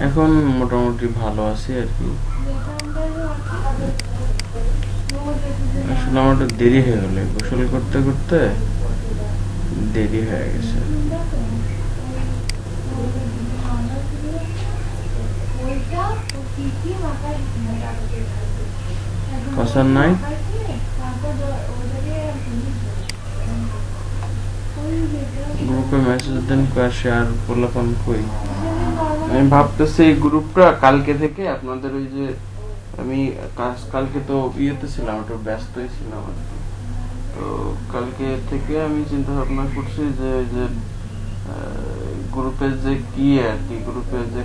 এখন মোটামুটি ভালো আছি আর কি। আসলে আমার একটু দেরি হয়ে গেল, গোসল করতে করতে দেরি হয়ে গেছে। কসার নাই, গ্রুপে মেসেজ দেন শেয়ার করলাম কই। আমি ভাবতেছি এই গ্রুপটা কালকে থেকে আপনাদের ওই যে আমি কালকে তো ইয়েতে ছিলাম, একটু ব্যস্তই ছিলাম আর কি। তো কালকে থেকে আমি চিন্তা ভাবনা করছি যে ওই যে গ্রুপের যে কি আর কি, গ্রুপের যে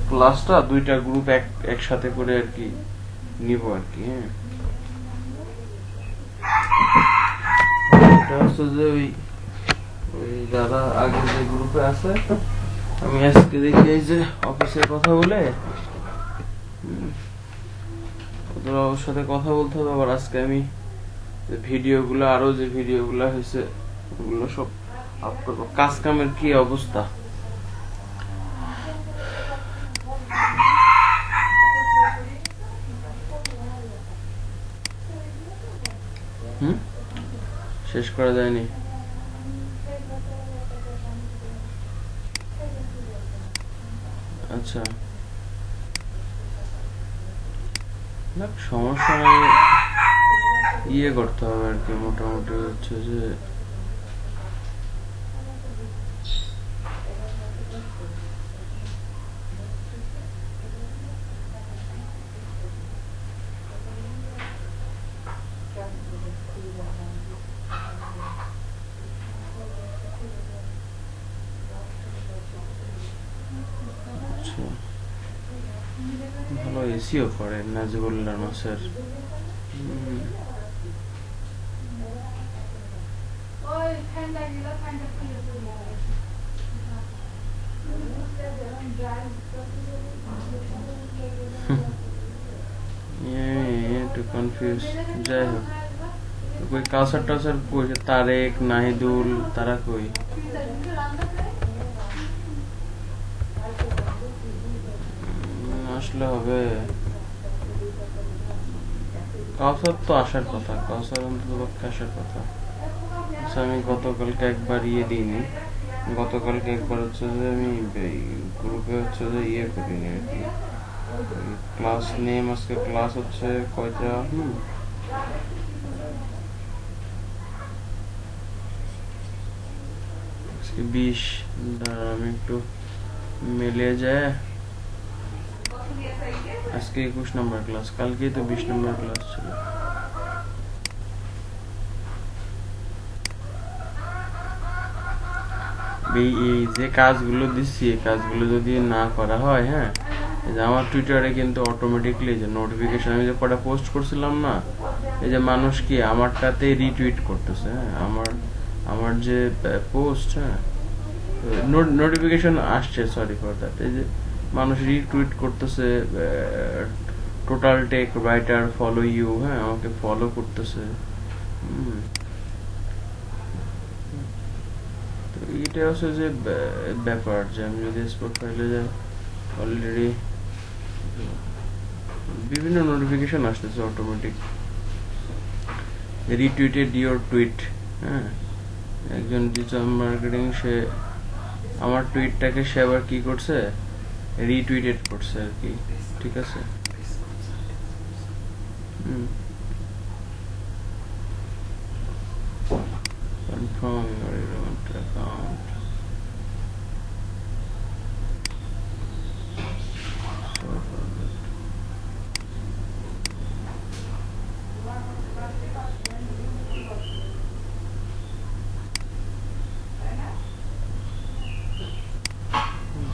ক্লাসটা দুইটা গ্রুপ একসাথে করে আর কি নিব আর কি। হ্যাঁ, এটা হচ্ছে যে ওই ওই যারা আগে যে গ্রুপে আছে, আমি আজকে দেখি এই যে অফিসের কথা বলে ওদের সাথে কথা বলতে হবে। আবার আজকে আমি ভিডিওগুলো আরো যে ভিডিওগুলো হয়েছে ওগুলো সব আপ করবো। কাজ কামের কি অবস্থা? শেষ করা যায়নি? আচ্ছা, না সমস্যা নেই, ইয়ে করতে হবে আর কি। মোটামুটি হচ্ছে যে ভালো এসিও করেন নাজিবুল্লাহ নাসের। একটু কনফিউজ। যাই হোক, কই কাউসার টাউসার কই, তারেক নাহিদুল তারা কই? আসলে হবে, কাউসার তো আসার কথা, কাউসার অন্তত পক্ষে আসার কথা। আচ্ছা, আমি গতকালকে একবার ইয়ে দিইনি, গতকালকে একবার হচ্ছে যে আমি গ্রুপে হচ্ছে যে ইয়ে করিনি আর কি। ক্লাস নেম আজকে ক্লাস হচ্ছে কয়টা? আজকে 20। আমি একটু মেলে যায়, আজকে 21 নম্বর ক্লাস, কালকেই তো 20 নম্বর ক্লাস ছিল। এই যে কাজগুলো দিচ্ছি, এই কাজগুলো যদি না করা হয়, হ্যাঁ, আমার টুইটারে কিন্তু অটোমেটিকলি যে নোটিফিকেশন, আমি যে কটা পোস্ট করছিলাম না, এই যে মানুষ কি আমারটাতে রিটুইট করতেছে। হ্যাঁ, আমার যে পোস্ট, হ্যাঁ, নোটিফিকেশন আসছে, সরি ফর দ্যাট। এই যে মানুষ রিটুইট করতেছে, total tech writer follow you, হ্যাঁ, আমাকে ফলো করতেছে। তো এটা হচ্ছে যে ব্যাপার, যে আমি যদি প্রোফাইলে যাই অলরেডি বিভিন্ন নোটিফিকেশন আসতেছে অটোমেটিক, রিটুইটেড ইওর টুইট। হ্যাঁ, একজন ডিজিটাল মার্কেটিং, সে আমার টুইটটাকে সে আবার কি করছে, রিটুইটেড করছে আর কি। ঠিক আছে, confirm your relevant account.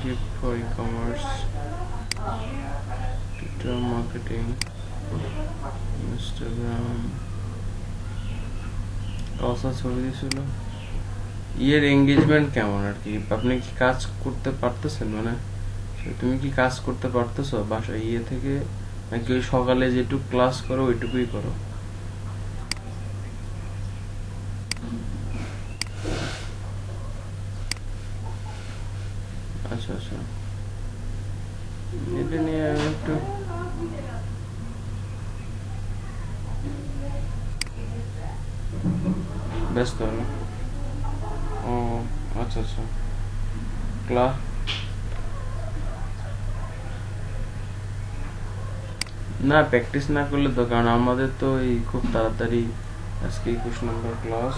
Gift for e-commerce, Twitter marketing, Instagram। কাউসার ছবি দিয়েছিল। ইয়ের এঙ্গেজমেন্ট কেমন আর কি? আপনি কি কাজ করতে পারতেছেন? মানে তুমি কি কাজ করতে পারতেছো বাসায় ইয়ে থেকে, নাকি ওই সকালে যেটুকু ক্লাস করো ওইটুকুই করো? আচ্ছা আচ্ছা, এটা নিয়ে একটু ব্যস্ত না। ও আচ্ছা আচ্ছা। ক্লাস না, প্র্যাকটিস না করলে তো, কারণ আমাদের তো এই খুব তাড়াতাড়ি আজকে 21 নম্বর ক্লাস।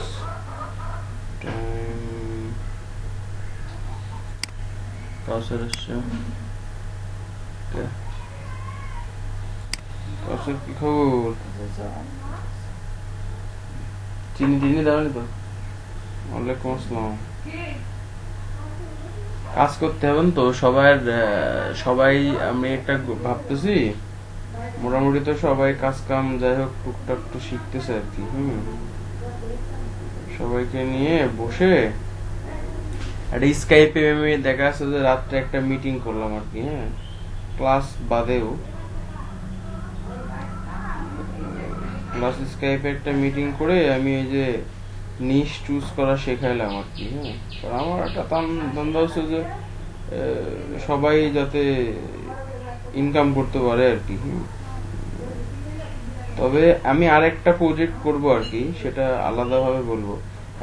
কাউসার আসছে। কাউসার কি খবর? চিনি চিনি দাঁড়ালি তো। ওয়ালাইকুম আসসালাম। কাজ করতে হবে তো সবার, সবাই আমি একটা ভাবতেছি মোটামুটি তো সবাই কাজ কাম যাই হোক টুকটাক তো শিখতেছে আর কি। সবাইকে নিয়ে বসে একটা স্কাইপে আমি দেখা যাচ্ছে যে রাত্রে একটা মিটিং করলাম আর কি। ক্লাস বাদেও ক্লাস স্কাইপে একটা মিটিং করে আমি এই যে নিশ চুজ করা শেখাইলাম আর কি। কারণ আমার একটা ধান্দা হচ্ছে যে সবাই যাতে ইনকাম করতে পারে আর কি। তবে আমি আরেকটা প্রজেক্ট করব আর কি, সেটা আলাদাভাবে বলবো।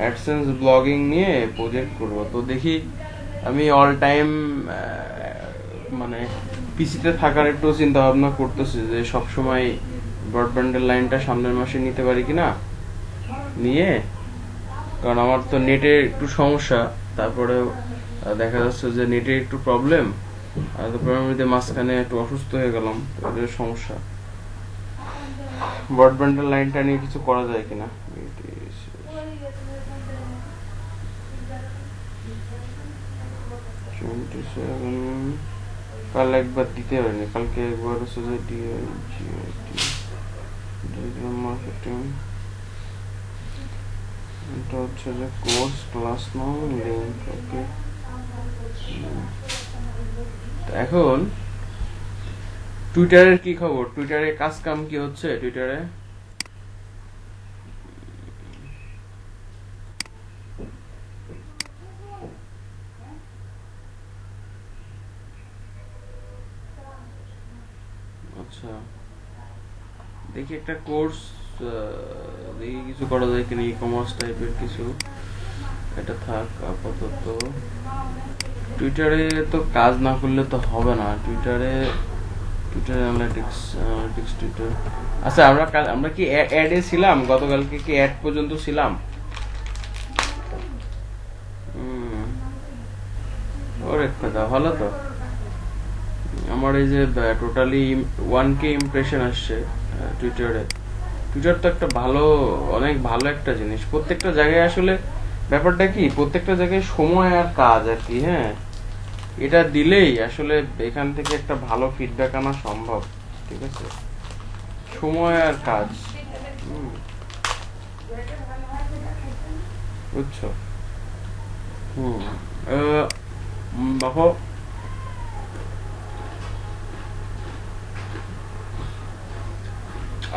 অ্যাডসেন্স ব্লগিং নিয়ে প্রজেক্ট করব, তো দেখি আমি অল টাইম মানে পিসিতে থাকার একটু চিন্তা ভাবনা করতেছি যে সবসময় ব্রডব্যান্ডের লাইনটা সামনের মাসে নিতে পারি কিনা নিয়ে, কারণ আমার তো নেটের একটু সমস্যা। তারপরে দেখা যাচ্ছে যে নেটের একটু প্রবলেম, আর তারপরে আমি মাঝখানে একটু অসুস্থ হয়ে গেলাম, এদের সমস্যা। ব্রডব্যান্ডের লাইনটা নিয়ে কিছু করা যায় কিনা। কাল একবার দিতে পারিনি, কালকে একবার হচ্ছে যে মার্কেটিং, এটা হচ্ছে যে কোর্স ক্লাস নাম লিঙ্ক। ওকে, এখন টুইটারের কি খবর? টুইটারে কাজ কাম কি হচ্ছে? টুইটারে আচ্ছা, দেখি একটা কোর্স দেখি কিছু করা যায় কিনা, ই কমার্স টাইপের কিছু। এটা থাক আপাতত। টুইটারে তো কাজ না করলে তো হবে না। টুইটারে অ্যানালিটিক্স টুইটার। আচ্ছা, আমরা কি অ্যাডে ছিলাম? গতকালকে কি অ্যাড পর্যন্ত ছিলাম? ওরে কথা, ভালো তো। আমার এই যে টোটালি 1K ইমপ্রেশন আসছে টুইটারে। টুইটার তো একটা ভালো, অনেক ভালো একটা জিনিস। প্রত্যেকটা জায়গায় আসলে ব্যাপারটা কি, প্রত্যেকটা জায়গায় সময় আর কাজ আর কি। এটা দিলেই আসলে এখান থেকে একটা ভালো ফিডব্যাক আনা সম্ভব। ঠিক আছে, সময় আর কাজ। বুঝছো? দেখো,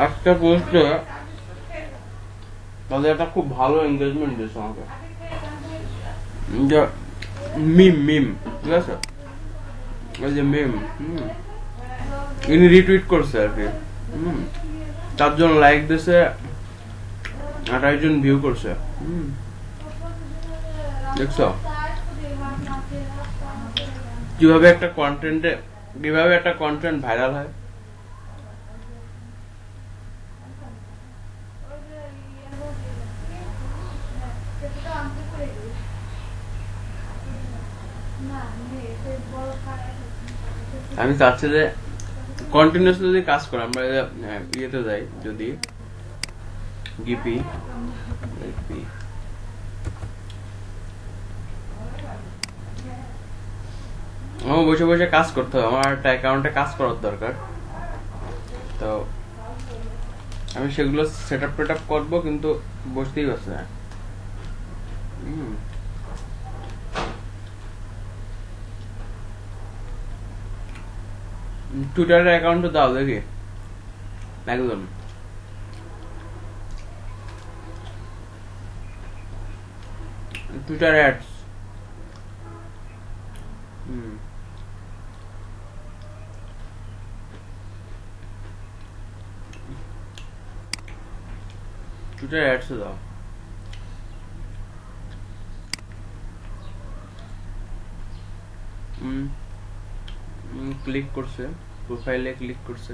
একটা পোস্টে তাদের একটা খুব ভালো এঙ্গেজমেন্ট দিয়েছে আমাকে। মিম মিম, ঠিক আছে, ওই যে মিম, ইনি রিটুইট করছে আর কি। 4 জন লাইক দিয়েছে, 28 জন ভিউ করছে। দেখছো কিভাবে একটা কন্টেন্ট ভাইরাল হয়? আমি চাচ্ছি যে কন্টিনিউয়াসলি যদি কাজ করে, আমরা ইয়েতে যাই, যদি গিপি আমার বসে বসে কাজ করতে হবে, আমার একটা অ্যাকাউন্টে কাজ করার দরকার। তো আমি সেগুলো সেট আপ করবো, কিন্তু বসতেই পারছি না। টুইটারের অ্যাকাউন্টে দাও দেখি একজন। টুইটার অ্যাডস টুইটার অ্যাডসে দাও। ক্লিক করছে, প্রোফাইলে ক্লিক করছে।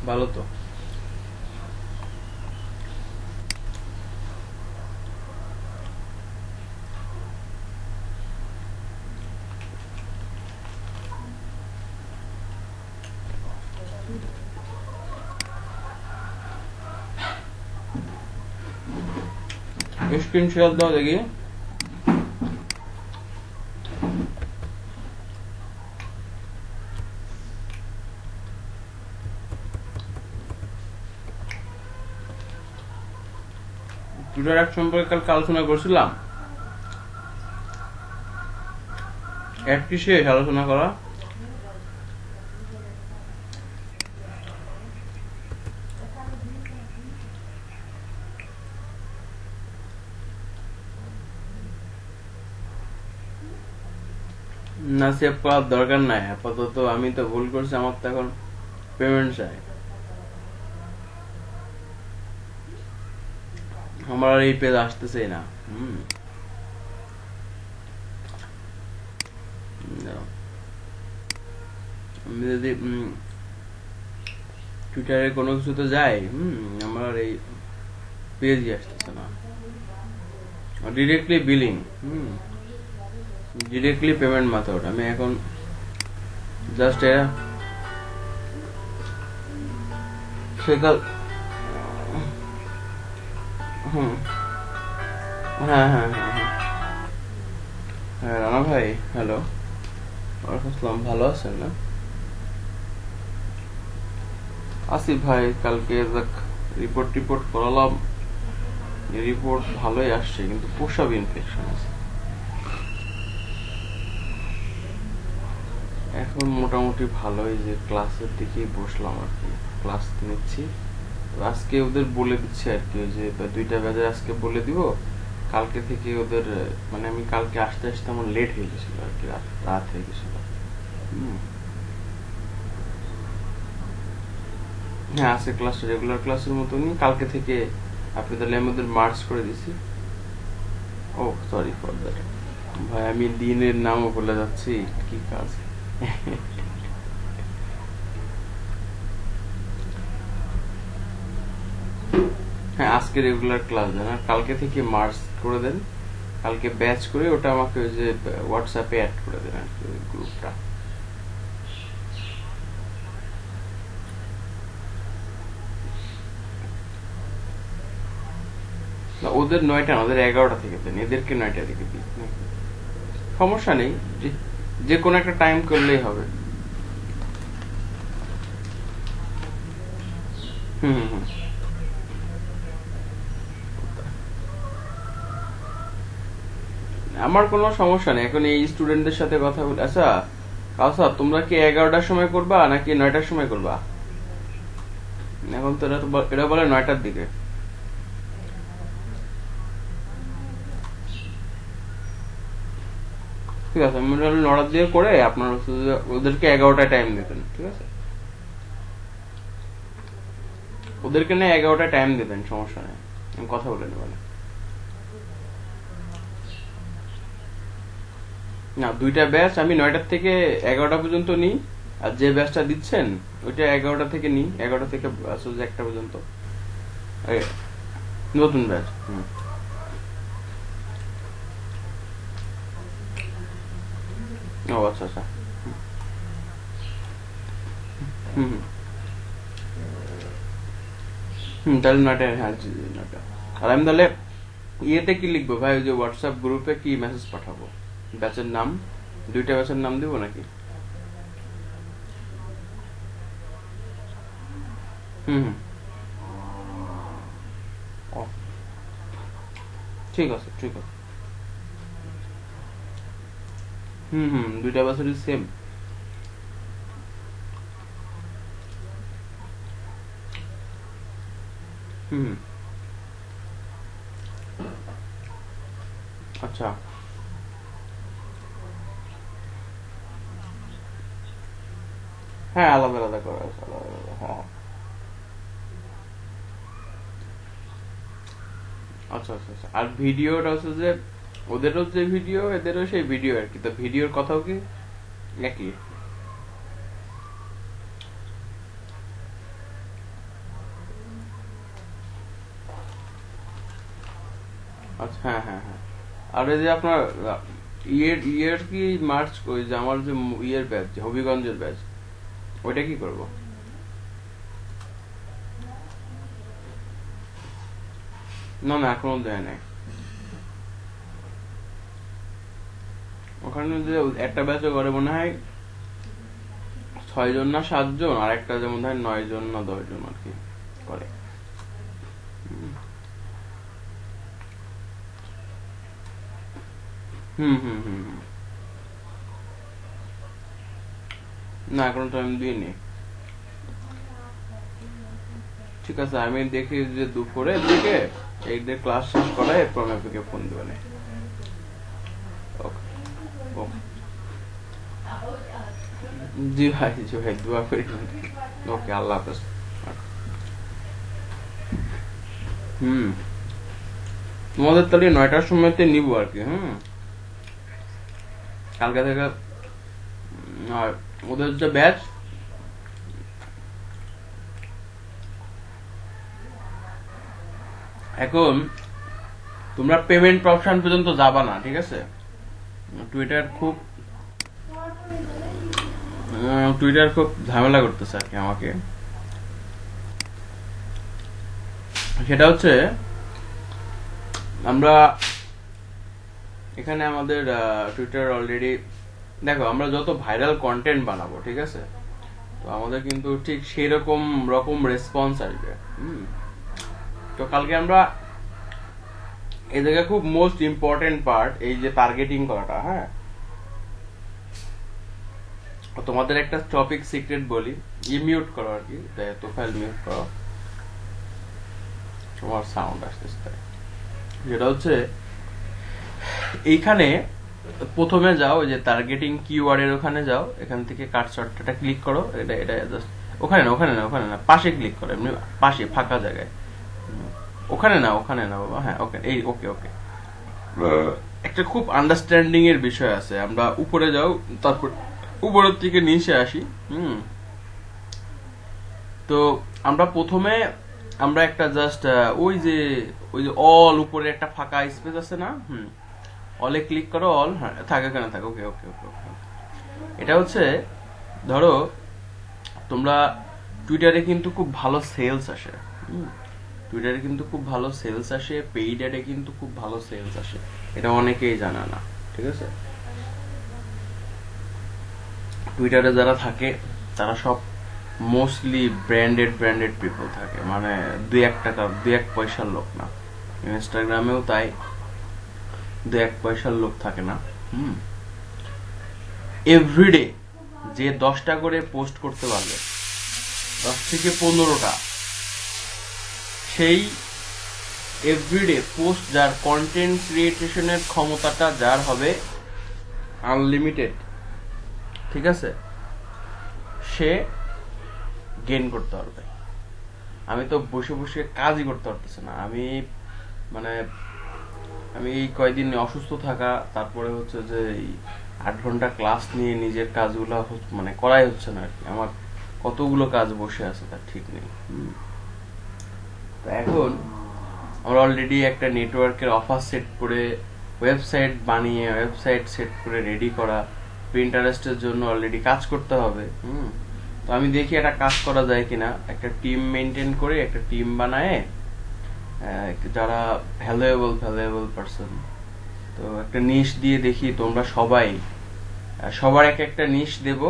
ভালো তো। স্ক্রিনশট দাও দেখি। টুইটার অ্যাড সম্পর্কে কালকে আলোচনা করছিলাম। অ্যাড কি শেষ আলোচনা করা? না, সেভ করার দরকার নাই আপাতত। আমি তো ভুল করছি, আমার তো এখন পেমেন্ট চাই। আমার আর এই পেজ আসতেছেই না। আমি যদি টুইটারে কোনো কিছুতে যাই, আমার এই পেজই আসতেছে না। Directly billing, directly payment method. আমি এখন জাস্ট সেকাল। হ্যাঁ হ্যাঁ হ্যাঁ হ্যাঁ হ্যাঁ রানা ভাই, হ্যালো। ওয়ালাইকুম আসসালাম, ভালো আছেন না? আসিফ ভাই, কালকে রিপোর্ট করালাম, রিপোর্ট ভালোই আসছে, কিন্তু প্রস্রাব ইনফেকশন আছে। এখন মোটামুটি ভালোই, যে ক্লাসের দিকে বসলাম আর কি, ক্লাস নিচ্ছি। আজকে ওদের বলে দিচ্ছি আর কি, যে 2টা বাজে আজকে বলে দিব। কালকে থেকে ওদের মানে আমি কালকে আসতে আসতে আমার লেট হয়ে গেছিল আর কি, রাত হয়ে গেছিল। হ্যাঁ, আজকে ক্লাস রেগুলার ক্লাসের মতনই, কালকে থেকে আপনি তাহলে আমি ওদের মার্চ করে দিছি। ও সরি ফর দ্যাট ভাই, আমি দিনের নামও বলে যাচ্ছি, কি কাজ। হ্যাঁ, আজকে রেগুলার ক্লাস দেন, আর কালকে থেকে মার্চ করে দেন। কালকে ব্যাচ করে ওটা আমাকে ওই যে হোয়াটসঅ্যাপে অ্যাড করে দেন আর কি, ওই গ্রুপটা। ওদের 9টা, ওদের 11টা থেকে দেন, এদেরকে 9টা থেকে দিই। সমস্যা নেই, যে কোনো একটা টাইম করলেই হবে। হুম হুম আমার কোনো সমস্যা নেই, এখন এই স্টুডেন্টদের সাথে কথা বলি। আচ্ছা কাউসার, তোমরা কি 11টার সময় করবা নাকি 9টার সময় করবা? এখন তো এরা বলে 9টার দিকে। ঠিক আছে, আমি 9টার দিকে করে আপনার ওদেরকে 11টায় টাইম দিতেন, ঠিক আছে? ওদেরকে না 11টায় টাইম দিতেন, সমস্যা নেই, আমি কথা বলে নেব। না, 2টা ব্যাচ আমি 9টার থেকে 11টা পর্যন্ত নিই, আর যে ব্যাচটা দিচ্ছেন ওইটা 11টা থেকে নিই, 11টা থেকে 1টা পর্যন্ত নতুন ব্যাচ। ও আচ্ছা আচ্ছা। হুম তাহলে 9টা, হ্যাঁ জি জি 9টা। আর আমি তাহলে ইয়েতে কি লিখবো ভাই, ওই যে হোয়াটসঅ্যাপ গ্রুপে কি মেসেজ পাঠাবো? ব্যাচের নাম, 2টা ব্যাচের নাম দিব নাকি? হুম ও, ঠিক আছে ঠিক আছে। 2টা ব্যাচেরই সেম। হুম আচ্ছা। হ্যাঁ, আলাদা আলাদা করা আছে, আলাদা আলাদা, হ্যাঁ। আচ্ছা আচ্ছা আচ্ছা। আর ভিডিওটা হচ্ছে যে ওদেরও যে ভিডিও এদেরও সেই ভিডিও আর কি, তো ভিডিওর কথাও কি একই? আচ্ছা, হ্যাঁ হ্যাঁ হ্যাঁ। আর এই যে আপনার ইয়ের কি মার্চ, ওই যে আমার যে ইয়ের ব্যাচ, হবিগঞ্জের ব্যাচ, ওইটা কি করব? না না, এখনো দেয় নাই। ওখানে যে একটা ব্যাচে করে মনে হয় 6 জন না 7 জন, আর একটা যে মনে হয় 9 জন না 10 জন আর কি করে। হুম হুম হুম হুম। না এখনো টাইম দিইনি। ঠিক আছে, আমি দেখি যে দুপুরের দিকে এই যে ক্লাস শেষ করায় এরপর আমি আপনাকে ফোন দেবো। ওকে ওকে। জি ভাই, জি ভাই, দোয়া করি। ওকে, আল্লাহ হাফেজ। হুম, তোমাদের তাহলে 9টার সময়তে নিবো আর কি। হুম, কালকে থেকে। আর ওদের যে ব্যাচ, এখন তোমরা পেমেন্ট অপশন পর্যন্ত যাবা না, ঠিক আছে? টুইটার খুব টুইটার খুব ঝামেলা করতেছে আর কি আমাকে। সেটা হচ্ছে আমরা এখানে আমাদের টুইটার অলরেডি, দেখো আমরা যত ভাইরাল কন্টেন্ট বানাবো, ঠিক আছে, তো আমাদের কিন্তু ঠিক সেই রকম রকম রেসপন্স আসবে। তো কালকে আমরা এই জায়গায় খুব মোস্ট ইম্পর্টেন্ট পার্ট, এই যে টার্গেটিং করাটা। হ্যাঁ, তোমাদের একটা টপিক সিক্রেট বলি, মিউট করো আর কি, তোফাইল মিউট করো, তোমার সাউন্ড আসতেছে তাই। যেটা হচ্ছে এইখানে প্রথমে যাও, ওই যে টার্গেটিং কিওয়ার্ডের ওখানে যাও, এখান থেকে কাটশটটা ক্লিক করো, এটা এটা জাস্ট ওখানে না ওখানে না ওখানে না, পাশে ক্লিক করো, এমনি পাশে ফাঁকা জায়গায়। ওখানে না ওখানে না বাবা, হ্যাঁ ওকে, এই ওকে ওকে। একটা খুব আন্ডারস্ট্যান্ডিং এর বিষয় আছে, আমরা উপরে যাও, তারপর উপরের থেকে নিচে আসি। তো আমরা প্রথমে আমরা একটা জাস্ট ওই যে অল উপরে একটা ফাঁকা স্পেস আছে না, অলে ক্লিক করো, অল, হ্যাঁ থাকে কেন থাকে, ওকে ওকে ওকে ওকে। এটা হচ্ছে, ধরো তোমরা টুইটারে কিন্তু খুব ভালো সেলস আসে। টুইটারে কিন্তু খুব ভালো সেলস আসে, পেইড অ্যাডে কিন্তু খুব ভালো সেলস আসে, এটা অনেকেই জানা না, ঠিক আছে? টুইটারে যারা থাকে তারা সব মোস্টলি ব্র্যান্ডেড পিপল থাকে, মানে 2-1 টাকা 2-1 পয়সার লোক না। ইনস্টাগ্রামেও তাই, 2-1 পয়সার লোক থাকে না। এভরিডে যে 10টা করে পোস্ট করতে পারবে, 10 থেকে 15টা, সেই এভরিডে পোস্ট, যার কন্টেন্ট ক্রিয়েশনের ক্ষমতাটা যার হবে আনলিমিটেড, ঠিক আছে, সে গেইন করতে পারবে। আমি তো বসে বসে কাজই করতে পারতেছি না। মানে আমি এই কয়দিন অসুস্থ থাকা, তারপরে হচ্ছে যে 8 ঘন্টা ক্লাস নিয়ে নিজের কাজগুলো মানে করাই হচ্ছে না আর কি। আমার কতগুলো কাজ বসে আছে তার ঠিক নেই। তো এখন আমরা অলরেডি একটা নেটওয়ার্কের অফার সেট করে, ওয়েবসাইট বানিয়ে, ওয়েবসাইট সেট করে রেডি করা, প্রিন্টারেস্টের জন্য অলরেডি কাজ করতে হবে। তো আমি দেখি একটা কাজ করা যায় কিনা, একটা টিম মেনটেন করে, একটা টিম বানায়, যারা ভ্যালুয়েবল পারসন, তো একটা নিশ দিয়ে দেখি, তোমরা সবার এক একটা নিশ দেব,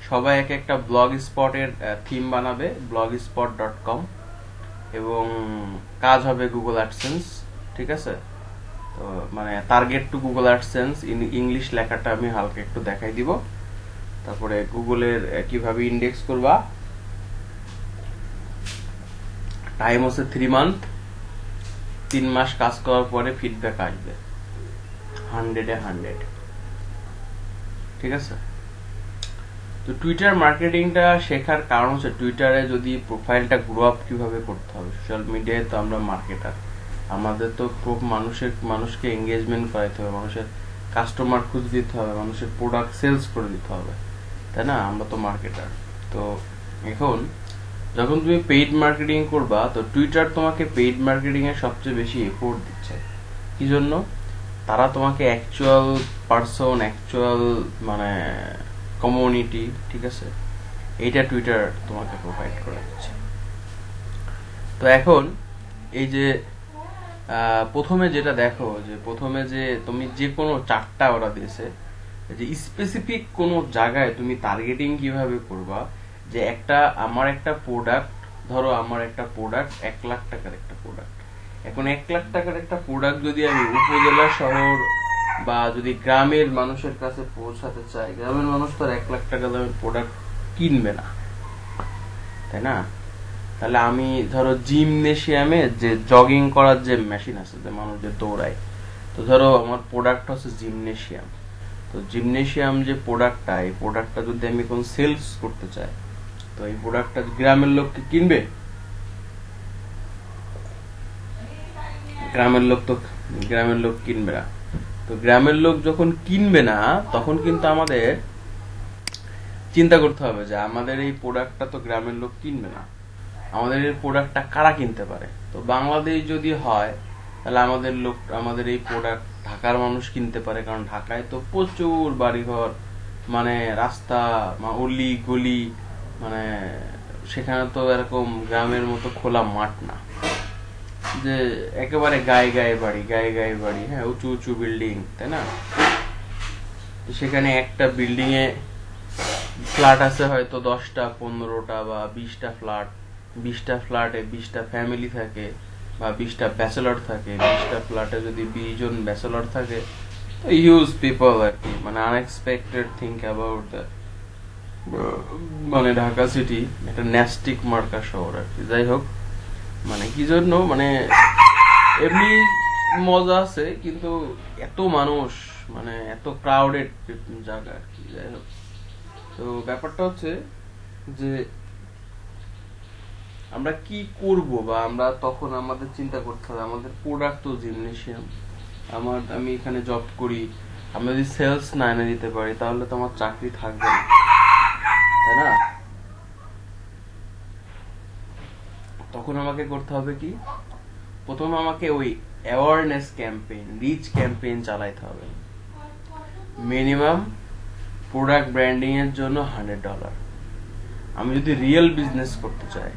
সবাই এক একটা ব্লগ স্পটের থিম বানাবে, blogspot.com, এবং কাজ হবে গুগল অ্যাডসেন্স, ঠিক আছে? তো মানে target two Google AdSense, English লেখাটা আমি হালকা একটু দেখাই দিব, তারপরে গুগলের কিভাবে ইন্ডেক্স করবা। টাইম হচ্ছে 3 মান্থ, 3 মাস কাজ করার পরে ফিডব্যাক আসবে 100-100, ঠিক আছে? তো টুইটার মার্কেটিংটা শেখার কারণ হচ্ছে, টুইটারে যদি প্রোফাইলটা গ্রো আপ কিভাবে করতে হবে, সোশ্যাল মিডিয়ায় তো আমরা মার্কেটার, আমাদের তো খুব মানুষকে এঙ্গেজমেন্ট করাইতে হবে, মানুষের কাস্টমার খুঁজে দিতে হবে, মানুষের প্রোডাক্ট সেলস করে দিতে হবে, তাই না? আমরা তো মার্কেটার। তো এখন যখন তুমি পেইড মার্কেটিং করবা, তো টুইটার তোমাকে পেইড মার্কেটিং এর সবচেয়ে বেশি এফোর্ট দিচ্ছে। কি জন্য? তারা তোমাকে অ্যাকচুয়াল পার্সন, অ্যাকচুয়াল মানে কমিউনিটি, ঠিক আছে, এইটা টুইটার তোমাকে প্রোভাইড করে দিচ্ছে। তো এখন এই যে প্রথমে যেটা দেখো, যে প্রথমে যে তুমি যে কোনো চারটা ওরা দিয়েছে, যে স্পেসিফিক কোনো জায়গায় তুমি টার্গেটিং কিভাবে করবা, যে আমার একটা প্রোডাক্ট, ধরো আমার একটা প্রোডাক্ট 1 লাখ টাকার একটা প্রোডাক্ট। এখন 1 লাখ টাকার একটা প্রোডাক্ট যদি আমি উপজেলা শহর বা যদি গ্রামের মানুষের কাছে পৌঁছাতে চাই, গ্রামের মানুষ তো আর 1 লাখ টাকা দামের প্রোডাক্ট কিনবে না, তাই না? তাহলে আমি ধরো জিমনেশিয়ামে যে জগিং করার যে মেশিন আছে, যে মানুষ যে দৌড়ায়, তো ধরো আমার প্রোডাক্ট হচ্ছে জিমনেশিয়াম। তো জিমনেশিয়াম যে প্রোডাক্টটা, এই প্রোডাক্টটা যদি আমি কোন সেলস করতে চাই, তো এই প্রোডাক্টটা গ্রামের লোক কি কিনবে? গ্রামের লোক কিনবে না। তো গ্রামের লোক যখন কিনবে না, তখন কিন্তু আমাদের চিন্তা করতে হবে যে আমাদের এই প্রোডাক্টটা তো গ্রামের লোক কিনবে না, আমাদের এই প্রোডাক্টটা কারা কিনতে পারে? তো বাংলাদেশ যদি হয়, তাহলে আমাদের এই প্রোডাক্ট ঢাকার মানুষ কিনতে পারে, কারণ ঢাকায় তো প্রচুর বাড়িঘর, মানে রাস্তা, অলি গলি, মানে সেখানে তো এরকম গ্রামের মতো খোলা মাঠ না, যে একেবারে গায়ে গায়ে বাড়ি, হ্যাঁ, উঁচু উঁচু বিল্ডিং, তাই না? সেখানে একটা বিল্ডিং এ ফ্ল্যাট আছে হয়তো 10টা 15টা বা 20টা ফ্ল্যাট, 20টা ফ্ল্যাটে 20টা ফ্যামিলি থাকে, বা 20টা ব্যাচেলর থাকে, 20টা ফ্ল্যাটে যদি 20 জন ব্যাচেলর থাকে, তো হিউজ পিপল আর কি, মানে আনএক্সপেক্টেড থিঙ্ক অ্যাবাউট দ্যাট। মানে ঢাকা সিটি একটা ন্যাস্টিক মার্কা শহর আর কি। যাই হোক, মানে কি জন্য, মানে এমনি মজা আছে, কিন্তু এত মানুষ, মানে এত ক্রাউডেড জায়গা আর কি। যাই হোক, তো ব্যাপারটা হচ্ছে যে আমরা কি করব, বা আমরা তখন আমাদের চিন্তা করতে হবে, আমাদের প্রোডাক্ট তো জিমনেশিয়াম, আমি এখানে জব করি, আমি যদি সেলস না এনে দিতে পারি, তাহলে তো আমার চাকরি থাকবে না, তাই না? তখন আমাকে করতে হবে কি, প্রথমে আমাকে ওই অ্যাওয়ারনেস ক্যাম্পেইন, রিচ ক্যাম্পেইন চালাইতে হবে। মিনিমাম প্রোডাক্ট ব্র্যান্ডিং এর জন্য $100। আমি যদি রিয়েল বিজনেস করতে চাই,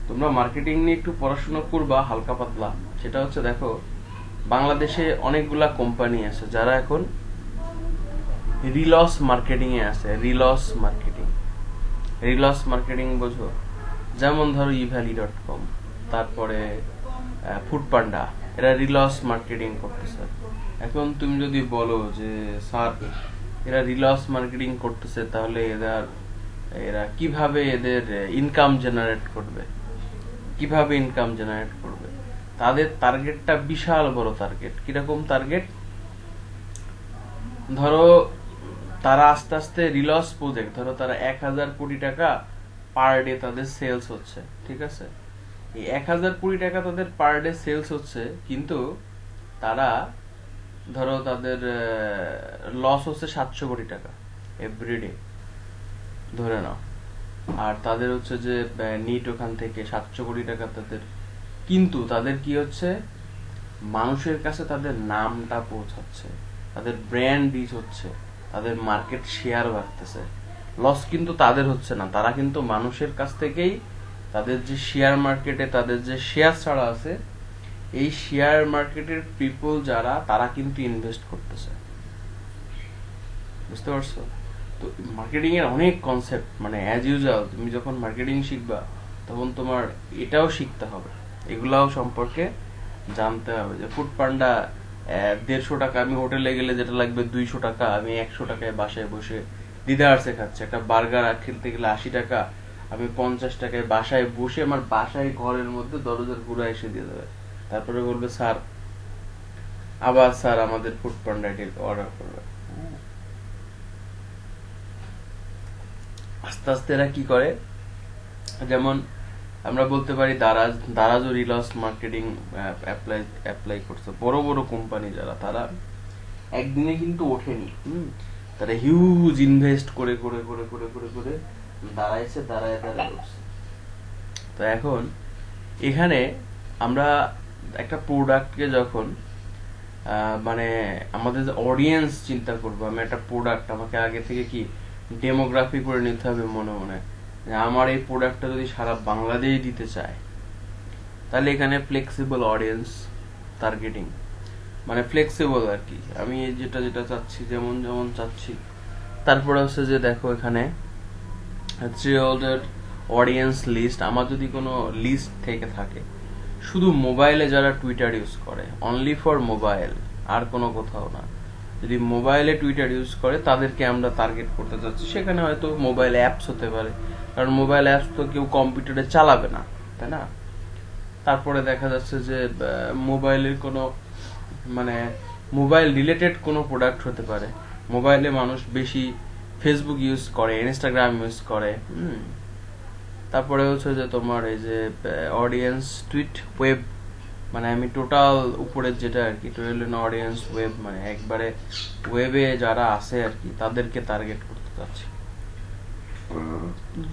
তোমরা মার্কেটিং নিয়ে একটু পড়াশোনা করবা হালকা পাতলা। সেটা হচ্ছে, দেখো, বাংলাদেশে অনেকগুলা কোম্পানি আছে যারা এখন রিলস মার্কেটিং এ আছে। রিলস মার্কেটিং বোঝো? যেমন ধরো eValley.com, তারপরে ফুডপান্ডা, এরা রিলস মার্কেটিং করতেছে। এখন তুমি যদি বলো যে স্যার এরা রিলস মার্কেটিং করতেছে, তাহলে এরা কিভাবে এদের ইনকাম জেনারেট করবে, তাদের টার্গেটটা বিশাল বড় টার্গেট। কিরকম টার্গেট? ধরো তারা আস্তে আস্তে রিলস প্রজেক্ট, ধরো তারা 1000 কোটি টাকা পার ডে তাদের সেলস হচ্ছে, ঠিক আছে? এই 1000 কোটি টাকা তাদের পার ডে সেলস হচ্ছে, কিন্তু তারা ধরো তাদের লস হচ্ছে 700 কোটি টাকা এভরিডে, ধরে নাও। আর তাদের হচ্ছে যে নিট ওখান থেকে 700 কোটি টাকা তাদের, কিন্তু তাদের কি হচ্ছে, মানুষের কাছে তাদের নামটা পৌঁছাচ্ছে, তাদের ব্র্যান্ড রিচ হচ্ছে, তাদের মার্কেট শেয়ার বাড়তেছে। লস কিন্তু তাদের হচ্ছে না, তারা কিন্তু মানুষের কাছ থেকেই তাদের যে শেয়ার মার্কেটে তাদের যে শেয়ার ছাড়া আছে, এই শেয়ার মার্কেটের পিপল যারা, তারা কিন্তু ইনভেস্ট করতেছে। বুঝতে পারছো? তো মার্কেটিং এর অনেক কনসেপ্ট, মানে অ্যাজ ইউজুয়াল তুমি যখন মার্কেটিং শিখবা, তখন তোমার এটাও শিখতে হবে, এগুলাও সম্পর্কে জানতে হবে। যে ফুড পান্ডা 150 টাকা, আমি হোটেলে গেলে যেটা লাগবে 200 টাকা, আমি 100 টাকায় বাসায় বসে দিদারসে খাচ্ছি। একটা বার্গার খেতে গেলে 80 টাকা, আমি 50 টাকায় বাসায় বসে, আমার বাসায় ঘরের মধ্যে দরজার গুঁড়া এসে দিয়ে দেবে। তারপরে বলবে স্যার, আবার স্যার আমাদের ফুড পান্ডা অর্ডার করবে। আস্তে আস্তে এরা কি করে, যেমন আমরা বলতে পারি দারাজও রিলস মার্কেটিং অ্যাপ্লাই করছে। বড় বড় কোম্পানি যারা, তারা একদিনে কিন্তু ওঠেনি। তারা হিউজ ইনভেস্ট করে করে করে করে করে করে দাঁড়াইছে, দাঁড়ায় উঠছে। তো এখন এখানে আমরা একটা প্রোডাক্টকে যখন মানে আমাদের অডিয়েন্স চিন্তা করবো, আমি একটা প্রোডাক্ট, আমাকে আগে থেকে কি ডেমোগ্রাফি করে নিতে হবে মনে মনে, আমার এই প্রোডাক্টটা যদি সারা বাংলাদেশ দিতে চায়, তাহলে এখানে ফ্লেক্সিবল অডিয়েন্স টার্গেটিং, মানে ফ্লেক্সিবল আর কি, আমি যেটা যেটা চাচ্ছি যেমন যেমন চাচ্ছি। তারপরে হচ্ছে যে দেখো এখানে অডিয়েন্স লিস্ট, আমার যদি কোনো লিস্ট থেকে থাকে, শুধু মোবাইলে যারা টুইটার ইউজ করে, অনলি ফর মোবাইল, আর কোনো কোথাও না, যদি মোবাইলে টুইটার ইউজ করে তাদেরকে আমরা টার্গেট করতে চাচ্ছি। সেখানে হয়তো মোবাইল অ্যাপস হতে পারে, কারণ মোবাইল অ্যাপস তো কেউ কম্পিউটারে চালাবে না, তাই না? তারপরে দেখা যাচ্ছে যে মোবাইলের কোনো মানে মোবাইল রিলেটেড কোনো প্রোডাক্ট হতে পারে। মোবাইলে মানুষ বেশি ফেসবুক ইউজ করে, ইনস্টাগ্রাম ইউজ করে। তারপরে হচ্ছে যে তোমার এই যে অডিয়েন্স টুইট ওয়েব, মানে আমি টোটাল উপরের যেটা আর কি, অডিয়েন্স ওয়েব, মানে একবারে ওয়েবে যারা আছে আর কি, তাদেরকে টার্গেট করতে চাচ্ছি।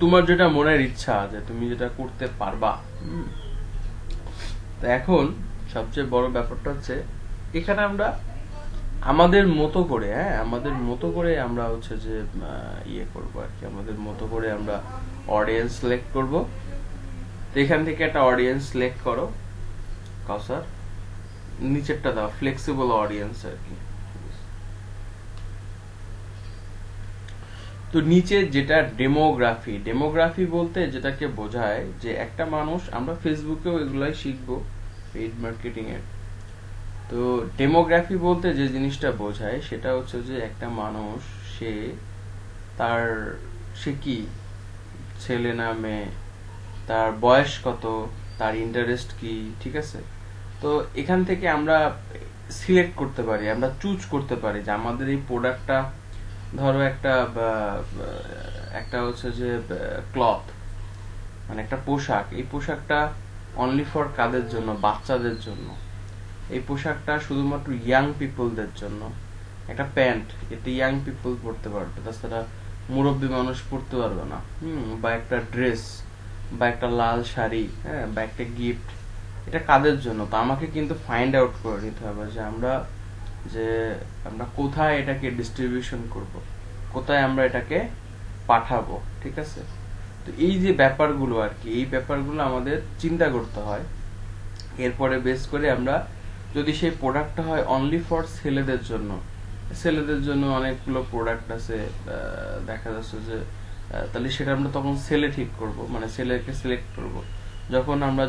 তোমার যেটা মনের ইচ্ছা, যে তুমি যেটা করতে পারবা। তো এখন সবচেয়ে বড় ব্যাপারটা হচ্ছে এখানে আমরা আমাদের মতো করে, আমাদের মতো করে আমরা হচ্ছে যে ইয়ে করবো আর কি, আমাদের মতো করে আমরা অডিয়েন্স সিলেক্ট করব। তো এখান থেকে একটা অডিয়েন্স সিলেক্ট করো, কাউসার নিচেরটা দাও ফ্লেক্সিবল অডিয়েন্স আর কি। তো নিচে যেটা ডেমোগ্রাফি বলতে যেটাকে বোঝায় যে একটা মানুষ, আমরা ফেসবুকেও এগুলাই শিখবো পেইড মার্কেটিং এর। তো ডেমোগ্রাফি বলতে যে জিনিসটা বোঝায় সেটা হচ্ছে যে একটা মানুষ, সে কি ছেলে না মেয়ে, তার বয়স কত, তার ইন্টারেস্ট কি, ঠিক আছে? তো এখান থেকে আমরা সিলেক্ট করতে পারি, আমরা চুজ করতে পারি যে আমাদের এই প্রোডাক্টটা, ধরো একটা হচ্ছে যে ক্লথ, মানে একটা পোশাক, এই পোশাকটা অনলি ফর কাদের জন্য? বাচ্চাদের জন্য। এই পোশাকটা শুধুমাত্র ইয়াং পিপলদের জন্য। একটা প্যান্ট, এটা ইয়াং পিপল পড়তে পারবে, তাছাড়া মুরব্বী মানুষ পড়তে পারবে না। বা একটা ড্রেস, বা একটা লাল শাড়ি, বা একটা গিফট, এটা কাদের জন্য? তো আমাকে কিন্তু ফাইন্ড আউট করে নিতে হবে যে আমরা কোথায় এটাকে ডিস্ট্রিবিউশন করব, কোথায় আমরা এটাকে পাঠাবো, ঠিক আছে? তো এই যে ব্যাপারগুলো আর কি, এই ব্যাপারগুলো আমাদের চিন্তা করতে হয়। এরপরে বেস করে আমরা, যদি সেই প্রোডাক্টটা হয় অনলি ফর ছেলেদের জন্য অনেকগুলো প্রোডাক্ট আছে, দেখা যাচ্ছে যে তাহলে সেটা আমরা তখন ছেলে ঠিক করব, মানে ছেলেকে সিলেক্ট করব। যখন আমরা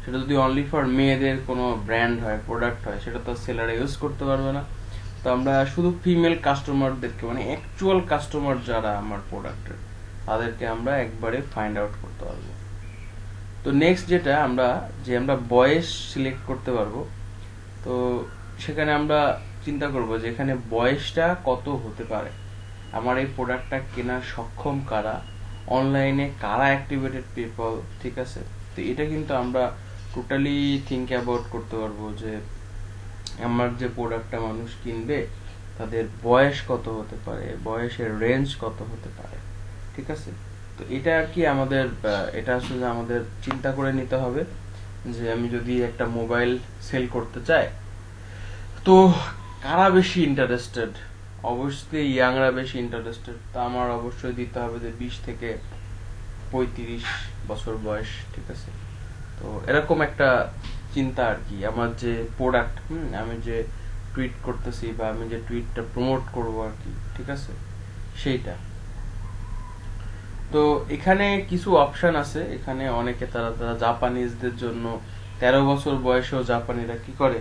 সেটা যদি অনলি ফর মেয়েদের কোনো ব্র্যান্ড হয়, প্রোডাক্ট হয়, সেটা তো ছেলেরা ইউজ করতে পারবে না। তো আমরা শুধু ফিমেল কাস্টমারদেরকে, মানে অ্যাকচুয়াল কাস্টমার যারা আমার প্রোডাক্টের, তাদেরকে আমরা একবারে ফাইন্ড আউট করতে পারবো। তো নেক্সট যেটা আমরা বয়স সিলেক্ট করতে পারবো। তো সেখানে আমরা চিন্তা করব যে এখানে বয়সটা কত হতে পারে, আমার এই প্রোডাক্টটা কেনার সক্ষম কারা, অনলাইনে কারা অ্যাক্টিভেটেড পিপল, ঠিক আছে? তো এটা কিন্তু আমরা টোটালি থিঙ্ক অ্যাবাউট করতে পারবো যে আমার যে প্রোডাক্টটা মানুষ কিনবে, তাদের বয়স কত হতে পারে, বয়সের রেঞ্জ কত হতে পারে, ঠিক আছে? তো এটা আর কি আমাদের, এটা আসলে আমাদের চিন্তা করে নিতে হবে যে আমি যদি একটা মোবাইল সেল করতে চাই, তো কারা বেশি ইন্টারেস্টেড? অবশ্যই ইয়াংরা বেশি ইন্টারেস্টেড। তা আমার অবশ্যই দিতে হবে যে 20 থেকে 35 বছর বয়স, ঠিক আছে? তো এরকম একটা চিন্তা আর কি, আমার যে প্রোডাক্ট, আমি যে টুইট করতেছি, বা আমি যে টুইটটা প্রমোট করবো আর কি, ঠিক আছে, সেইটা। তো এখানে কিছু অপশন আছে, এখানে অনেকে তারা জাপানিজদের জন্য 13 বছর বয়সেও জাপানিরা কি করে,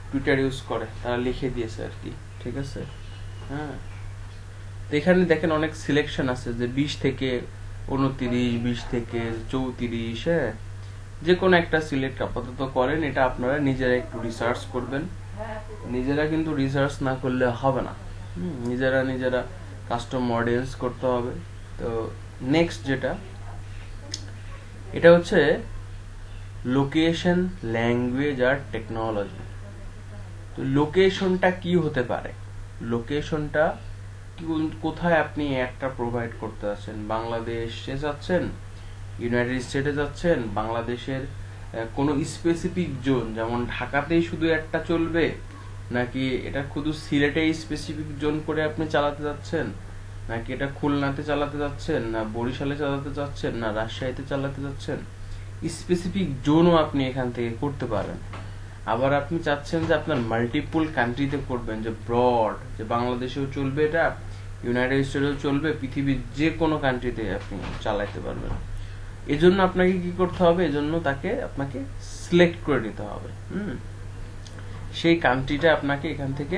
টুইটার ইউজ করে, তারা লিখে দিয়েছে আর কি, ঠিক আছে? তো এখানে দেখেন অনেক সিলেকশন আছে, যে 20 থেকে 29, 20 থেকে 34, যে কোনো একটা সিলেক্ট আপাতত করেন। এটা আপনারা নিজেরা একটু রিসার্চ করবেন, নিজেরা কিন্তু রিসার্চ না করলে হবে না, নিজেরা কাস্টম অডিয়েন্স করতে হবে। তো নেক্সট যেটা, এটা হচ্ছে লোকেশন, ল্যাঙ্গুয়েজ আর টেকনোলজি। তো লোকেশনটা কি হতে পারে? লোকেশনটা কোথায় আপনি একটা প্রোভাইড করতে যাচ্ছেন? বাংলাদেশে যাচ্ছেন, ইউনাইটেড স্টেটে যাচ্ছেন, বাংলাদেশের কোনো স্পেসিফিক জোন, যেমন ঢাকাতেই শুধু একটা চলবে, নাকি এটা শুধু সিলেটেই স্পেসিফিক জোন করে আপনি চালাতে যাচ্ছেন, নাকি এটা খুলনাতে চালাতে যাচ্ছেন, না বরিশালে চালাতে যাচ্ছেন, না রাজশাহীতে চালাতে যাচ্ছেন? স্পেসিফিক জোনও আপনি এখান থেকে করতে পারেন। আবার আপনি চাচ্ছেন যে আপনার মাল্টিপল কান্ট্রিতে করবেন, যে ব্রড, যে বাংলাদেশেও চলবে, এটা ইউনাইটেড স্টেটেও চলবে, পৃথিবীর যে কোনো কান্ট্রিতে আপনি চালাতে পারবেন। এজন্য আপনাকে কি করতে হবে? এজন্য আপনাকে সিলেক্ট করে নিতে হবে। সেই কান্ট্রিটা আপনাকে এখান থেকে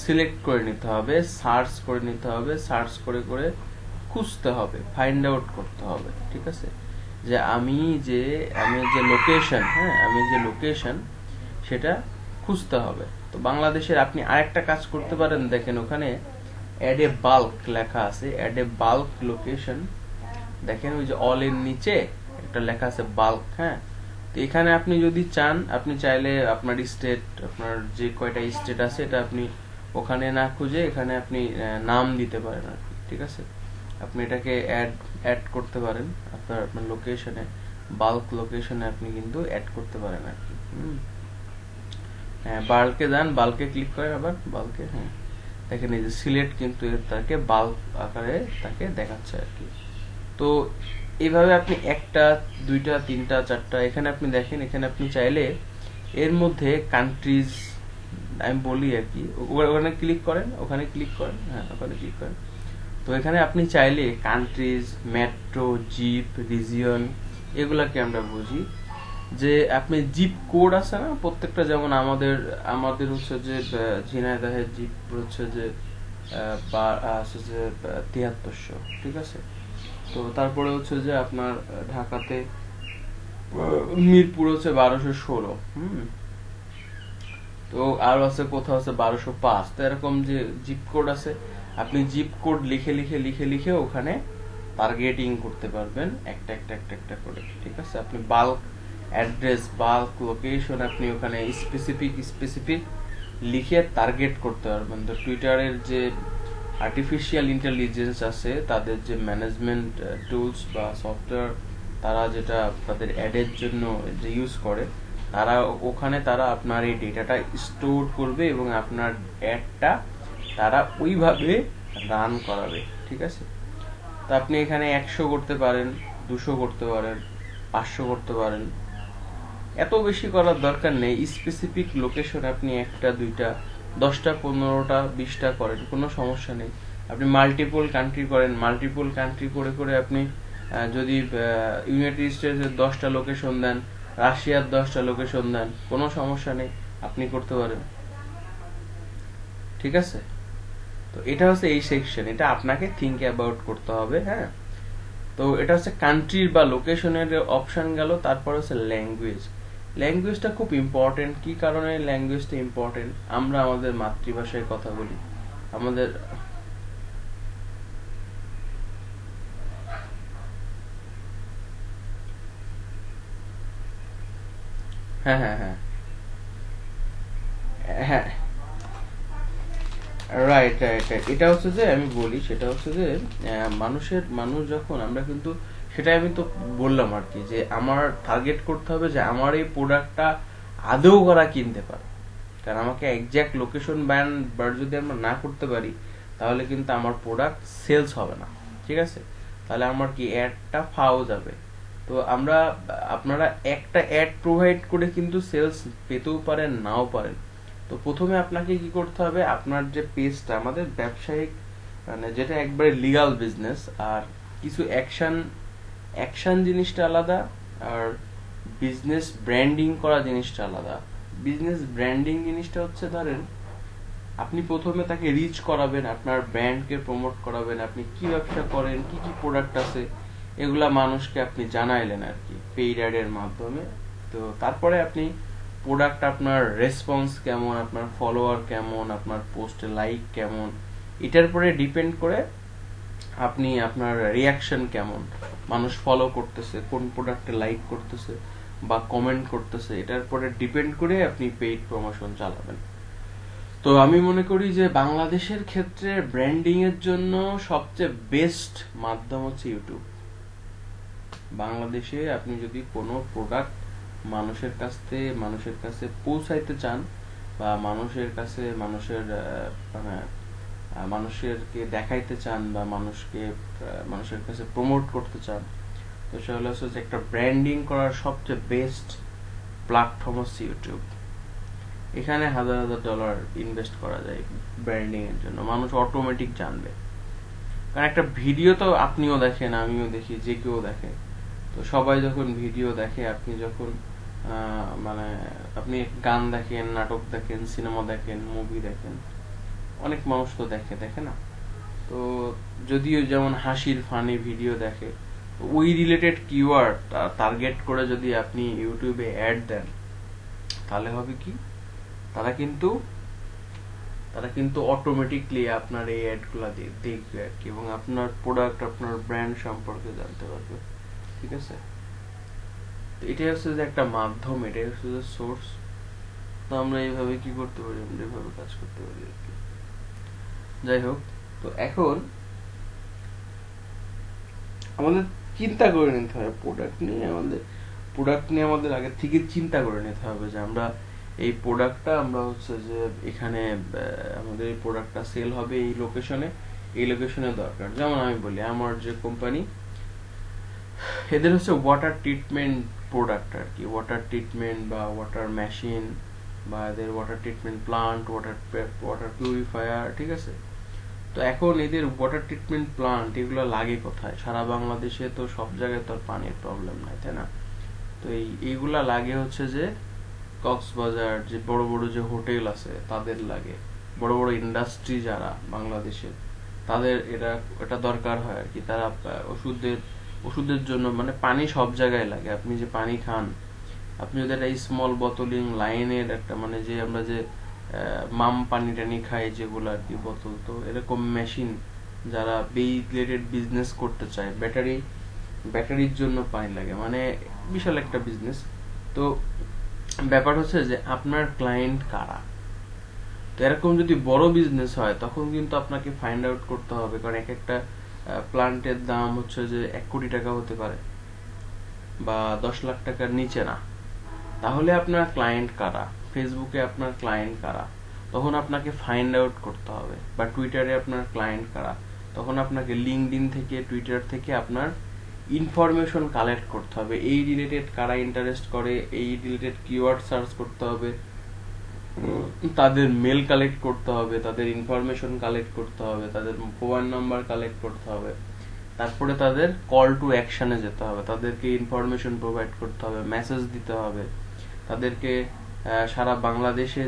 সিলেক্ট করে নিতে হবে, সার্চ করে নিতে হবে, সার্চ করে করে খুঁজতে হবে, ফাইন্ড আউট করতে হবে। ঠিক আছে, যে আমি যে লোকেশন, আমি যে লোকেশন সেটা খুঁজতে হবে। তো বাংলাদেশের আপনি আরেকটা কাজ করতে পারেন, দেখেন ওখানে অ্যাড এ বাল্ক লেখা আছে, অ্যাড এ বাল্ক লোকেশন। দেখেন ওই যে অল এর নিচে একটা লেখা আছে বাল্ক। তো এখানে আপনি যদি চান, আপনি চাইলে আপনার স্টেট, আপনার যে কয়টা স্টেট আছে, এটা আপনি ওখানে না খুঁজে এখানে আপনি নাম দিতে পারেন আর কি। ঠিক আছে, আপনি এটাকে অ্যাড করতে পারেন আপনার লোকেশনে, বাল্ক লোকেশনে আপনি কিন্তু অ্যাড করতে পারেন আর কি। বাল্কে যান, বাল্কে ক্লিক করেন, আবার বাল্কে, দেখেন এই যে সিলেক্ট কিন্তু তাকে বাল্ক আকারে তাকে দেখাচ্ছে আর কি। তো এইভাবে আপনি একটা, দুইটা, তিনটা, চারটা, এখানে আপনি দেখেন, এখানে আপনি চাইলে এর মধ্যে কান্ট্রিজ আমি বলি আর কি, ওখানে ক্লিক করেন, ওখানে ক্লিক করেন, ওখানে ক্লিক করেন। তো এখানে আপনি চাইলে কান্ট্রিজ, মেট্রো, জিপ, রিজিয়ন, এগুলাকে আমরা বুঝি যে আপনি জিপ কোড আছে না প্রত্যেকটা, যেমন আমাদের হচ্ছে যে ঝিনাইদহের জিপ হচ্ছে যে 7300, ঠিক আছে। তো তারপরে হচ্ছে যে আপনার ঢাকাতে মিরপুর হচ্ছে 1216। তো আর আছে কোথাও আছে 1205। তো এরকম যে জিপ কোড আছে, আপনি জিপ কোড লিখে লিখে লিখে লিখে ওখানে টার্গেটিং করতে পারবেন একটা একটা একটা একটা করে। ঠিক আছে, আপনি বাল্ক অ্যাড্রেস, বাল্ক লোকেশন আপনি ওখানে স্পেসিফিক লিখে টার্গেট করতে পারবেন। তো টুইটারের যে আর্টিফিশিয়াল ইন্টেলিজেন্স আছে, তাদের যে ম্যানেজমেন্ট টুলস বা সফটওয়্যার, তারা যেটা তাদের অ্যাডের জন্য যে ইউজ করে, ওখানে তারা আপনার এই ডেটাটা স্টোর করবে এবং আপনার অ্যাডটা তারা ওইভাবে রান করাবে। ঠিক আছে, তো আপনি এখানে 100 করতে পারেন, 200 করতে পারেন, 500 করতে পারেন। এত বেশি করার দরকার নেই। স্পেসিফিক লোকেশন আপনি 1টা, 2টা, 10টা, 15টা, 20টা করেন, কোনো সমস্যা নেই। আপনি মাল্টিপল কান্ট্রি করেন, মাল্টিপল কান্ট্রি করে করে আপনি যদি ইউনাইটেড স্টেটসের 10টা লোকেশন দেন, রাশিয়ার 10টা লোকেশন দেন, কোনো সমস্যা নেই, আপনি করতে পারেন। ঠিক আছে, তো এটা হচ্ছে এই সেকশন, এটা আপনাকে থিঙ্ক অ্যাবাউট করতে হবে। তো এটা হচ্ছে কান্ট্রির বা লোকেশনের অপশন গেল। তারপর হচ্ছে ল্যাঙ্গুয়েজ। ল্যাঙ্গুয়েজটা খুব ইম্পর্টেন্ট। কি কারণে ল্যাঙ্গুয়েজটা ইম্পর্টেন্ট? আমরা আমাদের মাতৃভাষায় কথা বলি, আমাদের হ্যাঁ হ্যাঁ হ্যাঁ হ্যাঁ রাইট রাইট রাইট এটা হচ্ছে যে আমি বলি, সেটা হচ্ছে যে মানুষ যখন আমরা কিন্তু, সেটাই আমি তো বললাম আর কি, যে আমার টার্গেট করতে হবে যে আমার এই প্রোডাক্টটা আদৌ করা কিনতে পারে। কারণ আমাকে এক্সাক্ট লোকেশন বার যদি আমরা না করতে পারি, তাহলে কিন্তু আমার প্রোডাক্ট সেলস হবে না। ঠিক আছে, তাহলে আমার কি অ্যাডটা ফাও যাবে। তো আপনারা একটা অ্যাড প্রোভাইড করে কিন্তু সেলস পেতেও পারেন, নাও পারেন। তো প্রথমে আপনাকে কি করতে হবে, আপনার যে পেজটা, আমাদের ব্যবসায়িক মানে যেটা একবারে লিগাল বিজনেস, আর কিছু অ্যাকশন জিনিসটা আলাদা, আর বিজনেস ব্র্যান্ডিং করা জিনিসটা আলাদা। বিজনেস ব্র্যান্ডিং জিনিসটা হচ্ছে, ধরেন আপনি প্রথমে তাকে রিচ করাবেন, আপনার ব্র্যান্ডকে প্রমোট করাবেন, আপনি কি ব্যবসা করেন, কি কি প্রোডাক্ট আছে, এগুলা মানুষকে আপনি জানাইলেন আর কি পেইড অ্যাড এর মাধ্যমে। তো তারপরে আপনি প্রোডাক্ট, আপনার রেসপন্স কেমন, আপনার ফলোয়ার কেমন, আপনার পোস্টে লাইক কেমন, এটার পরে ডিপেন্ড করে আপনি আপনার রিয়াকশন কেমন, মানুষ ফলো করতেছে, কোন প্রোডাক্টে লাইক করতেছে বা কমেন্ট করতেছে, এটার পরে ডিপেন্ড করে আপনি পেইড প্রমোশন চালাবেন। তো আমি মনে করি যে বাংলাদেশের ক্ষেত্রে ব্র্যান্ডিং এর জন্য সবচেয়ে বেস্ট মাধ্যম হচ্ছে ইউটিউব। বাংলাদেশে আপনি যদি কোনো প্রোডাক্ট মানুষের কাছে পৌঁছাইতে চান বা মানুষের কাছে মানে মানুষেরকে দেখাইতে চান বা মানুষের কাছে প্রমোট করতে চান, তো সেটা হচ্ছে যে একটা ব্র্যান্ডিং করার সবচেয়ে বেস্ট প্ল্যাটফর্ম হচ্ছে ইউটিউব। এখানে হাজার হাজার ডলার ইনভেস্ট করা যায় ব্র্যান্ডিং এর জন্য, মানুষ অটোমেটিক জানবে। কারণ একটা ভিডিও তো আপনিও দেখেন, আমিও দেখি, যে কেউ দেখে। তো সবাই যখন ভিডিও দেখে, আপনি যখন মানে আপনি গান দেখেন, নাটক দেখেন, সিনেমা দেখেন, মুভি দেখেন, অনেক মানুষ তো দেখে না? তো যদিও যেমন হাসির ফানি ভিডিও দেখে, ওই রিলেটেড কিওয়ার্ড টার্গেট করে যদি আপনি ইউটিউবে অ্যাড দেন, তাহলে হবে কি, তারা কিন্তু অটোমেটিকলি আপনার এই অ্যাড গুলা দেখবে আর কি, এবং আপনার প্রোডাক্ট, আপনার ব্র্যান্ড সম্পর্কে জানতে পারবে। ঠিক আছে? এটাই হচ্ছে যে একটা মাধ্যম, এটাই হচ্ছে যে সোর্স। তো আমরা এইভাবে কি করতে পারি, আমরা এইভাবে কাজ করতে পারি আর কি। যাই হোক, তো এখন আমাদের চিন্তা করে নিতে হবে প্রোডাক্ট নিয়ে আমাদের আগে থেকে চিন্তা করে নিতে হবে যে আমরা এই প্রোডাক্টটা আমরা হচ্ছে যে এখানে আমাদের এই প্রোডাক্টটা সেল হবে এই লোকেশনে দরকার। যেমন আমি বলি, আমার যে কোম্পানি, এদের হচ্ছে ওয়াটার ট্রিটমেন্ট প্রোডাক্ট আর কি, ওয়াটার ট্রিটমেন্ট বা ওয়াটার মেশিন বা এদের water treatment plant, water purifier. ঠিক আছে? তো এখন এদের ওয়াটার ট্রিটমেন্ট প্লান্ট এগুলো লাগে কোথায়? সারা বাংলাদেশে তো সব জায়গায় তো আর পানির প্রবলেম নাই, তাই না? তো এইগুলা লাগে হচ্ছে যে কক্সবাজার, যে বড় বড় যে হোটেল আছে তাদের লাগে, বড় বড় ইন্ডাস্ট্রি যারা বাংলাদেশে, তাদের এটা দরকার হয় আর কি। তারা ওষুধের জন্য, মানে পানি সব জায়গায় লাগে। আপনি যে পানি খান, আপনি যদি একটা স্মল বোতলিং লাইনের একটা, মানে যে আমরা যে মাম পানি টানি খাই যেগুলো আর কি বোতল, তো এরকম মেশিন যারা রিলেটেড বিজনেস করতে চায়, ব্যাটারির জন্য পানি লাগে, মানে বিশাল একটা বিজনেস। তো ব্যাপার হচ্ছে যে আপনার ক্লায়েন্ট কারা। তো এরকম যদি বড় বিজনেস হয়, তখন কিন্তু আপনাকে ফাইন্ড আউট করতে হবে, কারণ এক একটা প্লান্টের দাম হচ্ছে যে 1 কোটি টাকা হতে পারে বা 10 লাখ টাকার নিচে না। তাহলে আপনার ক্লায়েন্ট কারা, ফেসবুকে আপনার ক্লায়েন্ট কারা, তখন আপনাকে ফাইন্ড আউট করতে হবে। বা টুইটারে আপনার ক্লায়েন্ট কারা, তখন আপনাকে লিঙ্কডইন থেকে, টুইটার থেকে আপনার ইনফরমেশন কালেক্ট করতে হবে। এই রিলেটেড কারা ইন্টারেস্ট করে, এই রিলেটেড কিওয়ার্ড সার্চ করতে হবে, তাদের মেল কালেক্ট করতে হবে, তাদের ইনফরমেশন কালেক্ট করতে হবে, তাদের মোবাইল নাম্বার কালেক্ট করতে হবে, তারপরে তাদের কল টু অ্যাকশনে যেতে হবে, তাদেরকে ইনফরমেশন প্রোভাইড করতে হবে, মেসেজ দিতে হবে, তাদেরকে সারা বাংলাদেশে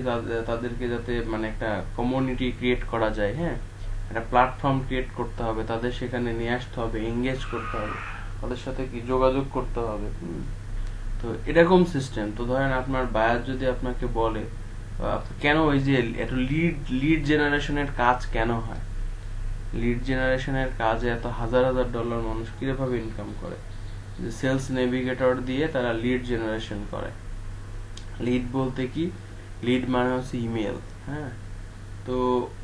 তাদেরকে যাতে মানে একটা কমিউনিটি ক্রিয়েট করা যায়, হ্যাঁ, একটা প্ল্যাটফর্ম ক্রিয়েট করতে হবে, তাদের সেখানে নিয়ে আসতে হবে, এঙ্গেজ করতে হবে, তাদের সাথে কি যোগাযোগ করতে হবে। তো এরকম সিস্টেম। তো ধরেন আপনার বায়ার যদি আপনাকে বলে, কেন ওই যে এত লিড জেনারেশনের কাজ কেন হয়, লিড জেনারেশনের কাজে এত হাজার হাজার ডলার মানুষ কিভাবে ইনকাম করে, যে সেলস নেভিগেটর দিয়ে তারা লিড জেনারেশন করে। লিড বলতে কি, লিড মানে হচ্ছে ইমেল, হ্যাঁ। তো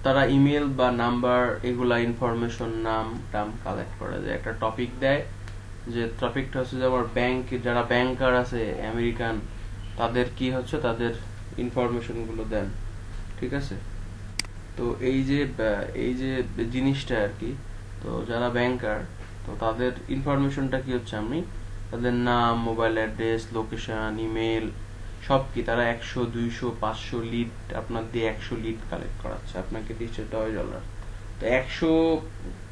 তারা ইমেল বা নাম্বার, এগুলা ইনফরমেশন, নাম টাম কালেক্ট করে, যে একটা টপিক দেয়, যে টপিকটা হচ্ছে যে আমার যারা ব্যাংকার আছে আমেরিকান, তাদের কি হচ্ছে, তাদের ইনফরমেশন গুলো দেন। ঠিক আছে? তো এই যে জিনিসটা আর কি, তো যারা ব্যাংকার, তো তাদের ইনফরমেশনটা কি হচ্ছে, আমি তাদের নাম, মোবাইল অ্যাড্রেস, লোকেশন, ইমেল সব কি তারা 100, 200, 500 লিড আপনার দিয়ে 100 লিড কালেক্ট করাচ্ছে, আপনাকে দিচ্ছে $10। তো 100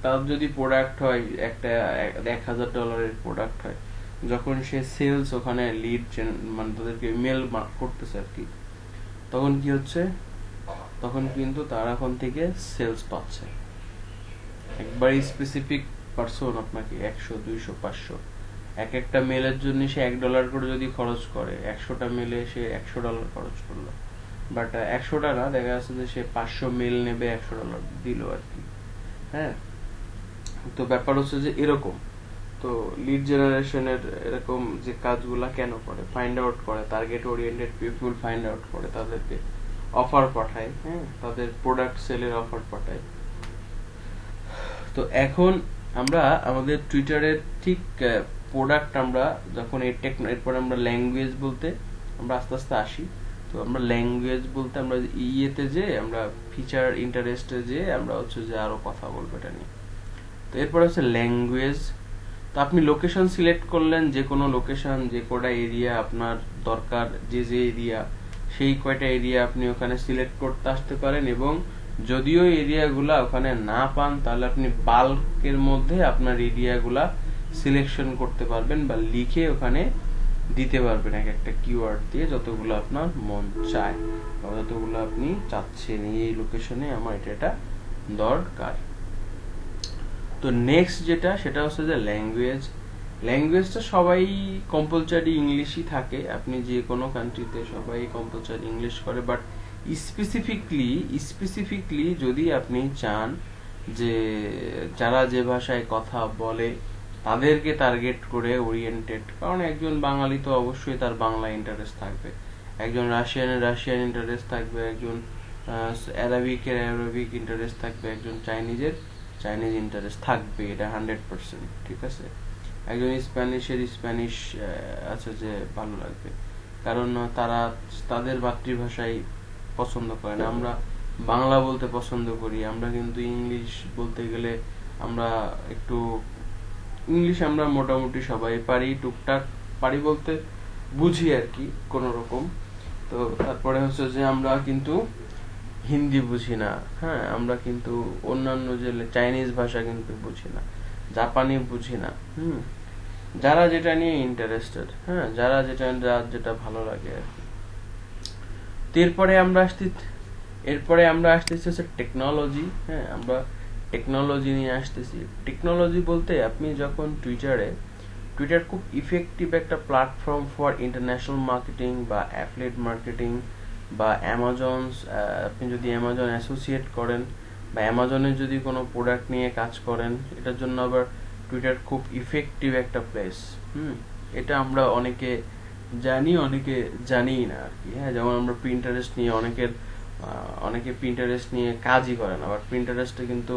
তার যদি প্রোডাক্ট হয়, একটা $1000 প্রোডাক্ট হয়, যখন সে সেলস ওখানে লিড মানে তাদেরকে ইমেল করতেছে আর কি, তখন কি হচ্ছে, তখন কিন্তু তারা এখন থেকে সেলস পাচ্ছে। একবারই স্পেসিফিক পারসন আপনাকে 100, 200, 500 এক একটা মেলের জন্য সে $1 করে যদি খরচ করে, 100টা মেলে সে $100 খরচ করলো। বাট 100টা না, দেখা যাচ্ছে যে সে 500 মেল নেবে, $100 দিল আর কি, হ্যাঁ। তো ব্যাপার হচ্ছে যে এরকম, তো লিড জেনারেশনের এরকম যে কাজগুলা কেন করে, ফাইন্ড আউট করে, target oriented people find out করে, তাদেরকে অফার পাঠায়, হ্যাঁ, তাদের প্রোডাক্ট সেলের অফার পাঠায়। তো এখন আমরা আমাদের টুইটারের ঠিক প্রোডাক্ট আমরা যখন এরপর আমরা ল্যাঙ্গুয়েজ বলতে আমরা আস্তে আস্তে আসি। তো আমরা ল্যাঙ্গুয়েজ বলতে আমরা ইয়েতে যে আমরা ফিচার ইন্টারেস্টে যে আমরা হচ্ছে যে আরো কথা বলবো এটা নিয়ে। তো এরপর হচ্ছে ল্যাঙ্গুয়েজ। তো আপনি লোকেশন সিলেক্ট করলেন, যে কোনো লোকেশন, যে কটা এরিয়া আপনার দরকার, যে যে এরিয়া, সেই কয়টা এরিয়া আপনি ওখানে সিলেক্ট করতে আসতে পারেন, এবং যদিও এরিয়াগুলা ওখানে না পান তাহলে আপনি বাল্কের মধ্যে আপনার এরিয়াগুলা সিলেকশন করতে পারবেন বা লিখে ওখানে দিতে পারবেন এক একটা কিওয়ার্ড দিয়ে, যতগুলো আপনার মন চায় বা যতগুলো আপনি চাচ্ছেন এই লোকেশনে আমার এটা দরকার। তো নেক্সট যেটা সেটা হচ্ছে যে ল্যাঙ্গুয়েজ। ল্যাঙ্গুয়েজটা সবাই কম্পালসারি ইংলিশই থাকে, আপনি যে কোনো কান্ট্রিতে সবাই কম্পালসারি ইংলিশ করে, বাট স্পেসিফিকলি যদি আপনি চান যে যারা যে ভাষায় কথা বলে তাদেরকে টার্গেট করে ওরিয়েন্টেড, কারণ একজন বাঙালি তো অবশ্যই তার বাংলা ইন্টারেস্ট থাকবে, একজন রাশিয়ান ইন্টারেস্ট থাকবে, একজন অ্যারাবিক ইন্টারেস্ট থাকবে, একজন চাইনিজ ইন্টারেস্ট থাকবে, এটা 100%, ঠিক আছে। একজন স্প্যানিশ আছে যে ভালো লাগবে, কারণ তারা তাদের মাতৃভাষায় পছন্দ করে না, আমরা বাংলা বলতে পছন্দ করি, আমরা কিন্তু ইংলিশ বলতে গেলে আমরা একটু ইংলিশ আমরা মোটামুটি সবাই পারি, টুকটাক পারি বলতে বুঝি আর কি কোন রকম। তো তারপরে হচ্ছে যে আমরা কিন্তু হিন্দি বুঝি না, হ্যাঁ, আমরা কিন্তু অন্যান্য যে চাইনিজ ভাষা কিন্তু বুঝি না, জাপানি বুঝি না। যারা যেটা নিয়ে ইন্টারেস্টেড, হ্যাঁ, যারা যেটা ভালো লাগে আর কি। এরপরে আমরা আসতেছি হচ্ছে টেকনোলজি। হ্যাঁ, আমরা টেকনোলজি নিয়ে আসতেছি। টেকনোলজি বলতে আপনি যখন টুইটার খুব ইফেক্টিভ একটা প্ল্যাটফর্ম ফর ইন্টারন্যাশনাল মার্কেটিং বা অ্যাফিলিয়েট মার্কেটিং, বা আপনি যদি অ্যামাজন অ্যাসোসিয়েট করেন বা অ্যামাজনের যদি কোনো প্রোডাক্ট নিয়ে কাজ করেন, এটার জন্য আবার টুইটার খুব ইফেক্টিভ একটা প্লেস। এটা আমরা অনেকে জানি, অনেকে জানি না আর কি। হ্যাঁ, যেমন আমরা প্রিন্টারেস্ট নিয়ে অনেকে প্রিন্টারেস্ট নিয়ে কাজই করে না, বাট প্রিন্টারেস্টে কিন্তু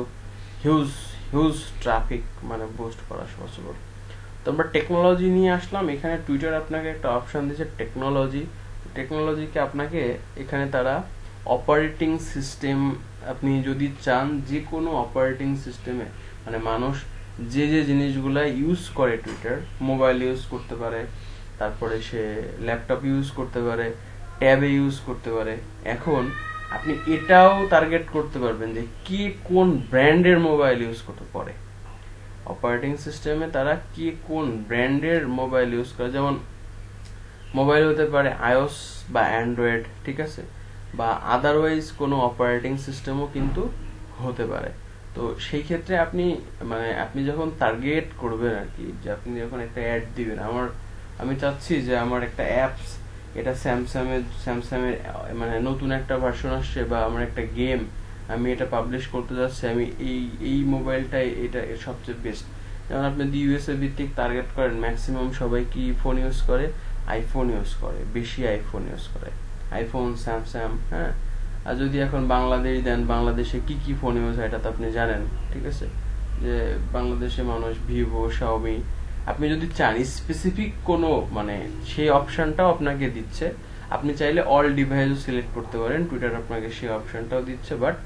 হিউজ ট্রাফিক মানে বুস্ট করা পসিবল। তো আমরা টেকনোলজি নিয়ে আসলাম, এখানে টুইটার আপনাকে একটা অপশন দিয়েছে টেকনোলজিকে আপনাকে এখানে তারা অপারেটিং সিস্টেম, আপনি যদি চান যে কোনো অপারেটিং সিস্টেমে, মানে মানুষ যে জিনিসগুলা ইউজ করে, টুইটার মোবাইল ইউজ করতে পারে, তারপরে সে ল্যাপটপ ইউজ করতে পারে, ট্যাবে ইউজ করতে পারে। এখন আপনি এটাও টার্গেট করতে পারবেন যে কি কোন ব্র্যান্ডের মোবাইল ইউজ করতে পারে, অপারেটিং সিস্টেমে তারা কি কোন ব্র্যান্ডের মোবাইল ইউজ করে। যেমন মোবাইল হতে পারে আইওএস বা অ্যান্ড্রয়েড, ঠিক আছে, বা আদারওয়াইজ কোনো অপারেটিং সিস্টেমও কিন্তু হতে পারে। তো সেই ক্ষেত্রে আপনি যখন টার্গেট করবেন আর কি, যে আপনি যখন একটা অ্যাড দিবেন, আমি চাচ্ছি যে আমার একটা অ্যাপস, এটা স্যামসাংয়ের মানে নতুন একটা ভার্সন আসছে, বা আমার একটা গেম আমি এটা পাবলিশ করতে যাচ্ছি, আমি এই মোবাইলটাই এটা সবচেয়ে বেস্ট। যেমন আপনি যদি ইউএসএ ভিত্তিক টার্গেট করেন, ম্যাক্সিমাম সবাই কি ফোন ইউজ করে, আইফোন ইউজ করে, বেশি আইফোন ইউজ করে, আইফোন, স্যামসাং। হ্যাঁ, আর যদি এখন বাংলাদেশ দেন, বাংলাদেশে কি ফোন ইউজ হয় এটা তো আপনি জানেন, ঠিক আছে, যে বাংলাদেশে মানুষ ভিভো, শাওমি। আপনি যদি চান স্পেসিফিক কোনো মানে সেই অপশনটাও আপনাকে দিচ্ছে, আপনি চাইলে অল ডিভাইসও সিলেক্ট করতে পারেন, টুইটার আপনাকে সেই অপশনটাও দিচ্ছে। বাট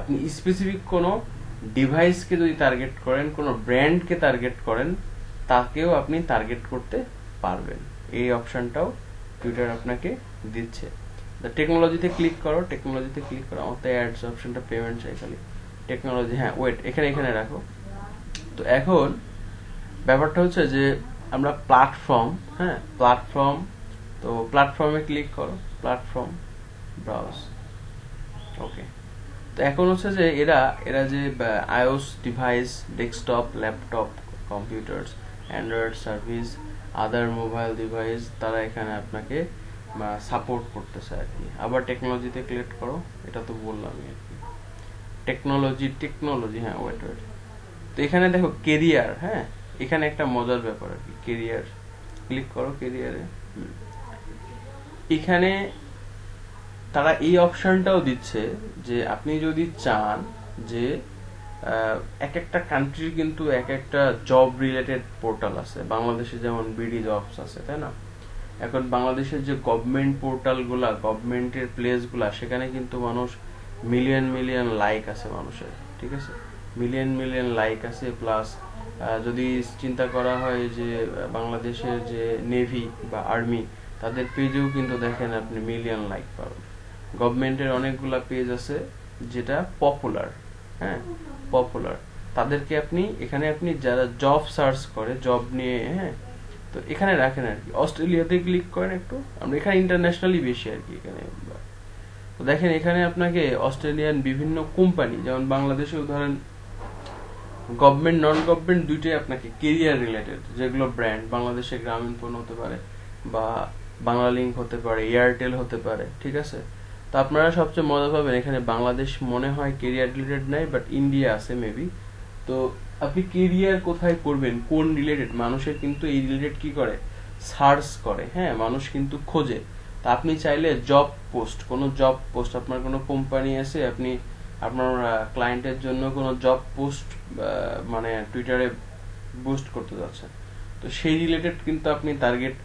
আপনি স্পেসিফিক কোনো ডিভাইসকে যদি টার্গেট করেন, কোনো ব্র্যান্ডকে টার্গেট করেন, তাকেও আপনি টার্গেট করতে পারবেন, এই অপশনটাও টুইটার আপনাকে দিচ্ছে। টেকনোলজিতে ক্লিক করো, আমার তো অ্যাডস অপশনটা, পেমেন্ট চাই খালি, টেকনোলজি। হ্যাঁ, ওয়েট, এখানে রাখো। তো এখন ব্যাপারটা হচ্ছে যে আমরা প্ল্যাটফর্ম, তো প্ল্যাটফর্মে ক্লিক করো, প্ল্যাটফর্ম ব্রাউজ। ওকে, তো এখন হচ্ছে যে এরা যে iOS device, desktop, laptop, computers, Android service, other mobile device, তারা এখানে আপনাকে সাপোর্ট করতেছে আর কি। আবার টেকনোলজিতে ক্লিক করো, এটা তো বললামই আর কি। টেকনোলজি, হ্যাঁ, ওয়েট, তো এখানে দেখো কেরিয়ার, হ্যাঁ এখানে একটা মজার ব্যাপার আর কি, কেরিয়ার ক্লিক করো কেরিয়ারে। এখানে তারা এই অপশনটাও দিচ্ছে যে আপনি যদি চান যে এক একটা কান্ট্রির কিন্তু এক একটা জব রিলেটেড পোর্টাল আছে, বাংলাদেশে যেমন বিডি জবস আছে তাই না, এখন বাংলাদেশের যে গভর্নমেন্ট পোর্টাল গুলা, গভর্নমেন্টের প্লেস গুলা, সেখানে কিন্তু মানুষ মিলিয়ন মিলিয়ন লাইক আছে মানুষের, ঠিক আছে, মিলিয়ন মিলিয়ন লাইক আছে। প্লাস যদি চিন্তা করা হয় যে বাংলাদেশের যে নেভি বা আর্মি, তাদের পেজেও কিন্তু দেখেন আপনি মিলিয়ন লাইক পাবেন। গভর্নমেন্টের অনেকগুলা পেজ আছে যেটা পপুলার, হ্যাঁ পপুলার, তাদেরকে আপনি এখানে আপনি যারা জব সার্চ করে জব নিয়ে, হ্যাঁ তো এখানে রাখেন আর কি। অস্ট্রেলিয়াতে ক্লিক করেন একটু, আমরা এখানে ইন্টারন্যাশনালি বেশি আর কি এখানে। তো দেখেন এখানে আপনাকে অস্ট্রেলিয়ান বিভিন্ন কোম্পানি, যেমন বাংলাদেশে ধরেন গভর্নমেন্ট নন গভর্নমেন্ট দুইটাই আপনাকে কেরিয়ার রিলেটেড যেগুলো ব্র্যান্ড, বাংলাদেশে গ্রামীণফোন হতে পারে বা বাংলালিংক হতে পারে, এয়ারটেল হতে পারে, ঠিক আছে। তো আপনারা সবচেয়ে মজা পাবেন এখানে বাংলাদেশ মনে হয় কেরিয়ার রিলেটেড নাই, বাট ইন্ডিয়া আছে মেবি। তো আপনি কেরিয়ার কোথায় করবেন, কোন রিলেটেড, মানুষের কিন্তু এই রিলেটেড কি করে, সার্চ করে, হ্যাঁ মানুষ কিন্তু খোঁজে। তা আপনি চাইলে জব পোস্ট, কোনো জব পোস্ট, আপনার কোনো কোম্পানি আছে, আপনি আপনার ক্লায়েন্টের জন্য কোনো জব পোস্ট মানে টুইটারে বুস্ট করতে যাচ্ছেন, তো সেই রিলেটেড কিন্তু আপনি টার্গেট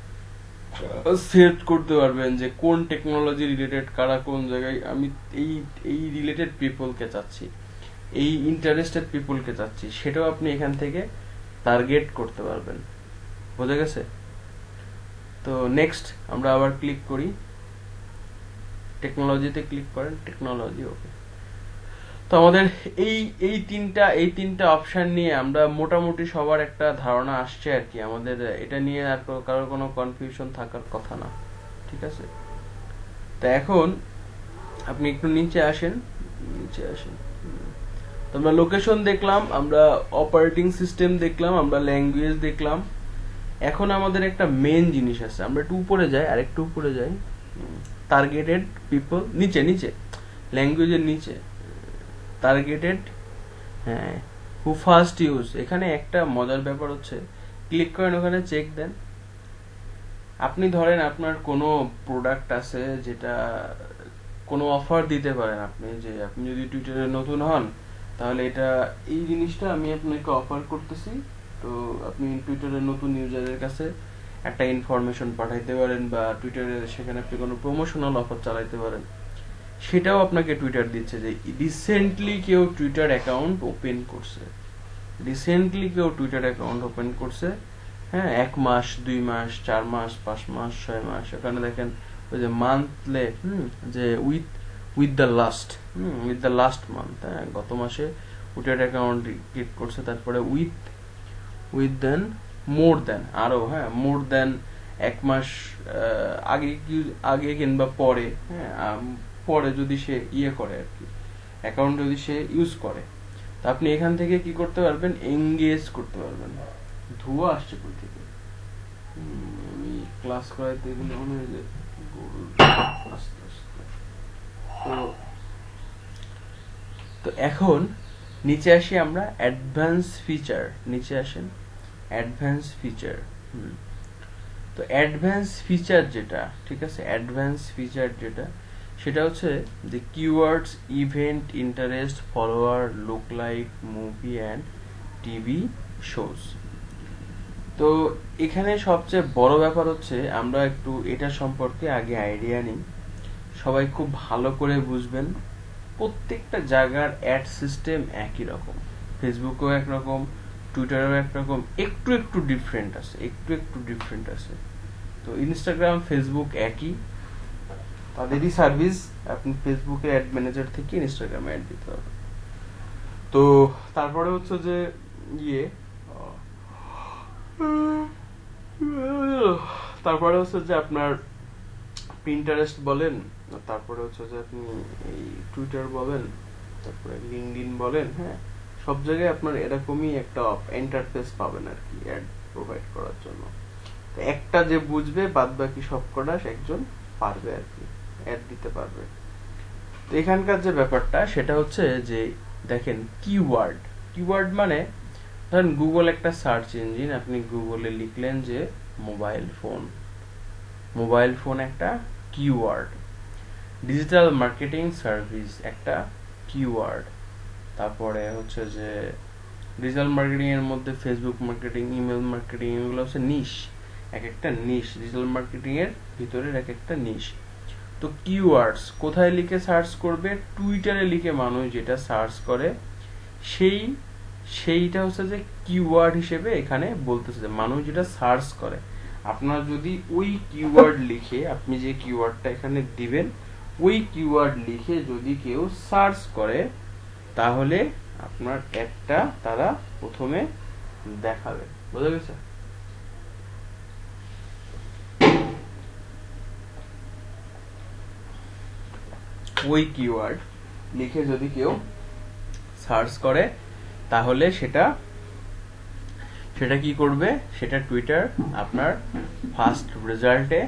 সেট করতে পারবেন যে কোন টেকনোলজি রিলেটেড, কারা কোন জায়গায়, আমি এই এই রিলেটেড পিপলকে চাচ্ছি, এই ইন্টারেস্টেড পিপলকে চাচ্ছি, সেটাও আপনি এখান থেকে টার্গেট করতে পারবেন। বোঝা গেছে? তো নেক্সট আমরা আবার ক্লিক করি, টেকনোলজিতে ক্লিক করেন, টেকনোলজি, ওকে। তো আমাদের এই তিনটা অপশন নিয়ে আমরা মোটামুটি সবার একটা ধারণা আসছে আর কি, আমাদের এটা নিয়ে আর কারোর কোনো কনফিউশন থাকার কথা না, ঠিক আছে। তো এখন আপনি একটু নিচে আসেন, তো আমরা লোকেশন দেখলাম, আমরা অপারেটিং সিস্টেম দেখলাম, আমরা ল্যাঙ্গুয়েজ দেখলাম। এখন আমাদের একটা মেন জিনিস আছে, আমরা একটু উপরে যাই, আরেকটু উপরে যাই, টার্গেটেড পিপল, নিচে ল্যাঙ্গুয়েজের নিচে টার্গেটেড, হ্যাঁ হু ফার্স্ট ইউজ। এখানে একটা মজার ব্যাপার হচ্ছে, ক্লিক করেন ওখানে, চেক দেন। আপনি ধরেন আপনার কোনো প্রোডাক্ট আছে যেটা কোনো অফার দিতে পারেন আপনি, যে আপনি যদি টুইটারে নতুন হন তাহলে এটা এই জিনিসটা আমি আপনাকে অফার করতেছি, তো আপনি টুইটারের নতুন ইউজারের কাছে একটা ইনফরমেশন পাঠাইতে পারেন, বা টুইটারে সেখানে আপনি কোনো প্রমোশনাল অফার চালাইতে পারেন। সেটাও আপনাকে টুইটার দিচ্ছে যে রিসেন্টলি কেউ টুইটার অ্যাকাউন্ট ওপেন করছে, হ্যাঁ 1 মাস 2 মাস 4 মাস 5 মাস 6 মাস, ওখানে দেখেন ওই যে মান্থলে, যে উইথ দ্য লাস্ট মান্থ, হ্যাঁ গত মাসে টুইটার অ্যাকাউন্ট ক্রিয়েট করছে, তারপরে উইথ দেন মোর দেন, আরো হ্যাঁ মোর দেন 1 মাস আগে কিংবা পরে, হ্যাঁ পরে যদি সে ইয়ে করে আর কি, অ্যাকাউন্ট যদি সে ইউজ করে, তা আপনি এখান থেকে কি করতে পারবেন, এঙ্গেজ করতে পারবেন। ধোঁয়া আসছে কই থেকে, আমি ক্লাস করাইতে এগুলো মনে হয় যে আস্তে আস্তে। তো এখন নিচে আসি আমরা, অ্যাডভান্স ফিচার, নিচে আসেন, অ্যাডভান্স ফিচার। তো অ্যাডভান্স ফিচার যেটা, ঠিক আছে, অ্যাডভান্স ফিচার যেটা, সেটা হচ্ছে যে keywords, event, interest, follower, look like, movie and TV shows. তো এখানে সবচেয়ে বড় ব্যাপার হচ্ছে, আমরা একটু এটা সম্পর্কে আগে আইডিয়া নিই, সবাই খুব ভালো করে বুঝবেন। প্রত্যেকটা জায়গার অ্যাড সিস্টেম একই রকম, ফেসবুকেও একরকম, টুইটারেও একরকম, একটু ডিফারেন্ট আছে। তো ইনস্টাগ্রাম, ফেসবুক একই, তাদেরই সার্ভিস, আপনি ফেসবুকে অ্যাড ম্যানেজার থেকে ইনস্টাগ্রামে অ্যাড দিতে হবে। তো তারপরে হচ্ছে যে তারপরে হচ্ছে যে আপনার পিন্টারেস্ট বলেন, তারপরে হচ্ছে যে আপনি এই টুইটার বলেন, তারপরে লিঙ্কডইন বলেন, হ্যাঁ সব জায়গায় আপনার এরকমই একটা ইন্টারফেস পাবেন আর কি, অ্যাড প্রোভাইড করার জন্য। তো একটা যে বুঝবে, বাদ বাকি সব কটা একজন পারবে আর কি, অ্যাড দিতে পারবে। তো এখানকার যে ব্যাপারটা সেটা হচ্ছে যে দেখেন কিওয়ার্ড মানে ধরেন গুগল একটা সার্চ ইঞ্জিন, আপনি গুগলে লিখলেন যে মোবাইল ফোন একটা কিওয়ার্ড, ডিজিটাল মার্কেটিং সার্ভিস একটা কিওয়ার্ড, তারপরে হচ্ছে যে ডিজিটাল মার্কেটিং এর মধ্যে ফেসবুক মার্কেটিং, ইমেল মার্কেটিং, এগুলো হচ্ছে নিশ, এক একটা নিশ, ডিজিটাল মার্কেটিং এর ভিতরের এক একটা নিশ। তো কিওয়ার্ডস কোথায় লিখে সার্চ করবে? টুইটারে লিখে মানুষ যেটা সার্চ করে সেইটা হচ্ছে যে কিওয়ার্ড হিসেবে এখানে বলতেছে যে মানুষ যেটা সার্চ করে। আপনার যদি ওই কিওয়ার্ড লিখে, আপনি যে কিওয়ার্ডটা এখানে দিবেন, ওই কিওয়ার্ড লিখে যদি কেউ সার্চ করে, তাহলে আপনার অ্যাডটা তারা প্রথমে দেখাবে। বোঝা গেছে? ওই কিওয়ার্ড লিখে যদি কেউ সার্চ করে, তাহলে সেটা কি করবে? সেটা টুইটার আপনার ফার্স্ট রেজাল্টে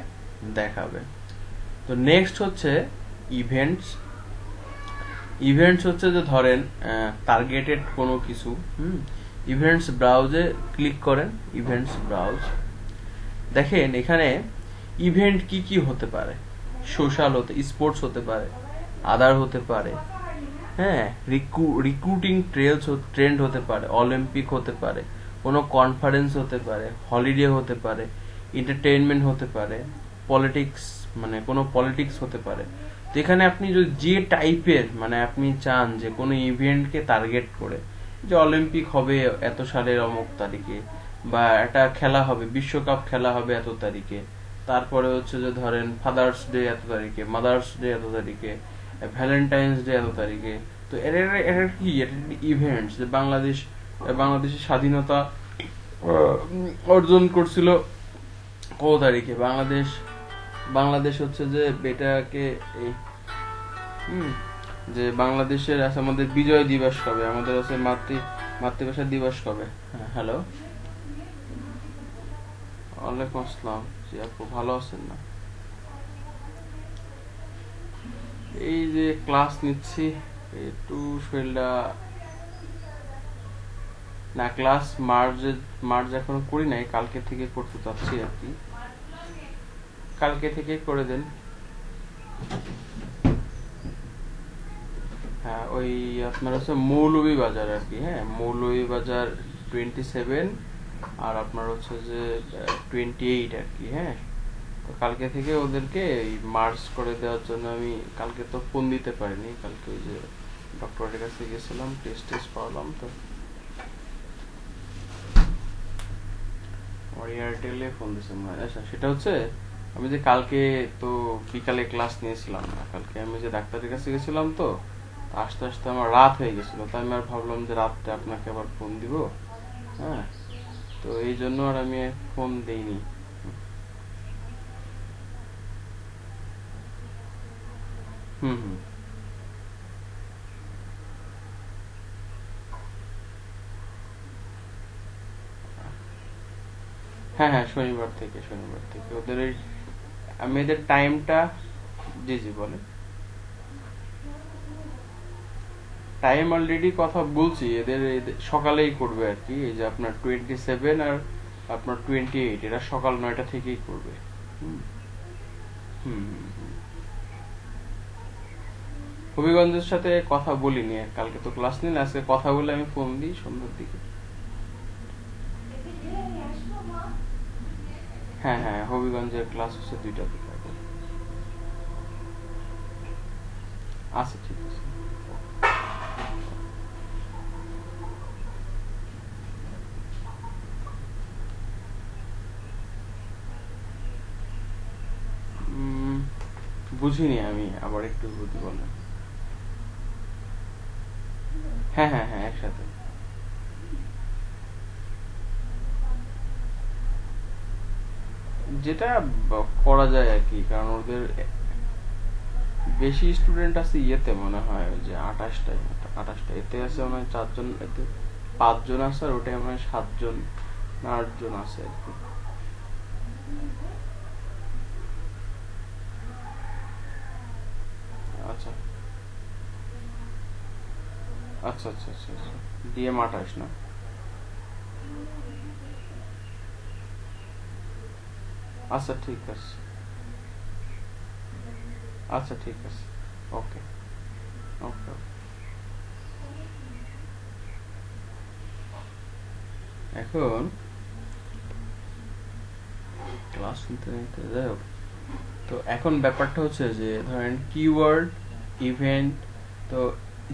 দেখাবে। তো নেক্সট হচ্ছে ইভেন্টস হচ্ছে যে ধরেন টার্গেটেড কোনো কিছু, ইভেন্টস ব্রাউজে ক্লিক করেন, ইভেন্টস ব্রাউজ, দেখেন এখানে ইভেন্ট কি হতে পারে। সোশ্যাল স্পোর্টস হতে পারে, আদার হতে পারে, হ্যাঁ, রিক্রুটিং ট্রেন্ড হতে পারে, অলিম্পিক হতে পারে, কোনো কনফারেন্স হতে পারে, হলিডে হতে পারে, এন্টারটেইনমেন্ট হতে পারে, পলিটিক্স মানে কোনো পলিটিক্স হতে পারে। তো এখানে আপনি যদি যে টাইপের মানে আপনি চান যে কোনো ইভেন্টকে টার্গেট করে, যে অলিম্পিক হবে এত সালের অমুক তারিখে, বা একটা খেলা হবে, বিশ্বকাপ খেলা হবে এত তারিখে, তারপরে হচ্ছে যে ধরেন ফাদার্স ডে এত তারিখে, মাদার্স ডে এত তারিখে, ভ্যালেন্টাইন্স ডে এত তারিখে। তো এটা কি ইভেন্টস, যে বাংলাদেশের স্বাধীনতা অর্জন করছিল কত তারিখে, বাংলাদেশ হচ্ছে যে এটাকে যে বাংলাদেশের আছে আমাদের বিজয় দিবস কবে, আমাদের আছে মাতৃভাষা দিবস কবে। হ্যাঁ, হ্যালো, ওয়ালাইকুম আসসালাম। জি আপু, ভালো আছেন না? এই যে ক্লাস নিচ্ছি, একটু শরীরটা না, ক্লাস মার্চ এখনো করি নাই, কালকে থেকে করতে চাচ্ছি আর কি। কালকে থেকে করে দেন। হ্যাঁ, ওই আপনার হচ্ছে মৌলভীবাজার আর কি। হ্যাঁ, মৌলভীবাজার 27 আর আপনার হচ্ছে যে 28 আর কি। হ্যাঁ, তো কালকে থেকে ওদেরকে মার্চ করে দেওয়ার জন্য আমি কালকে তো ফোন দিতে পারিনি, কালকে ওই যে ডক্টরের কাছে গেছিলাম, টেস্ট পাওয়ালাম। তো আমার এয়ারটেলে ফোন দিয়েছে। আচ্ছা, সেটা হচ্ছে আমি যে কালকে তো বিকালে ক্লাস নিয়েছিলাম না, কালকে আমি যে ডাক্তারের কাছে গেছিলাম, তো আস্তে আস্তে আমার রাত হয়ে গেছিল, তাই আমি আর ভাবলাম যে রাত্রে আপনাকে আবার ফোন দিব। হ্যাঁ, তো এই জন্য আর আমি ফোন দেইনি। হুম হুম হ্যাঁ হ্যাঁ, শনিবার থেকে ওদের আমি এদের টাইমটা, জি জি বলেন। টাইম অলরেডি কথা বলছি, এদের সকালেই করবে আর কি। এই যে আপনার 27 আর আপনার 28, এরা সকাল 9টা থেকেই করবে। হুম হুম হবিগঞ্জের সাথে কথা বলিনি, কালকে তো ক্লাস নিলে, আজকে কথা বলে আমি ফোন দিই সন্ধ্যার দিকে। হ্যাঁ হ্যাঁ, হবিগঞ্জের ক্লাস হচ্ছে 2টা থেকে। আচ্ছা, ঠিক আছে। বুঝিনি আমি, আবার একটু বুঝি বলেন। হ্যাঁ হ্যাঁ হ্যাঁ, একসাথে। যেটা করা যায় আর কি, কারণ ওদের বেশি স্টুডেন্ট আছে ইয়েতে, মনে হয় ওই যে 28টা এতে আছে মনে হয় 4জন, এতে 5জন আছে, আর ওটাই মনে হয় 7জন না 8জন আছে আর কি। আচ্ছা আচ্ছা আচ্ছা আচ্ছা আচ্ছা, ডিএম 28 না? আচ্ছা ঠিক আছে, আচ্ছা ঠিক আছে, ওকে ওকে। এখন ক্লাস নিতে নিতে যাই হোক, তো এখন ব্যাপারটা হচ্ছে যে ধরেন কিওয়ার্ড, ইভেন্ট, তো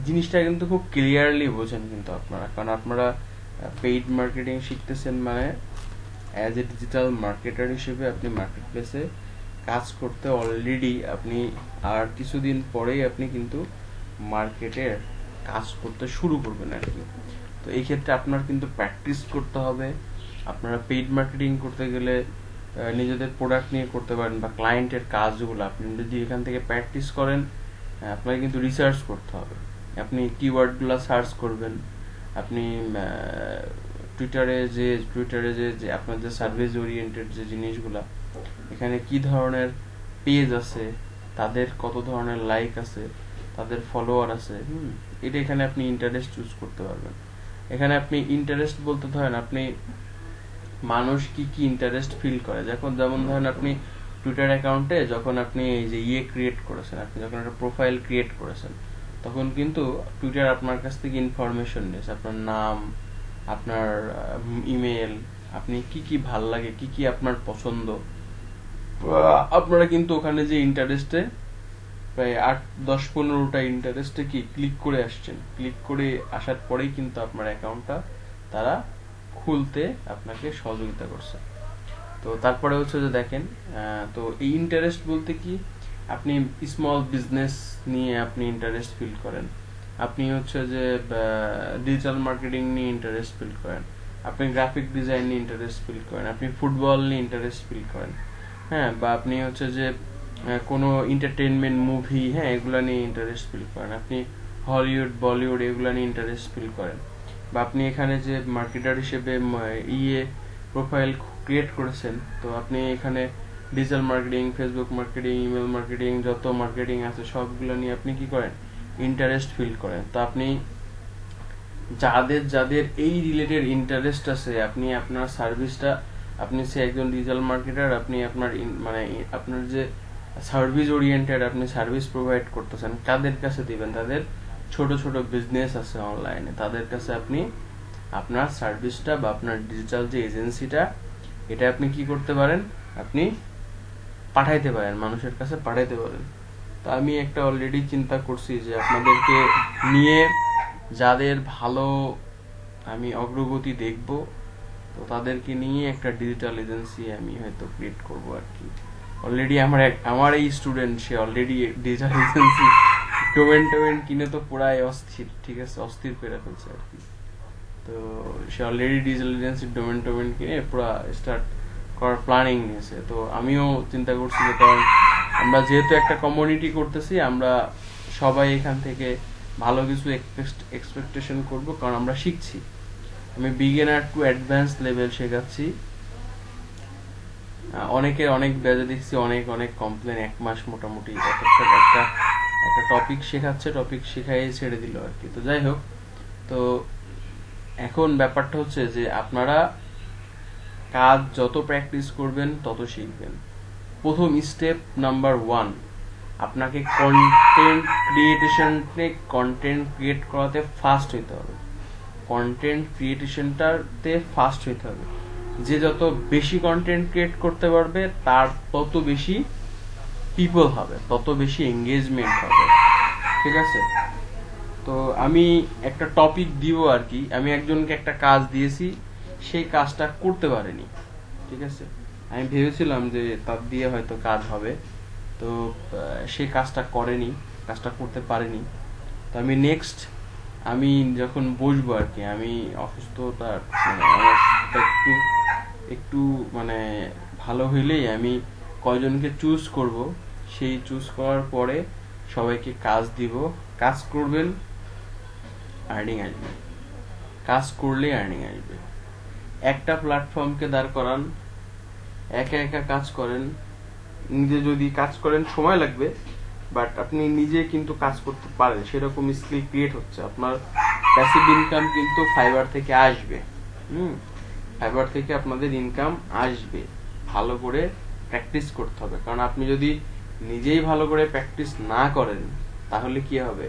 জিনিসটা কিন্তু খুব ক্লিয়ারলি বোঝেন কিন্তু আপনারা, কারণ আপনারা পেইড মার্কেটিং শিখতেছেন, মানে অ্যাজ এ ডিজিটাল মার্কেটার হিসেবে আপনি মার্কেট প্লেসে কাজ করতে অলরেডি আপনি আর কিছুদিন পরেই আপনি কিন্তু মার্কেটের কাজ করতে শুরু করবেন আর কি। তো এই ক্ষেত্রে আপনার কিন্তু প্র্যাকটিস করতে হবে। আপনারা পেইড মার্কেটিং করতে গেলে নিজেদের প্রোডাক্ট নিয়ে করতে পারেন, বা ক্লায়েন্টের কাজগুলো আপনি যদি এখান থেকে প্র্যাকটিস করেন, আপনাকে কিন্তু রিসার্চ করতে হবে। আপনি কিওয়ার্ডগুলো সার্চ করবেন, আপনি টুইটারে যে আপনার যে সার্ভিস ওরিয়েন্টেড যে জিনিসগুলা, এখানে কি ধরনের পেজ আছে, তাদের কত ধরনের লাইক আছে, তাদের ফলোয়ার আছে, এটা এখানে আপনি ইন্টারেস্ট চুজ করতে পারবেন। এখানে আপনি ইন্টারেস্ট বলতে ধরেন আপনি মানুষ কি কি ইন্টারেস্ট ফিল করে, যেমন ধরেন আপনি টুইটার অ্যাকাউন্টে যখন আপনি এই যে ক্রিয়েট করেছেন, আপনি যখন একটা প্রোফাইল ক্রিয়েট করেছেন, তখন কিন্তু টুইটার আপনার কাছ থেকে ইনফরমেশন নিয়েছে, আপনার নাম, আপনার ইমেল, আপনি কি কি ভাল লাগে, কি কি আপনার পছন্দ। আপনারা কিন্তু ওখানে যে ইন্টারেস্টে প্রায় 8-10-15টা ইন্টারেস্টে কি ক্লিক করে আসছেন, ক্লিক করে আসার পরেই কিন্তু আপনার অ্যাকাউন্টটা তারা খুলতে আপনাকে সহযোগিতা করছে। তো তারপরে হচ্ছে যে দেখেন, তো এই ইন্টারেস্ট বলতে কি, আপনি স্মল বিজনেস নিয়ে আপনি ইন্টারেস্ট ফিল করেন, আপনি হচ্ছে যে ডিজিটাল মার্কেটিং নিয়ে ইন্টারেস্ট ফিল করেন, আপনি গ্রাফিক ডিজাইন নিয়ে ইন্টারেস্ট ফিল করেন, আপনি ফুটবল নিয়ে ইন্টারেস্ট ফিল করেন, হ্যাঁ, বা আপনি হচ্ছে যে কোনো এন্টারটেইনমেন্ট মুভি, হ্যাঁ, এগুলা নিয়ে ইন্টারেস্ট ফিল করেন, আপনি হলিউড বলিউড এগুলা নিয়ে ইন্টারেস্ট ফিল করেন, বা আপনি এখানে যে মার্কেটার হিসেবে প্রোফাইল ক্রিয়েট করেছেন, তো আপনি এখানে digital marketing, Facebook marketing, email marketing, যত মার্কেটিং আছে সবগুলো নিয়ে আপনি কি করেন, ইন্টারেস্ট ফিল করেন। তো আপনি যাদের যাদের এই রিলেটেড ইন্টারেস্ট আছে, আপনি আপনার সার্ভিসটা, আপনি সে একজন ডিজিটাল মার্কেটার, আপনি আপনার মানে আপনার যে সার্ভিস ওরিয়েন্টেড আপনি সার্ভিস প্রোভাইড করতেছেন, কাদের কাছে দিবেন, তাদের ছোট ছোট বিজনেস আছে অনলাইনে, তাদের কাছে আপনি আপনার সার্ভিসটা বা আপনার ডিজিটাল যে এজেন্সিটা, এটা আপনি কি করতে পারেন, আপনি পাঠাইতে পারেন, মানুষের কাছে পাঠাইতে পারেন। তো আমি একটা অলরেডি চিন্তা করছি যে আপনাদেরকে নিয়ে যাদের ভালো আমি অগ্রগতি দেখব, তো তাদেরকে নিয়ে একটা ডিজিটাল এজেন্সি আমি হয়তো ক্রিয়েট করব আর কি। অলরেডি আমার এই স্টুডেন্ট, সে অলরেডি ডিজিটাল এজেন্সি ডোমেন কিনে তো পুরাই অস্থির, ঠিক আছে, অস্থির করে ফেলছে আর কি। তো সে অলরেডি ডিজিটাল এজেন্সির ডোমেন কিনে পুরা স্টার্ট করার প্ল্যানিং নিয়েছে। তো আমিও চিন্তা করছি যে, কারণ আমরা যেহেতু একটা কমিউনিটি করতেছি, আমরা সবাই এখান থেকে ভালো কিছু এক্সপেকটেশন করব, কারণ আমরা শিখছি। আমি বিগিনার টু অ্যাডভান্স লেভেল শেখাচ্ছি। অনেকে অনেক ব্যাজে দেখছি অনেক অনেক কমপ্লেন, 1 মাস মোটামুটি একটা টপিক শেখাচ্ছে, টপিক শেখাই ছেড়ে দিল আর কি। তো যাই হোক, তো এখন ব্যাপারটা হচ্ছে যে আপনারা কাজ যত প্র্যাকটিস করবেন তত শিখবেন। প্রথম স্টেপ নাম্বার 1, আপনাকে কন্টেন্ট ক্রিয়েট করাতে ফাস্ট হইতে হবে। কন্টেন্ট ক্রিয়েশনটাতে ফাস্ট হইতে হবে। যে যত বেশি কন্টেন্ট ক্রিয়েট করতে পারবে, তার তত বেশি পিপল হবে, তত বেশি এঙ্গেজমেন্ট হবে, ঠিক আছে। তো আমি একটা টপিক দিব আর কি, আমি একজনকে একটা কাজ দিয়েছি, সেই কাজটা করতে পারেনি, ঠিক আছে। আমি ভেবেছিলাম যে তার দিয়ে হয়তো কাজ হবে, তো সে কাজটা করেনি, কাজটা করতে পারেনি। তো আমি নেক্সট আমি যখন বসবো আর কি, আমি অসুস্থতার মানে আমার একটু একটু মানে ভালো হইলেই আমি কয়জনকে চুজ করব, সেই চুজ করার পরে সবাইকে কাজ দিব। কাজ করবেন, আর্নিং আসবে, কাজ করলে আর্নিং আসবে। একটা প্ল্যাটফর্মকে দাঁড় করান, একা একা কাজ করেন, নিজে যদি কাজ করেন সময় লাগবে, বাট আপনি নিজে কিন্তু কাজ করতে পারেন, সেরকম স্কিল ক্রিয়েট হচ্ছে। আপনার প্যাসিভ ইনকাম কিন্তু ফাইবার থেকে আসবে, ফাইবার থেকে আপনাদের ইনকাম আসবে। ভালো করে প্র্যাকটিস করতে হবে। কারণ আপনি যদি নিজেই ভালো করে প্র্যাকটিস না করেন তাহলে কি হবে,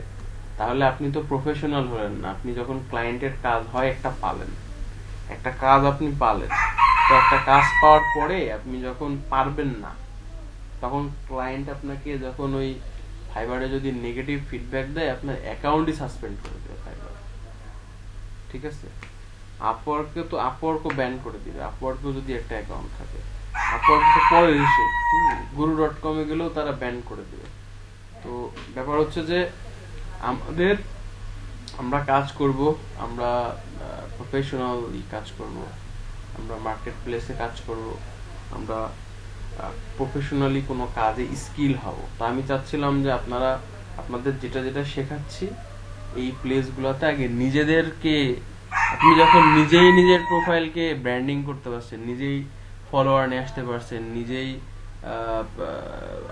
তাহলে আপনি তো প্রফেশনাল হলেন না। আপনি যখন ক্লায়েন্টের কাজ হয় একটা পালেন, একটা কাজ আপনি পালেন, তো একটা কাজ পাওয়ার পরে আপনি যখন পারবেন না, তখন ক্লায়েন্ট আপনাকে যখন ওই ফাইবারে যদি নেগেটিভ ফিডব্যাক দেয়, আপনার অ্যাকাউন্টই সাসপেন্ড করে দেবে ফাইবার, ঠিক আছে? আপওয়ার্কে তো আপওয়ার্কও ব্যান করে দিবে, আপওয়ার্কেও যদি একটা অ্যাকাউন্ট থাকে। আপওয়ার্ক তো পরে এসে guru.com-এ গেলেও তারা ব্যান করে দেবে। তো ব্যাপার হচ্ছে যে আমাদের, আমরা কাজ করব, আমরা প্রফেশনালি কাজ করব, আমরা মার্কেট প্লেসে কাজ করব, আমরা প্রফেশনালি কোনো কাজে স্কিল হব। তো আমি চাচ্ছিলাম যে আপনারা আপনাদের যেটা যেটা শেখাচ্ছি এই প্লেসগুলোতে আগে নিজেদেরকে, আপনি যখন নিজেই নিজের প্রোফাইলকে ব্র্যান্ডিং করতে পারছেন, নিজেই ফলোয়ার নিয়ে আসতে পারছেন, নিজেই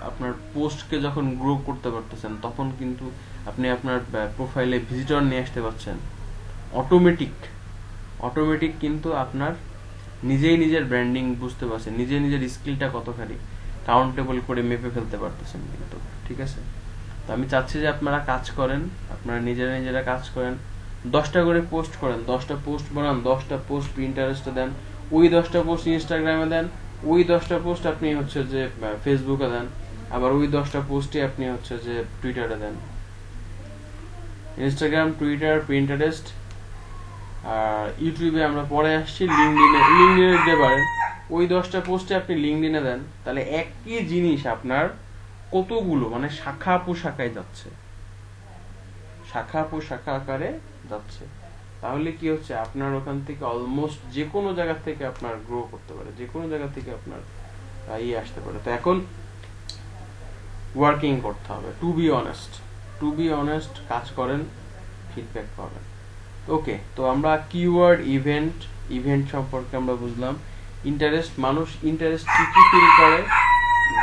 আপনার পোস্টকে যখন গ্রো করতে পারতেছেন, তখন কিন্তু আপনি আপনার প্রোফাইলে ভিজিটর নিয়ে আসতে পারছেন। অটোমেটিক কিন্তু আপনার নিজেই নিজের ব্র্যান্ডিং বুঝতে পারছেন, নিজে নিজের স্কিলটা কতখানি কাউন্টেবল করে মেপে ফেলতে পারতেছেন কিন্তু, ঠিক আছে? তো আমি চাচ্ছি যে আপনারা কাজ করেন, আপনারা নিজেরা নিজেরা কাজ করেন, 10টা করে পোস্ট করেন, 10টা পোস্ট বানান, 10টা পোস্ট পিন্টারেস্টে দেন, ওই 10টা পোস্ট ইনস্টাগ্রামে দেন, ওই 10টা পোস্ট আপনি হচ্ছে যে ফেসবুকে দেন, আবার ওই 10টা পোস্টই আপনি হচ্ছে যে টুইটারে দেন। ইনস্টাগ্রাম, টুইটার, পিন্টারেস্ট আর ইউটিউবে আমরা পরে আসছি, লিঙ্কডিনে দিতে পারেন। ওই 10টা পোস্টে আপনি লিঙ্কডিনে দেন, তাহলে একই জিনিস আপনার কতগুলো মানে শাখা পোশাখায় যাচ্ছে, শাখা পোশাখা আকারে যাচ্ছে। তাহলে কি হচ্ছে, আপনার ওখান থেকে অলমোস্ট যে কোনো জায়গা থেকে আপনার গ্রো করতে পারে, যে কোনো জায়গা থেকে আপনার আসতে পারে। তো এখন ওয়ার্কিং করতে হবে, টু বি অনেস্ট কাজ করেন, ফিডব্যাক পাবেন। ওকে, তো আমরা কিওয়ার্ড ইভেন্ট সম্পর্কে আমরা বুঝলাম। ইন্টারেস্ট, মানুষ ইন্টারেস্ট কি ফিল করে,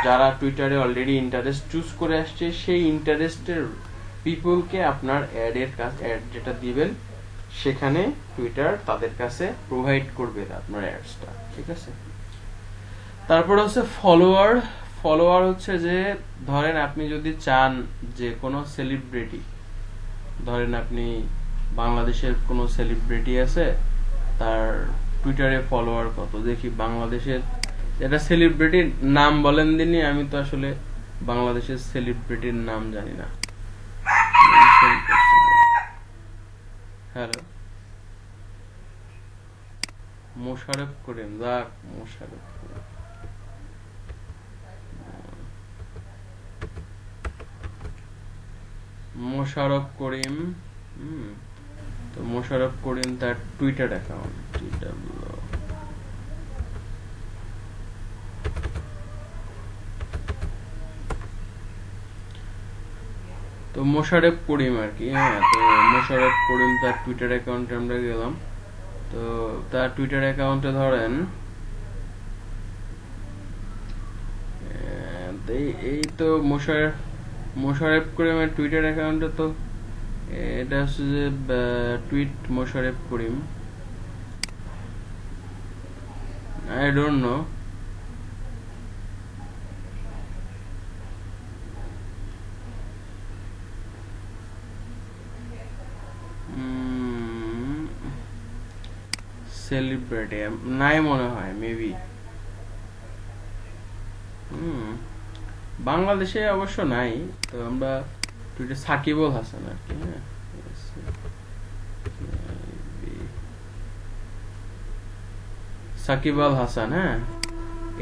যারা টুইটারে অলরেডি ইন্টারেস্ট চুজ করে আসছে, সেই ইন্টারেস্টের পিপলকে আপনার অ্যাড যেটা দিবেন সেখানে টুইটার তাদের কাছে প্রোভাইড করবে আপনার অ্যাডসটা, ঠিক আছে? তারপর হচ্ছে ফলোয়ার হচ্ছে যে, ধরেন আপনি যদি চান যে কোনো সেলিব্রিটি, ধরেন আপনি বাংলাদেশের কোনো সেলিব্রিটি আছে, তার টুইটারে ফলোয়ার কত, দেখি বাংলাদেশের এটা সেলিব্রিটির নাম বলেন দিনই, আমি তো আসলে বাংলাদেশের সেলিব্রিটির নাম জানি না। হ্যালো, মোশাররফ করিম, যাক মোশাররফ করিম, তো মোশাররফ করিম তার টুইটার অ্যাকাউন্ট, তো মোশাররফ করিম আর কি, হ্যাঁ। তো মোশাররফ করিম তার টুইটার অ্যাকাউন্টে আমরা গেলাম, তো তার টুইটার অ্যাকাউন্টে ধরেন এই তো মোশাররফ করিমের টুইটার অ্যাকাউন্টে, তো এটা হচ্ছে যে tweet Mosharraf Karim, I don't no. Celebrity নাই মনে হয়, মেবি বাংলাদেশে অবশ্য নাই। তো আমরা টুইটার সাকিব আল হাসান আর কি, হ্যাঁ, সাকিব আল হাসান, হ্যাঁ,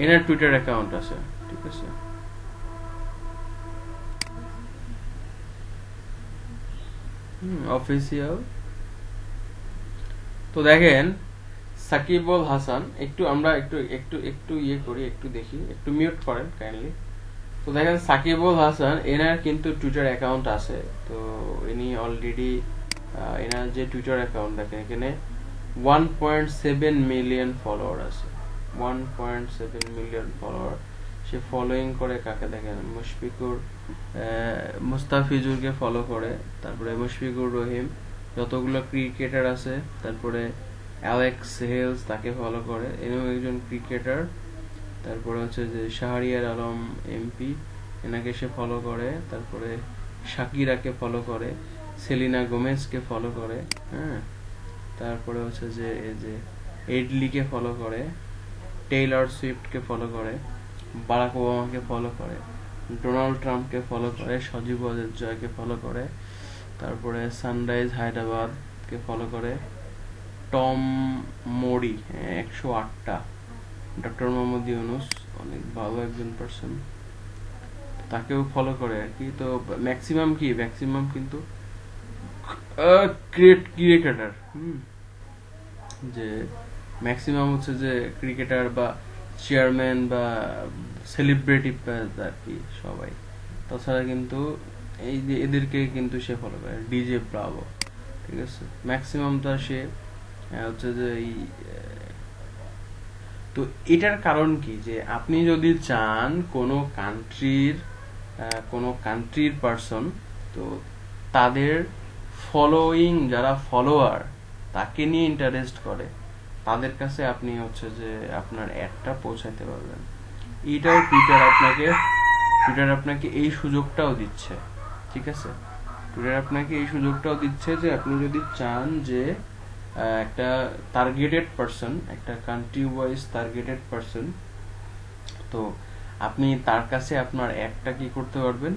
এনার টুইটার অ্যাকাউন্ট আছে, ঠিক আছে? অফিসিয়াল। তো দেখেন সাকিব আল হাসান, আমরা একটু ইয়ে করি, একটু দেখি, একটু মিউট করেন কাইন্ডলি। তো দেখেন সাকিব আল হাসান, এনার কিন্তু টুইটার অ্যাকাউন্ট আছে। তো ইনি অলরেডি এনার যে টুইটার অ্যাকাউন্ট, দেখেন এখানে 1.7 মিলিয়ন ফলোয়ার আছে, 1.7 মিলিয়ন ফলোয়ার। সে ফলোইং করে কাকে দেখেন, মুস্তাফিজুরকে ফলো করে, তারপরে মুশফিকুর রহিম, যতগুলো ক্রিকেটার আছে, তারপরে অ্যালেক্স হেলস তাকে ফলো করে, এরকম একজন ক্রিকেটার। তারপরে হচ্ছে যে শাহরিয়ার আলম এমপি, এনাকে সে ফলো করে। তারপরে শাকিরাকে ফলো করে, সেলিনা গোমেজকে ফলো করে, হ্যাঁ। তারপরে হচ্ছে যে এই যে এডলিকে ফলো করে, টেইলর সুইফটকে ফলো করে, বারাক ওবামাকে ফলো করে, ডোনাল্ড ট্রাম্পকে ফলো করে, সজীব ওয়াজেদ জয়কে ফলো করে, তারপরে সানরাইজ হায়দ্রাবাদকে ফলো করে, টম মোডি 108টা, ডক্টর মোহাম্মদ ইউনুস অনেক ভালো একজন পার্সন, তাকেও ফলো করে আর কি। তো ম্যাক্সিমাম কিন্তু ক্রিকেটার, যে ম্যাক্সিমাম হচ্ছে যে ক্রিকেটার বা চেয়ারম্যান বা সেলিব্রিটি আর কি সবাই। তাছাড়া কিন্তু এই যে এদেরকে কিন্তু সে ফলো করে, ডিজে ব্রাভো, ঠিক আছে। ম্যাক্সিমামটা সে হচ্ছে যে এই তো এটার কারণ কি, যে আপনি যদি চান কোনো কান্ট্রির পারসন, তো তাদের ফলোয়িং, যারা ফলোয়ার তাকে নিয়ে ইন্টারেস্ট করে, তাদের কাছে আপনি হচ্ছে যে আপনার অ্যাডটা পৌঁছাতে পারবেন। এটাও টুইটার আপনাকে এই সুযোগটাও দিচ্ছে, ঠিক আছে। টুইটার আপনাকে এই সুযোগটাও দিচ্ছে যে আপনি যদি চান যে একটা টার্গেটেড পারসন, একটা কান্ট্রি ওয়াইজ টার্গেটেড পারসন, তো আপনি তার কাছে আপনার অ্যাডটা কি করতে পারবেন,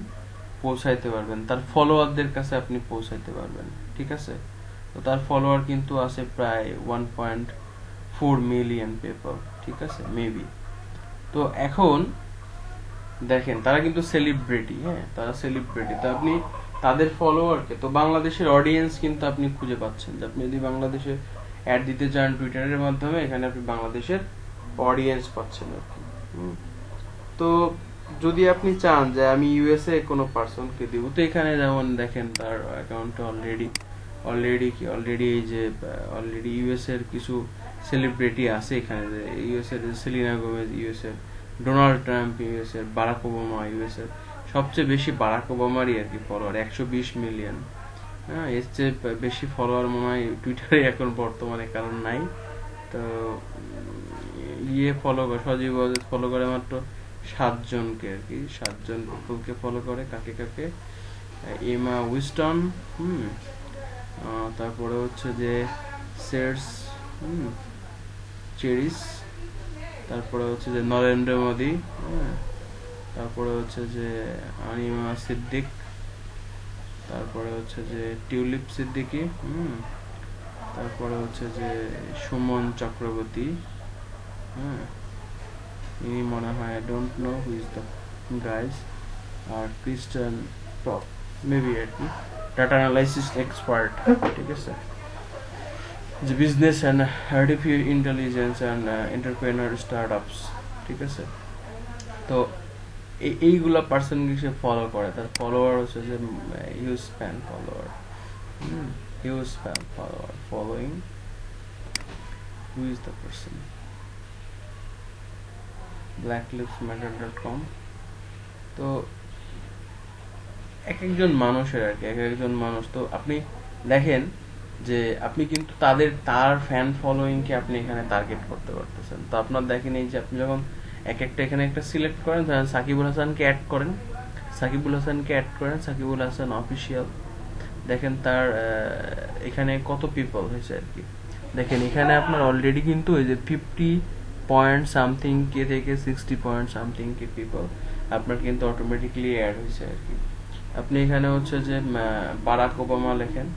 পৌঁছাইতে পারবেন, তার ফলোয়ারদের কাছে আপনি পৌঁছাইতে পারবেন, ঠিক আছে। তো তার ফলোয়ার কিন্তু আছে প্রায় 1.4 মিলিয়ন পিপল, ঠিক আছে, মেবি। তো এখন দেখেন তারা কিন্তু সেলিব্রিটি, হ্যাঁ, তারা সেলিব্রিটি। তো আপনি তাদের ফলোয়ারকে, তো বাংলাদেশের অডিয়েন্স কিন্তু আপনি খুঁজে পাচ্ছেন, যে আপনি যদি বাংলাদেশে অ্যাড দিতে চান টুইটারের মাধ্যমে, এখানে আপনি বাংলাদেশের অডিয়েন্স পাচ্ছেন আর কি। তো যদি আপনি চান যে আমি ইউএসএ কোনো পার্সনকে দিব, তো এখানে যেমন দেখেন তার অ্যাকাউন্টে অলরেডি এই যে অলরেডি ইউএস এর কিছু সেলিব্রিটি আছে এখানে, যে ইউএস এর সেলিনা গোমেজ ইউএস এর, ডোনাল্ড ট্রাম্প ইউএস এর, বারাক ওবামা ইউএস এর, সবচেয়ে বেশি বারাক ওবামারই আর কি ফলোয়ার, 120 মিলিয়ন। হ্যাঁ, এর চেয়ে বেশি ফলোয়ার মনে হয় টুইটারে এখন বর্তমানে কারণ নাই। তো সজীব ওয়াজেদ ফলো করে মাত্র 7 জনকে আর কি, 7 জন পিপলকে ফলো করে। কাকে এমা উইস্টন, তারপরে হচ্ছে যে সেটস চেরিস, তারপরে হচ্ছে যে নরেন্দ্র মোদী, তারপরে হচ্ছে যে আনিমা সিদ্দিক, তারপরে হচ্ছে যে টিউলিপ সিদ্দিকি, তারপরে হচ্ছে যে সুমন চক্রবর্তী, ইনি মনে হয়, I don't know who is the guys, আর ক্রিস্টান টপ মেবি আর কি, ডাটা অ্যানালাইসিস এক্সপার্ট, ঠিক আছে, যে business and artificial intelligence and entrepreneur startups, ঠিক আছে। তো এইগুলা পার্সনকে সে ফলো করে, তার ফলোয়ার হচ্ছে যে huge fan follower following who is the person, blacklivesmatter.com। তো একজন মানুষের আর কি, একজন মানুষ, তো আপনি দেখেন যে আপনি কিন্তু তার ফ্যান ফলোইং কে আপনি এখানে টার্গেট করতে পারতেছেন। তো আপনার দেখেন এই যে আপনি যখন এখানে একটা সিলেক্ট করেন, ধরেন সাকিবুল হাসানকে অ্যাড করেন, সাকিবুল হাসান অফিসিয়াল, দেখেন তার এখানে কত পিপল হয়েছে আর কি। দেখেন এখানে আপনার অলরেডি কিন্তু ওই যে 50 পয়েন্ট সামথিং কে থেকে 60 পয়েন্ট সামথিং কে পিপল আপনার কিন্তু অটোমেটিকলি অ্যাড হয়েছে আর কি। আপনি এখানে হচ্ছে যে বারাক ওবামা লেখেন,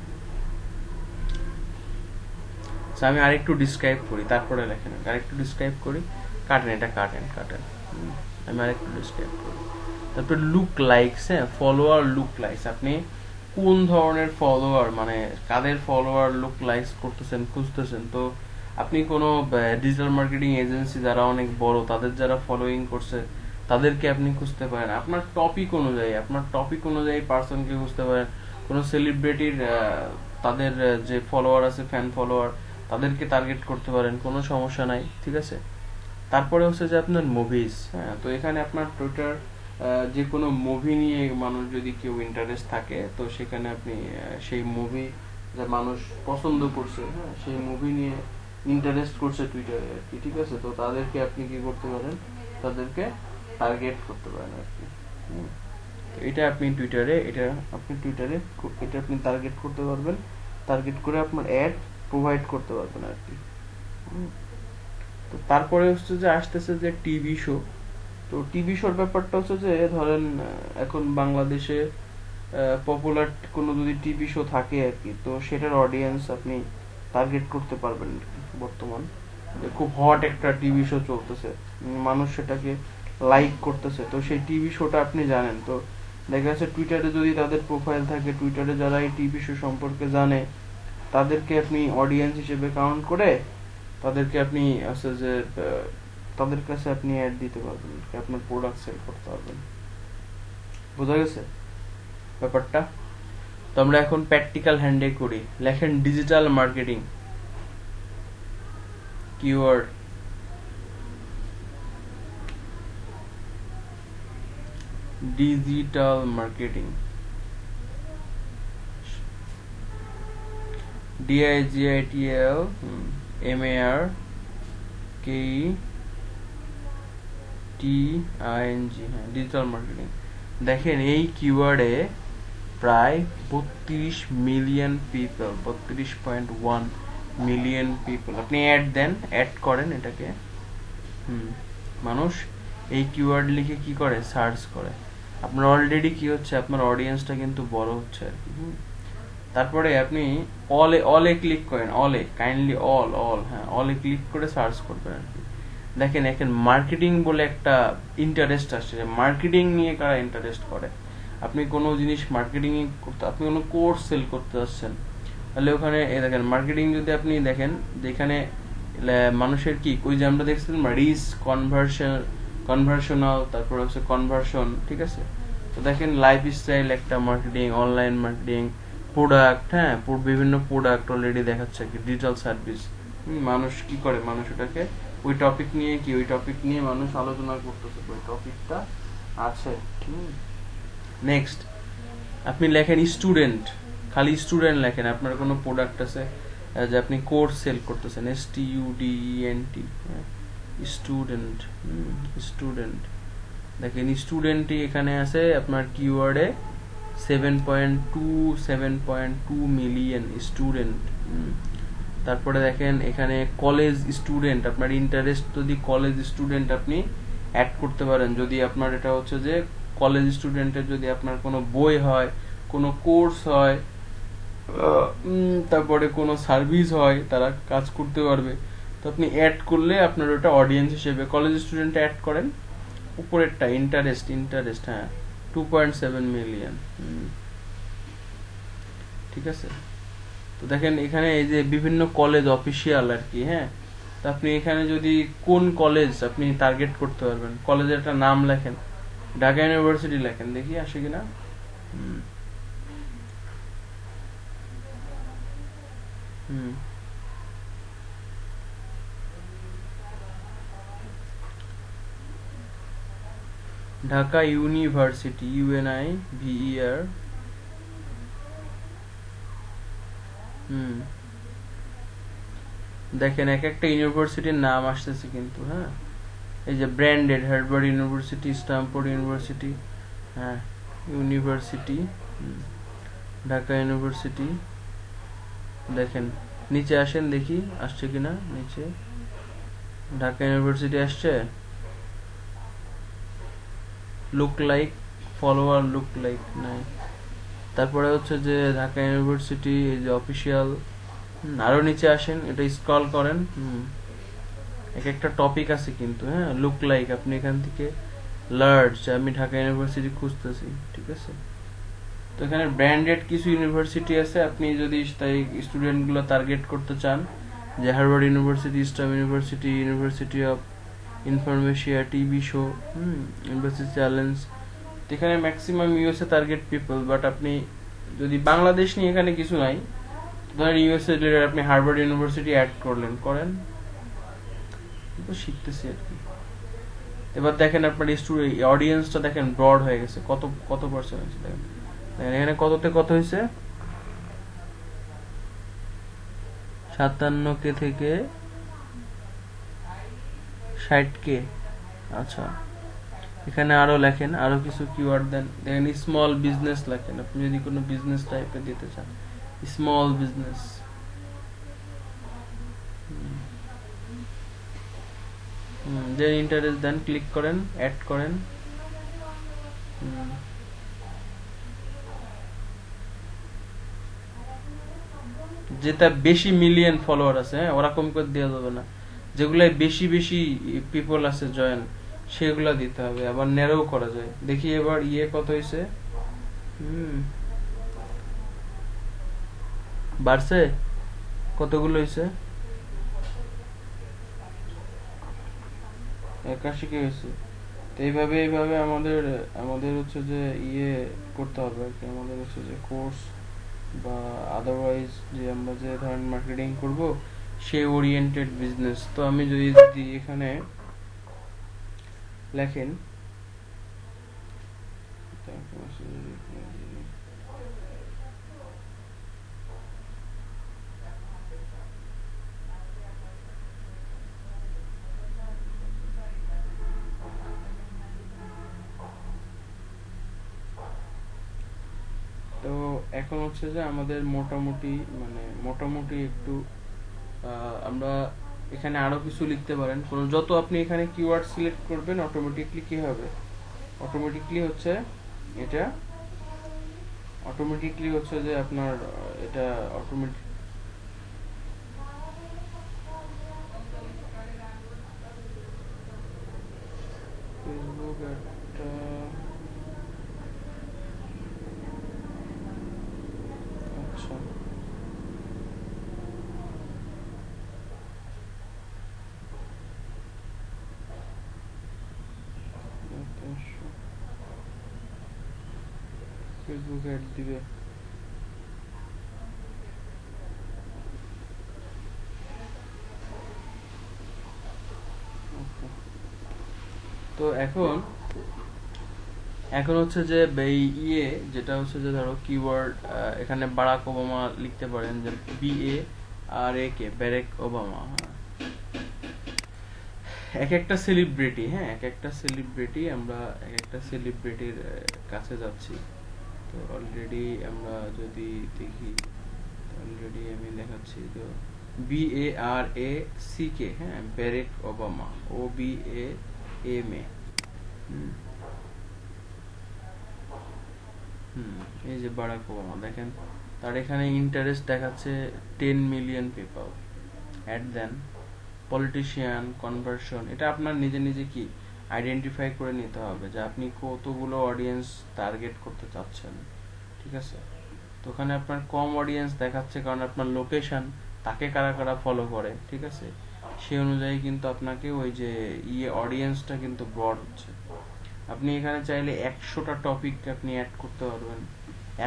আমি আরেকটু ডিসক্রাইব করি, তারপরে লেখেন, আরেকটু ডিসক্রাইব করি, কাটেন আমি আরেকটু ডিসক্রাইব করি। তারপর look likes, follower look likes, আপনি কোন ধরনের ফলোয়ার, মানে কাদের ফলোয়ার লুক লাইকস করতেছেন, খুঁজতেছেন। তো আপনি কোনো ডিজিটাল মার্কেটিং এজেন্সি যারা অনেক বড়, তাদের যারা ফলোইং করছে তাদেরকে আপনি খুঁজতে পারেন। আপনার টপিক অনুযায়ী পার্সনকে খুঁজতে পারেন। কোনো সেলিব্রিটির তাদের যে ফলোয়ার আছে, ফ্যান ফলোয়ার, তাদেরকে টার্গেট করতে পারেন, কোনো সমস্যা নাই, ঠিক আছে। তারপরে হচ্ছে যে আপনার মুভিজ, হ্যাঁ, তো এখানে আপনার টুইটার যে কোনো মুভি নিয়ে মানুষ যদি কেউ ইন্টারেস্ট থাকে, তো সেখানে আপনি সেই মুভি যে মানুষ পছন্দ করছে, হ্যাঁ, সেই মুভি নিয়ে ইন্টারেস্ট করছে টুইটারে আর কি, ঠিক আছে। তো তাদেরকে আপনি কি করতে পারেন, তাদেরকে টার্গেট করতে পারেন আর কি। তো এটা আপনি টুইটারে এটা আপনি টার্গেট করতে পারবেন, টার্গেট করে আপনার অ্যাড প্রোভাইড করতে পারবেন আর কি। তো তারপরে হচ্ছে যে আসতেছে যে টিভি শো। তো টিভি শোর ব্যাপারটা হচ্ছে যে ধরেন এখন বাংলাদেশে পপুলার কোনো যদি টিভি শো থাকে আর কি, তো সেটার অডিয়েন্স আপনি টার্গেট করতে পারবেন আর কি। বর্তমান খুব হট একটা টিভি শো চলতেছে, মানুষ সেটাকে লাইক করতেছে, তো সেই টিভি শোটা আপনি জানেন, তো দেখা যাচ্ছে টুইটারে যদি তাদের প্রোফাইল থাকে, টুইটারে যারা এই টিভি শো সম্পর্কে জানে তাদেরকে আপনি অডিয়েন্স হিসেবে কাউন্ট করে তাদেরকে আপনি আছে যে তাদের কাছে আপনি অ্যাড দিতে পারবেন, আপনার প্রোডাক্ট সেল করতে পারবেন। বোঝা গেছে ব্যাপারটা? তো আমরা এখন প্র্যাকটিক্যাল হ্যান্ডে করি। লেখেন digital marketing keyword, digital marketing, DIGITAL MARKETING, হ্যাঁ, ডিজিটাল মার্কেটিং। দেখেন এই কিওয়ার্ডে প্রায় 32 মিলিয়ন পিপল, 32.1 মিলিয়ন পিপল আপনি অ্যাড দেন, অ্যাড করেন এটাকে, মানুষ এই কিওয়ার্ড লিখে কি করে, সার্চ করে। আপনার অলরেডি কি হচ্ছে, আপনার অডিয়েন্সটা কিন্তু বড় হচ্ছে আর কি। তারপরে আপনি অলে ক্লিক করেন, অলে কাইন্ডলি অল হ্যাঁ, অলে ক্লিক করে সার্চ করবেন আর কি। দেখেন এখন মার্কেটিং বলে একটা ইন্টারেস্ট আসছে, মার্কেটিং নিয়ে কারা ইন্টারেস্ট করে। আপনি কোনো জিনিস মার্কেটিং করতে, আপনি কোনো কোর্স সেল করতে যাচ্ছেন, তাহলে ওখানে দেখেন মার্কেটিং যদি আপনি দেখেন, যেখানে মানুষের কি ওই যে আমরা দেখছিলাম রিচ, কনভার্সনাল, তারপর হচ্ছে কনভার্সন, ঠিক আছে। তো দেখেন লাইফস্টাইল একটা মার্কেটিং, অনলাইন মার্কেটিং, প্রোডাক্ট, হ্যাঁ, বিভিন্ন প্রোডাক্ট অলরেডি দেখাচ্ছে কি, ডিজিটাল সার্ভিস। মানুষ কি করে, মানুষ ওটাকে ওই টপিক নিয়ে মানুষ আলোচনা করতেছে, ওই টপিকটা আছে। নেক্সট আপনি লেখেন স্টুডেন্ট, খালি স্টুডেন্ট লেখেন, আপনার কোনো প্রোডাক্ট আছে যে আপনি কোর্স সেল করতেছেন, STUDENT, স্টুডেন্ট, স্টুডেন্ট। দেখেন স্টুডেন্টই এখানে আছে আপনার কিওয়ার্ডে 7.2 মিলিয়ন স্টুডেন্ট। তারপরে দেখেন এখানে কলেজ স্টুডেন্ট, আপনার ইন্টারেস্ট যদি কলেজ স্টুডেন্ট আপনি অ্যাড করতে পারেন, যদি আপনার এটা হচ্ছে যে কলেজ স্টুডেন্টের যদি আপনার কোনো বই হয়, কোনো কোর্স হয়, তারপরে কোনো সার্ভিস হয়, তারা কাজ করতে পারবে, তো আপনি অ্যাড করলে আপনার ওটা অডিয়েন্স হিসেবে কলেজ স্টুডেন্ট অ্যাড করেন। উপরেরটা ইন্টারেস্ট, হ্যাঁ 2.7 মিলিয়ন, ঠিক আছে। তো দেখেন এখানে এই যে বিভিন্ন কলেজ অফিসিয়াল আর কি, হ্যাঁ, তো আপনি এখানে যদি কোন কলেজ আপনি টার্গেট করতে পারবেন, কলেজের একটা নাম লেখেন, ঢাকা ইউনিভার্সিটি লেখেন, দেখি আসে কিনা। ঢাকা ইউনিভার্সিটি, UNIVER, দেখেন এক একটা ইউনিভার্সিটির নাম আসতেছে কিন্তু, হ্যাঁ, এই যে branded Harvard university, Stanford university, হ্যাঁ, ইউনিভার্সিটি, ঢাকা ইউনিভার্সিটি। দেখেন নিচে আসেন, দেখি আসছে কিনা, নিচে ঢাকা ইউনিভার্সিটি আসছে, look like, follower look like নাই। তারপরে হচ্ছে যে ঢাকা ইউনিভার্সিটি, এই যে অফিসিয়াল, আরো নিচে আসেন, এটা স্ক্রল করেন, এক একটা টপিক আছে কিন্তু, হ্যাঁ, লুক লাইক, আপনি এখান থেকে লার্জ, আমি ঢাকা ইউনিভার্সিটি খুঁজতেছি, ঠিক আছে। তো এখানে ব্র্যান্ডেড কিছু ইউনিভার্সিটি আছে, আপনি যদি তাই স্টুডেন্ট গুলো টার্গেট করতে চান, যে হার্ভার্ড ইউনিভার্সিটি, স্টাম ইউনিভার্সিটি, ইউনিভার্সিটি অফ ইনফরমেশিয়া, টিভি শো, ইউনিভার্সিটি চ্যালেঞ্জ, এখানে maximum USA target people, but আপনি যদি বাংলাদেশ নিয়ে এখানে কিছু নাই, ধরেন ইউএসএ রিলেটেড আপনি হার্ভার্ড ইউনিভার্সিটি অ্যাড করেন, তো শিখতেছি আর কি। এবার দেখেন আপনার অডিয়েন্সটা দেখেন ব্রড হয়ে গেছে, কত পার্সেন্ট হয়েছে দেখেন, এখানে কততে কত হয়েছে, 57K থেকে 60K, আচ্ছা, এখানে আরো লেখেন, আরো কিছু কিওয়ার্ড দেন। দেখেন স্মল বিজনেস লেখেন, আপনি যদি কোনো বিজনেস টাইপের দিতে চান, স্মল বিজনেস। যে ইন্টারেস্ট দেন, ক্লিক করেন, অ্যাড করেন। হুম, যেটা বেশি মিলিয়ন ফলোয়ার আছে, হ্যাঁ, ওরকম করে দেওয়া যাবে না। যেগুলো বেশি বেশি পিপল আছে জয়েন, সেগুলা দিতে হবে। আবার ন্যারো করা যায়। দেখি এবার কত হয়েছে। হুম, বাড়ছে। কতগুলো হয়েছে? 81 কে হয়েছে। তো এইভাবে আমাদের আমাদের হচ্ছে যে করতে হবে আর কি। আমাদের হচ্ছে যে কোর্স বা আদারওয়াইজ যে আমরা যে ধরেন মার্কেটিং করব, সে ওরিয়েন্টেড বিজনেস। তো আমি যদি এখানে লেখেন, তো এখন হচ্ছে যে আমাদের মোটামুটি মোটামুটি একটু আমরা এখানে আরো কিছু লিখতে পারেন। যত আপনি এখানে কিওয়ার্ড সিলেক্ট করবেন, অটোমেটিকলি কি হবে, অটোমেটিকলি হচ্ছে এটা অটোমেটিকলি হচ্ছে যে আপনার এটা অটোমেটিক ফেসবুক একটা। আচ্ছা, ফেসবুক অ্যাড দিবে। Okay. তো এখন এখন হচ্ছে যে এই যেটা হচ্ছে যে ধরো কিওয়ার্ড, এখানে বারাক ওবামা লিখতে পারেন, যে BARAK, ব্যারেক ওবামা। এক একটা সেলিব্রিটি, হ্যাঁ, এক একটা সেলিব্রিটি, আমরা এক একটা সেলিব্রিটির কাছে যাচ্ছি। তো অলরেডি আমরা যদি দেখি, অলরেডি আমি দেখাচ্ছি। তো BARACK, হ্যাঁ, ব্যারেক ওবামা, OBAMA। এই যে বারাক ওবামা দেখেন, তার এখানে ইন্টারেস্ট দেখাচ্ছে 10 মিলিয়ন পিপল। অ্যাড দেন, পলিটিশিয়ান, কনভার্সন, এটা আপনার নিজে নিজে কি আইডেন্টিফাই করে নিতে হবে যে আপনি কতগুলো অডিয়েন্স টার্গেট করতে চাচ্ছেন। ঠিক আছে, তো ওখানে আপনার কম অডিয়েন্স দেখাচ্ছে, কারণ আপনার লোকেশন, তাকে কারা কারা ফলো করে, ঠিক আছে, সেই অনুযায়ী কিন্তু আপনাকে ওই যে অডিয়েন্সটা কিন্তু ব্রড হচ্ছে। আপনি এখানে চাইলে 100টা টপিক আপনি অ্যাড করতে পারবেন,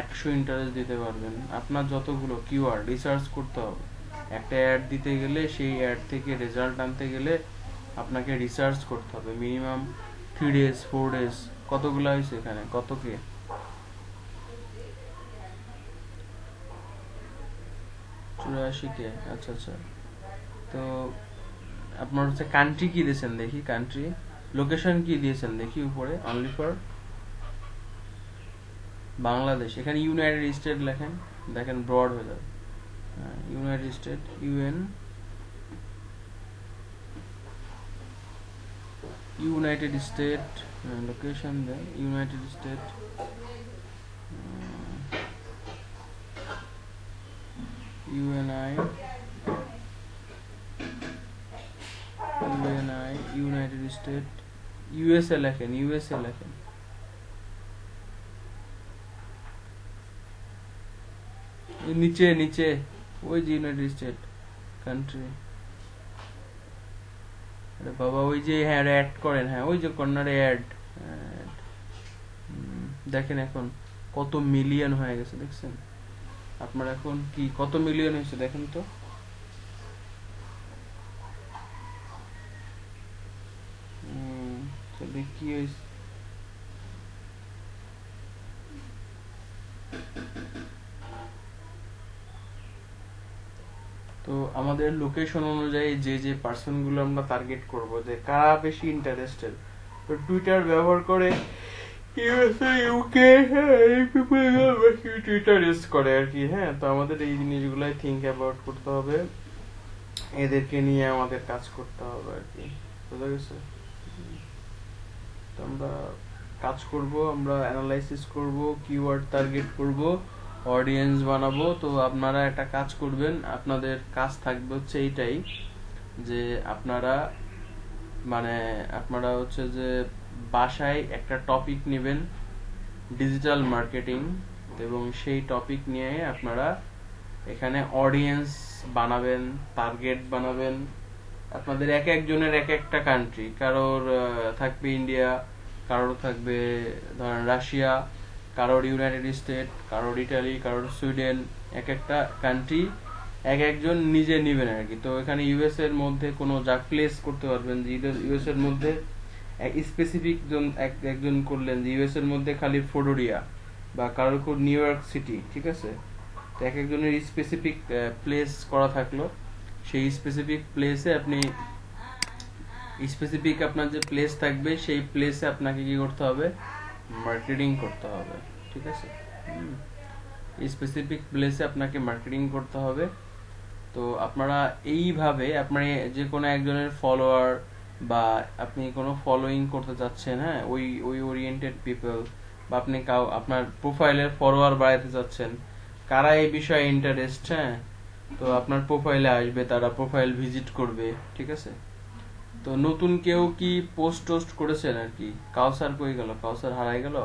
100 ইন্টারেস্ট দিতে পারবেন। আপনার যতগুলো কিওয়ার্ড রিসার্চ করতে হবে। একটা অ্যাড দিতে গেলে, সেই অ্যাড থেকে রেজাল্ট আনতে গেলে আপনাকে রিসার্চ করতে হবে মিনিমাম 3 days 4 days। কতগুলো হয়েছে এখানে, কত কে? 84 কে। আচ্ছা আচ্ছা। তো আপনার হচ্ছে কান্ট্রি কি দিয়েছেন দেখি, কান্ট্রি লোকেশন কি দিয়েছেন দেখি উপরে, অনলি ফর বাংলাদেশ। এখানে ইউনাইটেড স্টেট লেখেন, দেখেন ব্রড হয়ে যাবে। United State, United State, location then United State, UNI, United State, USA লেখেন, ইউএসএ লেখেন। নিচে নিচে ওই যে ইউনাইটেড স্টেট কান্ট্রি। আরে বাবা, ওই যে হ্যাঁ অ্যাড করেন, হ্যাঁ ওই যে কর্নারে অ্যাড। দেখেন এখন কত মিলিয়ন হয়ে গেছে, দেখছেন? আপনার এখন কি কত মিলিয়ন হয়েছে দেখেন তো। কি হয়েছে? তো আমাদের লোকেশন অনুযায়ী যে যে পার্সন গুলো আমরা টার্গেট করব, যে কারা বেশি ইন্টারেস্টেড, তো টুইটার ব্যবহার করে ইউএসএ ইউকে এই পিপলগুলো বেশি টুইটার ইউজ করে আর কি। হ্যাঁ, তো আমাদের এই জিনিসগুলাই থিঙ্ক অ্যাবাউট করতে হবে, এদেরকে নিয়ে আমাদের কাজ করতে হবে আর কি। বুঝা গেছে? তো আমরা কাজ করব, আমরা অ্যানালাইসিস করব, কিওয়ার্ড টার্গেট করব, অডিয়েন্স বানাবো। তো আপনারা একটা কাজ করবেন, আপনাদের কাজ থাকবে হচ্ছে এইটাই, যে আপনারা আপনারা হচ্ছে যে বাসায় একটা টপিক নেবেন ডিজিটাল মার্কেটিং, এবং সেই টপিক নিয়ে আপনারা এখানে অডিয়েন্স বানাবেন, টার্গেট বানাবেন। আপনাদের এক একজনের এক একটা কান্ট্রি, কারোর থাকবে ইন্ডিয়া, কারোর থাকবে ধরেন রাশিয়া, কারোর ইউনাইটেড স্টেট, কারোর ইটালি, কারোর সুইডেন, এক একটা কান্ট্রি এক একজন নিজে নিবেন আর কি। তো এখানে ইউএস এর মধ্যে কোনো যা প্লেস করতে পারবেন, যে ইউএস এর মধ্যে স্পেসিফিক একজন করলেন যে ইউএস এর মধ্যে খালি ফ্লোরিডা বা কারোর নিউ ইয়র্ক সিটি, ঠিক আছে? তো এক একজনের স্পেসিফিক প্লেস করা থাকলো, সেই স্পেসিফিক প্লেসে আপনি স্পেসিফিক আপনার যে প্লেস থাকবে সেই প্লেসে আপনাকে কি করতে হবে, মার্কেটিং করতে হবে, ঠিক আছে? স্পেসিফিক প্লেসে আপনাকে মার্কেটিং করতে হবে। তো আপনারা এইভাবে আপনার যে কোনো একজনের ফলোয়ার বা আপনি কোনো ফলোইং করতে চাচ্ছেন, হ্যাঁ, ওই ওই ওরিয়েন্টেড পিপল, বা আপনি আপনার প্রোফাইলের ফলোয়ার বাড়াতে চাচ্ছেন, কারা এই বিষয়ে ইন্টারেস্ট, হ্যাঁ, তো আপনার প্রোফাইলে আসবে, তারা প্রোফাইল ভিজিট করবে, ঠিক আছে? তো নতুন কেউ কি পোস্ট করেছেন আর কি? কাউসার কই গেল? কাউসার হারাই গেল?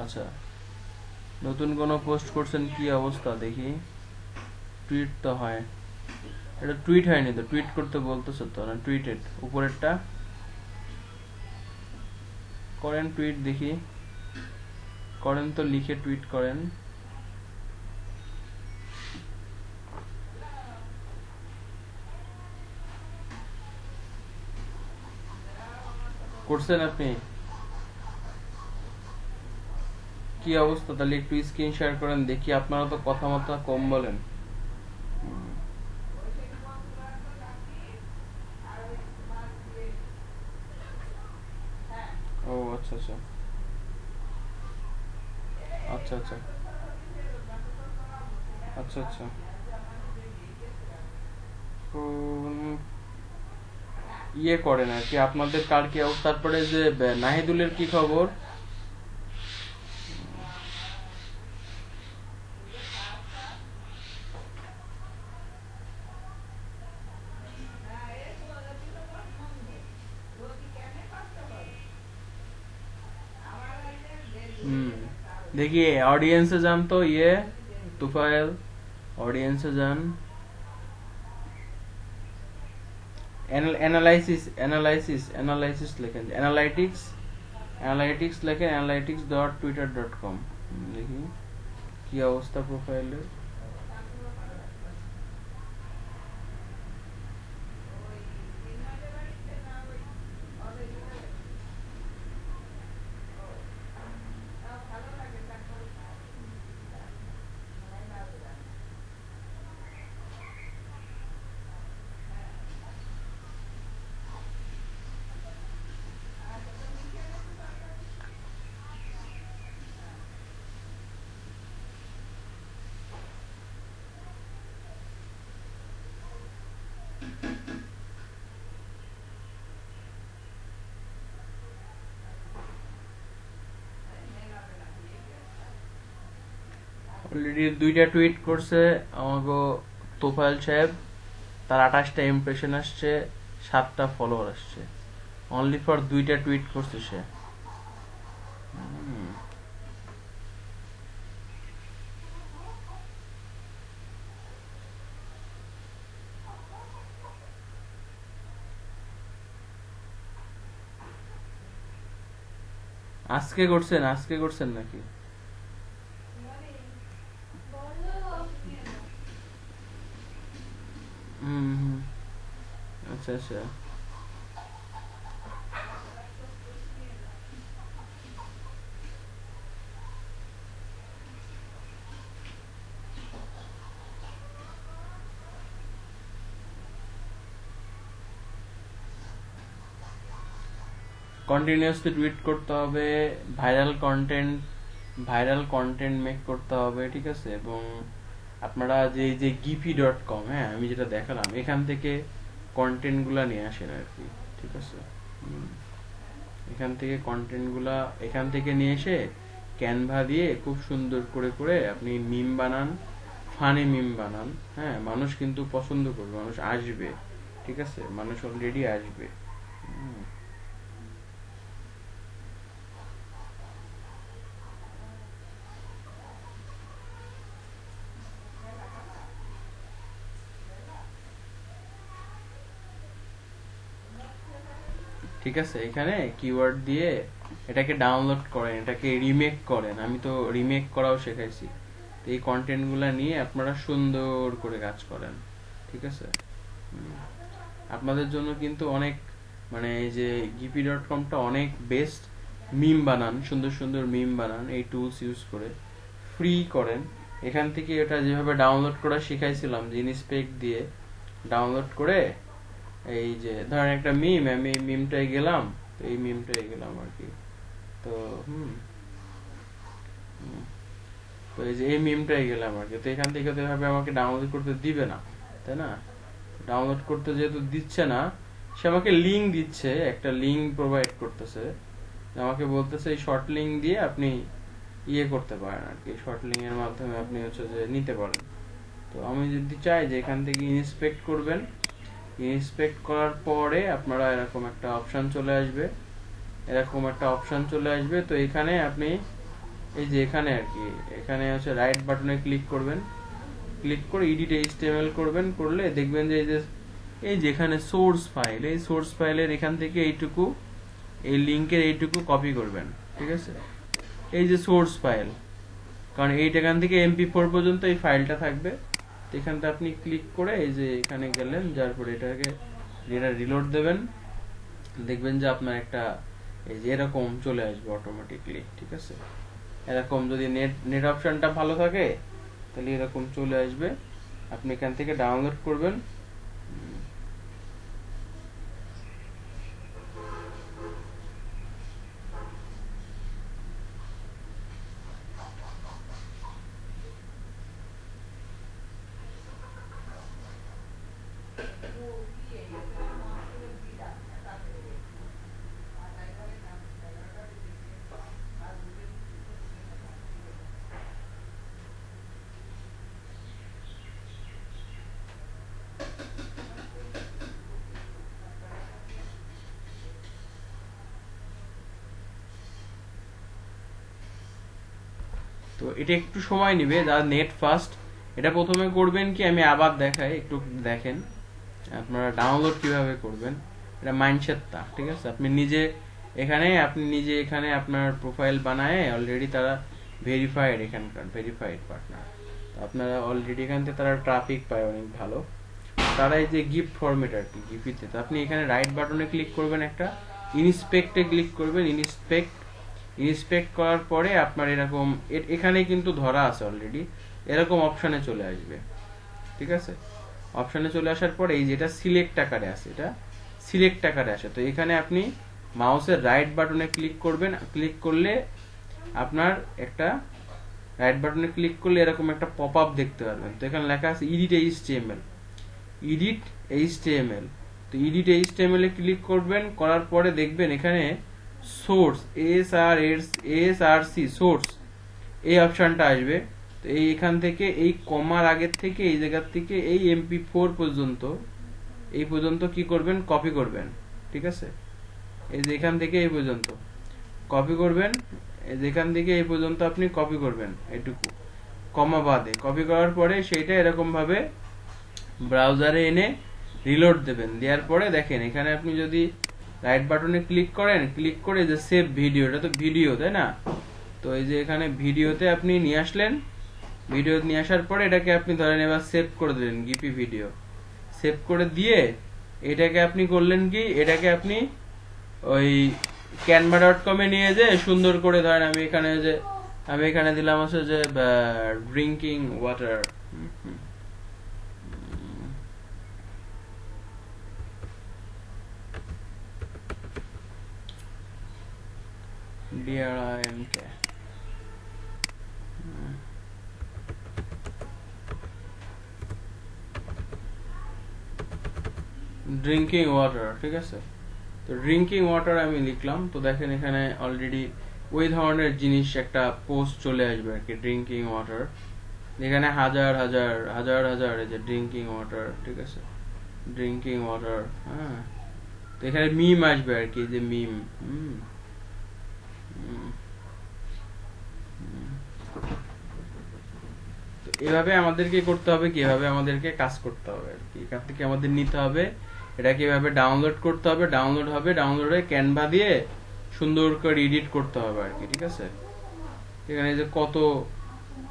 আচ্ছা, নতুন কোনো পোস্ট করছেন? কি অবস্থা দেখি। টুইট তো হয়, এটা টুইট হয়নি তো, টুইট করতে বলতেছো তো না? টুইটেড উপরেরটা করেন, টুইট দেখি করেন তো, লিখে টুইট করেন। করছেন আপনি? কি অবস্থা তাহলে একটু স্ক্রিন শেয়ার করেন দেখি, আপনারা তো কথাবার্তা কম বলেন। ও আচ্ছা আচ্ছা আচ্ছা আচ্ছা আচ্ছা আচ্ছা। তো ইয়ে করেন আর কি, আপনাদের কার কি অবস্থা? তারপরে যে নাহিদুলের কি খবর? দেখি অডিয়েন্সে যান তো, ইয়ে তুফাইল, অডিয়েন্সে যান, অ্যানালাইসিস লেখেন, অ্যানালাইটিক্স লেখেন, analytics.twitter.com। দেখি কি অবস্থা প্রোফাইলের। অলরেডি 2টা টুইট করছে আমাকে তোফায়েল সাহেব, তার 28টা ইমপ্রেশন আসছে, 7টা ফলোয়ার আসছে, অনলি ফর 2টা টুইট করছে সে। আজকে করছেন নাকি? আচ্ছা আচ্ছা। কন্টিনিউয়াসলি টুইট করতে হবে, ভাইরাল কন্টেন্ট মেক করতে হবে, ঠিক আছে। এবং আপনারা যে giphy.com, হ্যাঁ আমি যেটা দেখালাম, এখান থেকে কন্টেন্ট গুলা নিয়ে আসেন আর কি, ঠিক আছে। এখান থেকে নিয়ে এসে ক্যানভা দিয়ে খুব সুন্দর করে করে আপনি মিম বানান, ফানি মিম বানান, হ্যাঁ মানুষ কিন্তু পছন্দ করবে, মানুষ আসবে, ঠিক আছে, মানুষ অলরেডি আসবে। ঠিক আছে, এখানে কিওয়ার্ড দিয়ে এটাকে ডাউনলোড করেন, এটাকে রিমেক করেন, আমি তো রিমেক করাও শেখাইছি। তো এই কন্টেন্ট গুলা নিয়ে আপনারা সুন্দর করে কাজ করেন, ঠিক আছে। আপনাদের জন্য কিন্তু অনেক, মানে এই যে giphy.com-টা অনেক বেস্ট। মিম বানান, সুন্দর সুন্দর মিম বানান এই টুলস ইউজ করে, ফ্রি করেন। এখান থেকে এটা যেভাবে ডাউনলোড করা শিখাইছিলাম, যে ইনস্পেক্ট দিয়ে ডাউনলোড করে, এই যে ধরেন একটা মিম, আমি এই মিমটাই গেলাম, তো এই মিমটাই গেলাম আর কি। তো তো এই যে এই মিমটাই গেলাম আর কি। তো এখান থেকে তো এভাবে আমাকে ডাউনলোড করতে দিবে না, তাই না? ডাউনলোড করতে যেহেতু দিচ্ছে না, সে আমাকে লিঙ্ক দিচ্ছে, একটা লিঙ্ক প্রোভাইড করতেছে, আমাকে বলতেছে এই শর্ট লিঙ্ক দিয়ে আপনি ইয়ে করতে পারেন আর কি, শর্ট লিঙ্ক এর মাধ্যমে আপনি হচ্ছে যে নিতে পারেন। তো আমি যদি চাই যে এখান থেকে ইন্সপেক্ট করবেন, ইন্সপেক্ট করার পরে আপনারা এরকম একটা অপশন চলে আসবে, তো এখানে আপনি এই যে এখানে আর কি, এখানে হচ্ছে রাইট বাটনে ক্লিক করবেন, ক্লিক করে এডিট এইচটিএমএল করবেন, করলে দেখবেন যে এই যে এখানে সোর্স ফাইল, এই সোর্স ফাইলের এখান থেকে এইটুকু, এই লিংকের এইটুকু কপি করবেন, ঠিক আছে। এই যে সোর্স ফাইল, কারণ এখান থেকে MP4 পর্যন্ত এই ফাইলটা থাকবে। তো এখানটা আপনি ক্লিক করে এই যে এখানে গেলেন, যার পরে এটা রিলোড দেবেন, দেখবেন যে আপনার একটা এই যে এরকম চলে আসবে অটোমেটিকলি, ঠিক আছে। এরকম যদি নেট অপশনটা ভালো থাকে তাহলে এরকম চলে আসবে, আপনি এখান থেকে ডাউনলোড করবেন। তো এটা একটু সময় নেবে, যারা নেট ফাস্ট, এটা প্রথমে করবেন কি, আমি আবার দেখাই, একটু দেখেন আপনারা ডাউনলোড কিভাবে করবেন। এটা মাইন্ডসেটটা, ঠিক আছে। আপনি নিজে এখানে আপনার প্রোফাইল বানায়, অলরেডি তারা ভেরিফাইড, এখানকার ভেরিফাইড পার্টনার, আপনারা অলরেডি এখান থেকে তারা ট্রাফিক পায় অনেক ভালো। তারা এই যে গিফট ফরম্যাট আর কি, গিফিতে, তো আপনি এখানে রাইট বাটনে ক্লিক করবেন, একটা ইনস্পেক্টে ক্লিক করবেন, ইন্সপেক্ট করার পরে আপনার এরকম এখানে কিন্তু ধরা আছে অলরেডি, এরকম অপশনে চলে আসবে, ঠিক আছে। অপশনে চলে আসার পরে এই যেটা সিলেক্ট আকারে আছে, এটা সিলেক্ট আকারে আসে, তো এখানে আপনি মাউসের রাইট বাটনে ক্লিক করবেন, ক্লিক করলে আপনার একটা রাইট বাটনে ক্লিক করলে এরকম একটা পপ আপ দেখতে পারবেন। তো এখানে লেখা আছে এডিট এইচটিএমএল, তো এডিট এইচটিএমএল এ ক্লিক করবেন, করার পরে দেখবেন এখানে সোর্স এসআরসি সোর্স এই অপশনটা আসবে। তো এখান থেকে এই কমার আগের থেকে এই জায়গার থেকে এই MP4 পর্যন্ত, এই পর্যন্ত কি করবেন, কপি করবেন, ঠিক আছে। এই যে এখান থেকে এই পর্যন্ত কপি করবেন, যেখান থেকে এই পর্যন্ত আপনি কপি করবেন, এইটুকু কমা বাদে কপি করার পরে সেইটা এরকম ভাবে ব্রাউজারে এনে রিলোড দেবেন। দেওয়ার পরে দেখেন এখানে আপনি যদি রাইট বাটনে ক্লিক করেন, ক্লিক করে যে সেভ ভিডিও, এটা তো ভিডিও, তাই না? তো এই যে এখানে ভিডিওতে আপনি নিয়ে আসলেন, ভিডিও নিয়ে আসার পরে এটাকে আপনি ধরেন এবার সেভ করে দিলেন, গিপি ভিডিও সেভ করে দিয়ে এটাকে আপনি করলেন কি, এটাকে আপনি ওই canva.com এ নিয়ে যে সুন্দর করে ধরেন আমি এখানে দিলাম হচ্ছে যে drinking water, DRINK drinking water, ঠিক আছে। তো ড্রিঙ্কিং ওয়াটার আমি লিখলাম, তো দেখেন এখানে অলরেডি ওই ধরনের জিনিস একটা পোস্ট চলে আসবে আর কি, ড্রিঙ্কিং ওয়াটার, এখানে হাজার হাজার হাজার হাজার এই যে ড্রিঙ্কিং ওয়াটার, ঠিক আছে, ড্রিঙ্কিং ওয়াটার। হ্যাঁ, তো এখানে মিম আসবে আর কি, যে মিম। তো এভাবে আমাদেরকে করতে হবে, কিভাবে আমাদেরকে কাজ করতে হবে আর কি, এখান থেকে আমাদের নিতে হবে, এটা কিভাবে ডাউনলোড করতে হবে, ডাউনলোড হবে, ডাউনলোডে ক্যানভা দিয়ে সুন্দর করে এডিট করতে হবে আর কি, ঠিক আছে। এখানে যে কত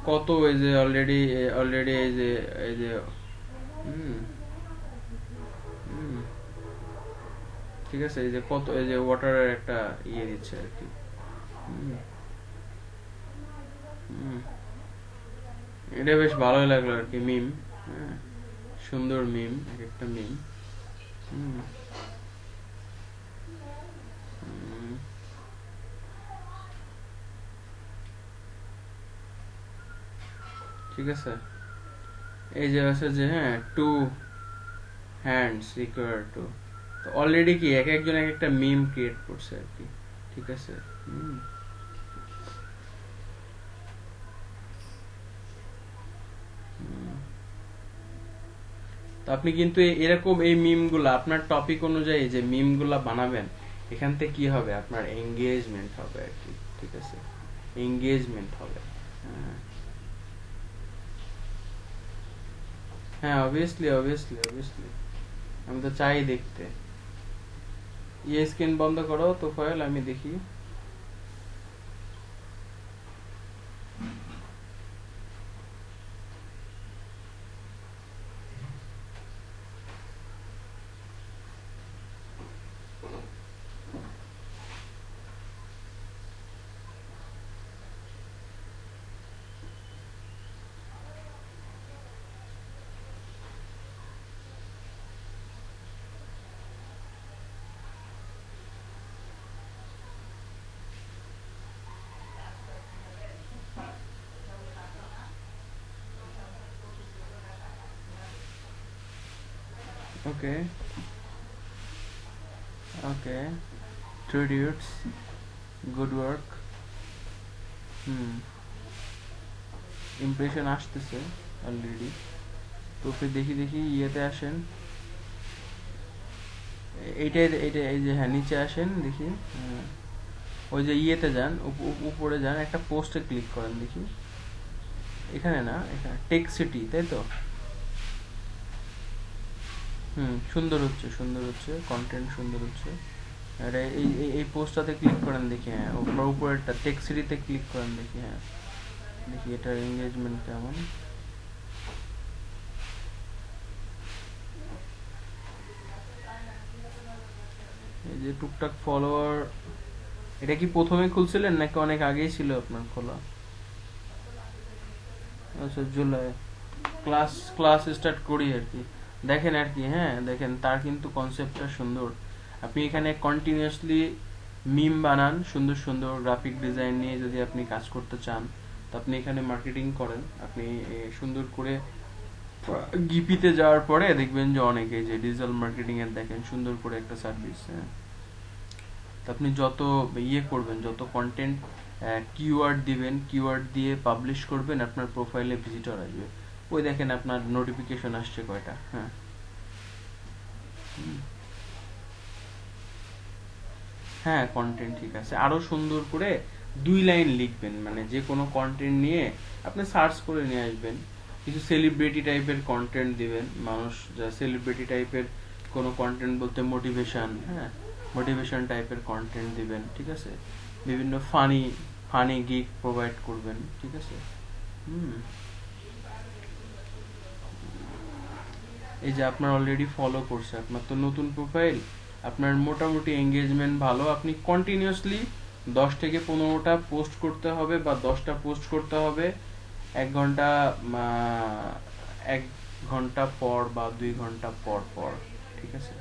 কত এই যে অলরেডি এই যে ঠিক আছে, এই যে কত এই যে ওয়াটারের একটা ইয়ে দিচ্ছে আর কি। এটা বেশ ভালোই লাগলো আর কি, মিম। হ্যাঁ, সুন্দর মিম, এক একটা মিম। ঠিক আছে, এই যে আছে যে হ্যাঁ, টু হ্যান্ডস রিকোয়ার টু, তো অলরেডি কি এক একজন এক একটা মিম ক্রিয়েট করছে আর কি, ঠিক আছে। তো আপনি কিন্তু এরকম এই মিম গুলা আপনার টপিক অনুযায়ী যে মিম গুলা বানাবেন, এখান থেকে কি হবে, আপনার এঙ্গেজমেন্ট হবে আর কি, ঠিক আছে, এঙ্গেজমেন্ট হবে। হ্যাঁ, অবভিয়াসলি অবভিয়াসলি অবভিয়াসলি, আমি তো চাই দেখতে। ইয়ে স্ক্রিন বন্ধ করো তো ফাইল, আমি দেখি। ওকে ওকে, টু ডিউটস, গুড ওয়ার্ক। ইমপ্রেশন আসতেছে অলরেডি, তো দেখি দেখি ইয়েতে আসেন, এইটাই এইটা, এই যে হ্যাঁ নিচে আসেন দেখি, ওই যে ইয়েতে যান, উপরে যান, একটা পোস্টে ক্লিক করেন দেখি, এখানে না, এখানে টেক সিটি, তাই তো। সুন্দর হচ্ছে, সুন্দর হচ্ছে, কন্টেন্ট সুন্দর হচ্ছে। আরে এই পোস্টটাতে ক্লিক করেন দেখি, হ্যাঁ উপরেরটা টেক সিটিতে ক্লিক করেন দেখি, হ্যাঁ দেখি এটার এঙ্গেজমেন্ট কেমন। এই যে টুকটাক ফলোয়ার, এটা কি প্রথমে খুলছিলেন নাকি অনেক আগেই ছিল আপনার খোলা? আচ্ছা, জুলাই ক্লাস ক্লাস স্টার্ট করি আর কি, দেখেন আর কি। হ্যাঁ দেখেন, তার কিন্তু কনসেপ্টটা সুন্দর। আপনি এখানে কন্টিনিউয়াসলি মিম বানান, সুন্দর সুন্দর গ্রাফিক ডিজাইন নিয়ে যদি আপনি কাজ করতে চান, তো আপনি এখানে মার্কেটিং করেন, আপনি সুন্দর করে গিপিতে যাওয়ার পরে দেখবেন যে অনেকে যে ডিজিটাল মার্কেটিং এর দেখেন সুন্দর করে একটা সার্ভিস। হ্যাঁ, তো আপনি যত ইয়ে করবেন, যত কন্টেন্ট কিওয়ার্ড দিবেন, কিওয়ার্ড দিয়ে পাবলিশ করবেন, আপনার প্রোফাইলে ভিজিটর আসবে। ওই দেখেন আপনার নোটিফিকেশন আসছে কয়টা। হ্যাঁ, হ্যাঁ কন্টেন্ট ঠিক আছে, আরো সুন্দর করে 2 লাইন লিখবেন, মানে যে কোনো কন্টেন্ট নিয়ে আপনি সার্চ করে নিয়ে আসবেন, কিছু সেলিব্রিটি টাইপের কন্টেন্ট দিবেন, মানুষ যা সেলিব্রিটি টাইপের কোনো কন্টেন্ট বলতে মোটিভেশন, হ্যাঁ মোটিভেশন টাইপের কন্টেন্ট দিবেন, ঠিক আছে, বিভিন্ন ফানি ফানি গিগ প্রোভাইড করবেন, ঠিক আছে। হুম, এই যে আপনার অলরেডি ফলো করছে, আপনার তো নতুন প্রোফাইল, আপনার মোটামুটি এঙ্গেজমেন্ট ভালো, আপনি কন্টিনিউয়াসলি 10 থেকে 15টা পোস্ট করতে হবে, বা 10টা পোস্ট করতে হবে 1 ঘন্টা, 1 ঘন্টা পর বা 2 ঘন্টা পর পর, ঠিক আছে,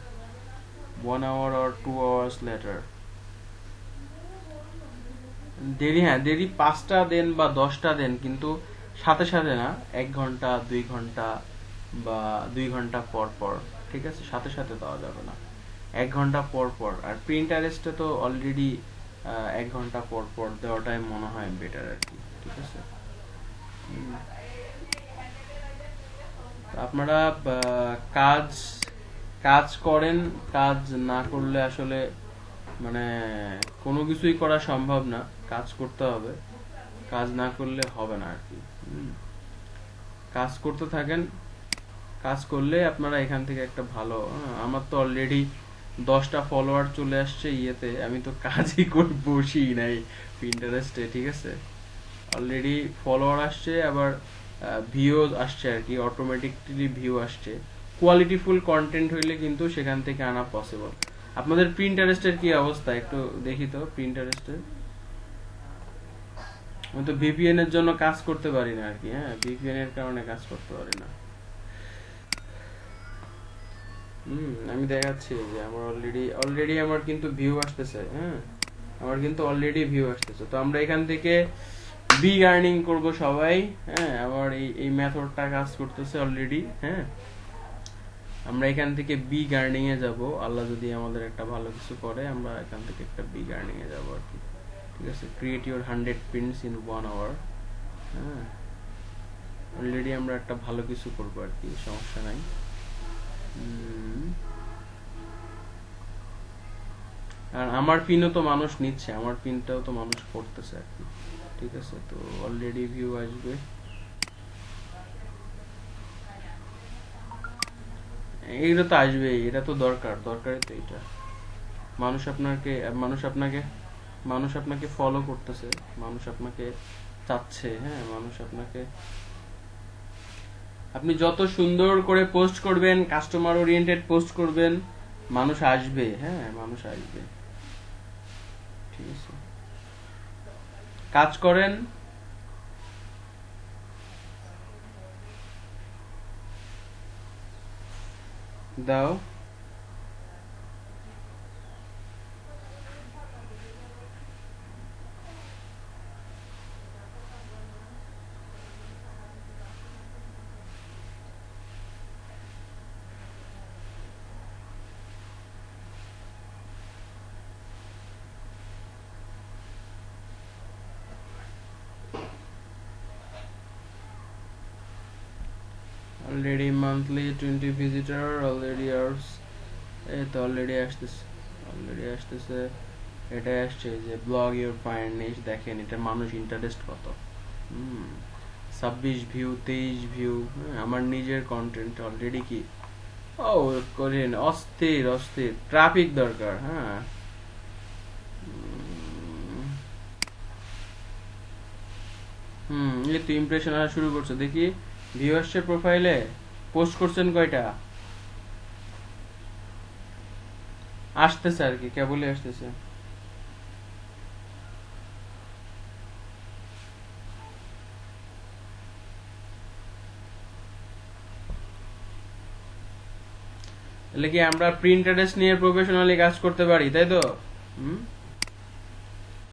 1 hour or 2 hours later। দেরি, হ্যাঁ দেরি 5টা দেন বা 10টা দেন, কিন্তু সাথে সাথে না, 1 ঘন্টা 2 ঘন্টা বা 2 ঘন্টা পর পর, ঠিক আছে, সাথে সাথে দেওয়া যাবে না, 1 ঘন্টা পর পর। আর প্রিন্টারেস্টে তো অলরেডি 1 ঘন্টা পর পর দেওয়াটাই মনে হয় বেটার আর কি, ঠিক আছে। উম, আপনারা কাজ কাজ করেন, কাজ না করলে আসলে মানে কোনো কিছুই করা সম্ভব না, কাজ করতে হবে, কাজ না করলে হবে না আর কি। হুম। কাজ করতে থাকেন, কাজ করলে আপনারা এখান থেকে একটা ভালো, আমার তো অলরেডি 10টা ফলোয়ার চলে আসছে ইয়েতে, আমি তো কাজই করে বসি নাই পিন্টারেস্টে, ঠিক আছে। অলরেডি ফলোয়ার আসছে, আবার ভিউ আসছে আর কি, অটোমেটিকলি ভিউ আসছে। কোয়ালিটিফুল কন্টেন্ট হইলে কিন্তু সেখান থেকে আনা পসিবল। আপনাদের প্রিন্টারেস্টের কি অবস্থা একটু দেখি তো, প্রিন্টারেস্টের। আমি তো ভিপিএন এর জন্য কাজ করতে পারি না আর কি, হ্যাঁ ভিপিএন এর কারণে কাজ করতে পারি না। আমি দেখাচ্ছি যে আমার অলরেডি আমার কিন্তু ভিউ আসতেছে, হ্যাঁ আমার কিন্তু অলরেডি ভিউ আসতেছে। তো আমরা এখান থেকে বিগ আর্নিং করব সবাই, হ্যাঁ আমার এই মেথডটা কাজ করতেছে অলরেডি, হ্যাঁ আমরা এখান থেকে বিগ আর্নিং এ যাব, আল্লাহ যদি আমাদের একটা ভালো কিছু করে, আমরা এখান থেকে একটা বিগ আর্নিং এ যাব আর কি, ঠিক আছে। Create your 100 prints in 1 hour, হ্যাঁ অলরেডি আমরা একটা ভালো কিছু করবো আর কি, সমস্যা নাই। আর আমার পিনও তো মানুষ নিচ্ছে, আমার পিনটাও তো মানুষ পড়তেছে আর কি, ঠিক আছে। তো অলরেডি ভিউ আসবে, এইটা তো আসবে, এটা তো দরকারই তো এটা। মানুষ আপনাকে মানুষ আপনাকে মানুষ আপনাকে ফলো করতেছে, মানুষ আপনাকে চাচ্ছে, হ্যাঁ মানুষ আপনাকে, আপনি যত সুন্দর করে পোস্ট করবেন, কাস্টমার ওরিয়েন্টেড পোস্ট করবেন, মানুষ আসবে, হ্যাঁ মানুষ আসবে, ঠিক আছে। কাজ করেন, দাও। Already monthly 20 visitor, already hours, এই তো অলরেডি আসতেছে। এটা আসছে যে ব্লগ ইউর ফাইন্ড নিশ, দেখেন এটা মানুষ ইন্টারেস্ট কত, 26 ভিউ 23 ভিউ, আমার নিজের কন্টেন্ট অলরেডি কি, ও করেন অস্থির অস্থির ট্রাফিক দরকার, হ্যাঁ এই তো ইমপ্রেশন আসা শুরু করছে, দেখি ভিউ আসছে প্রোফাইলে, পোস্ট করছেন কয়টা, আসতেছে আর কি, কেবলই আসতেছে। তাহলে কি আমরা প্রিন্টারেস্ট নিয়ে প্রফেশনালি কাজ করতে পারি, তাই তো।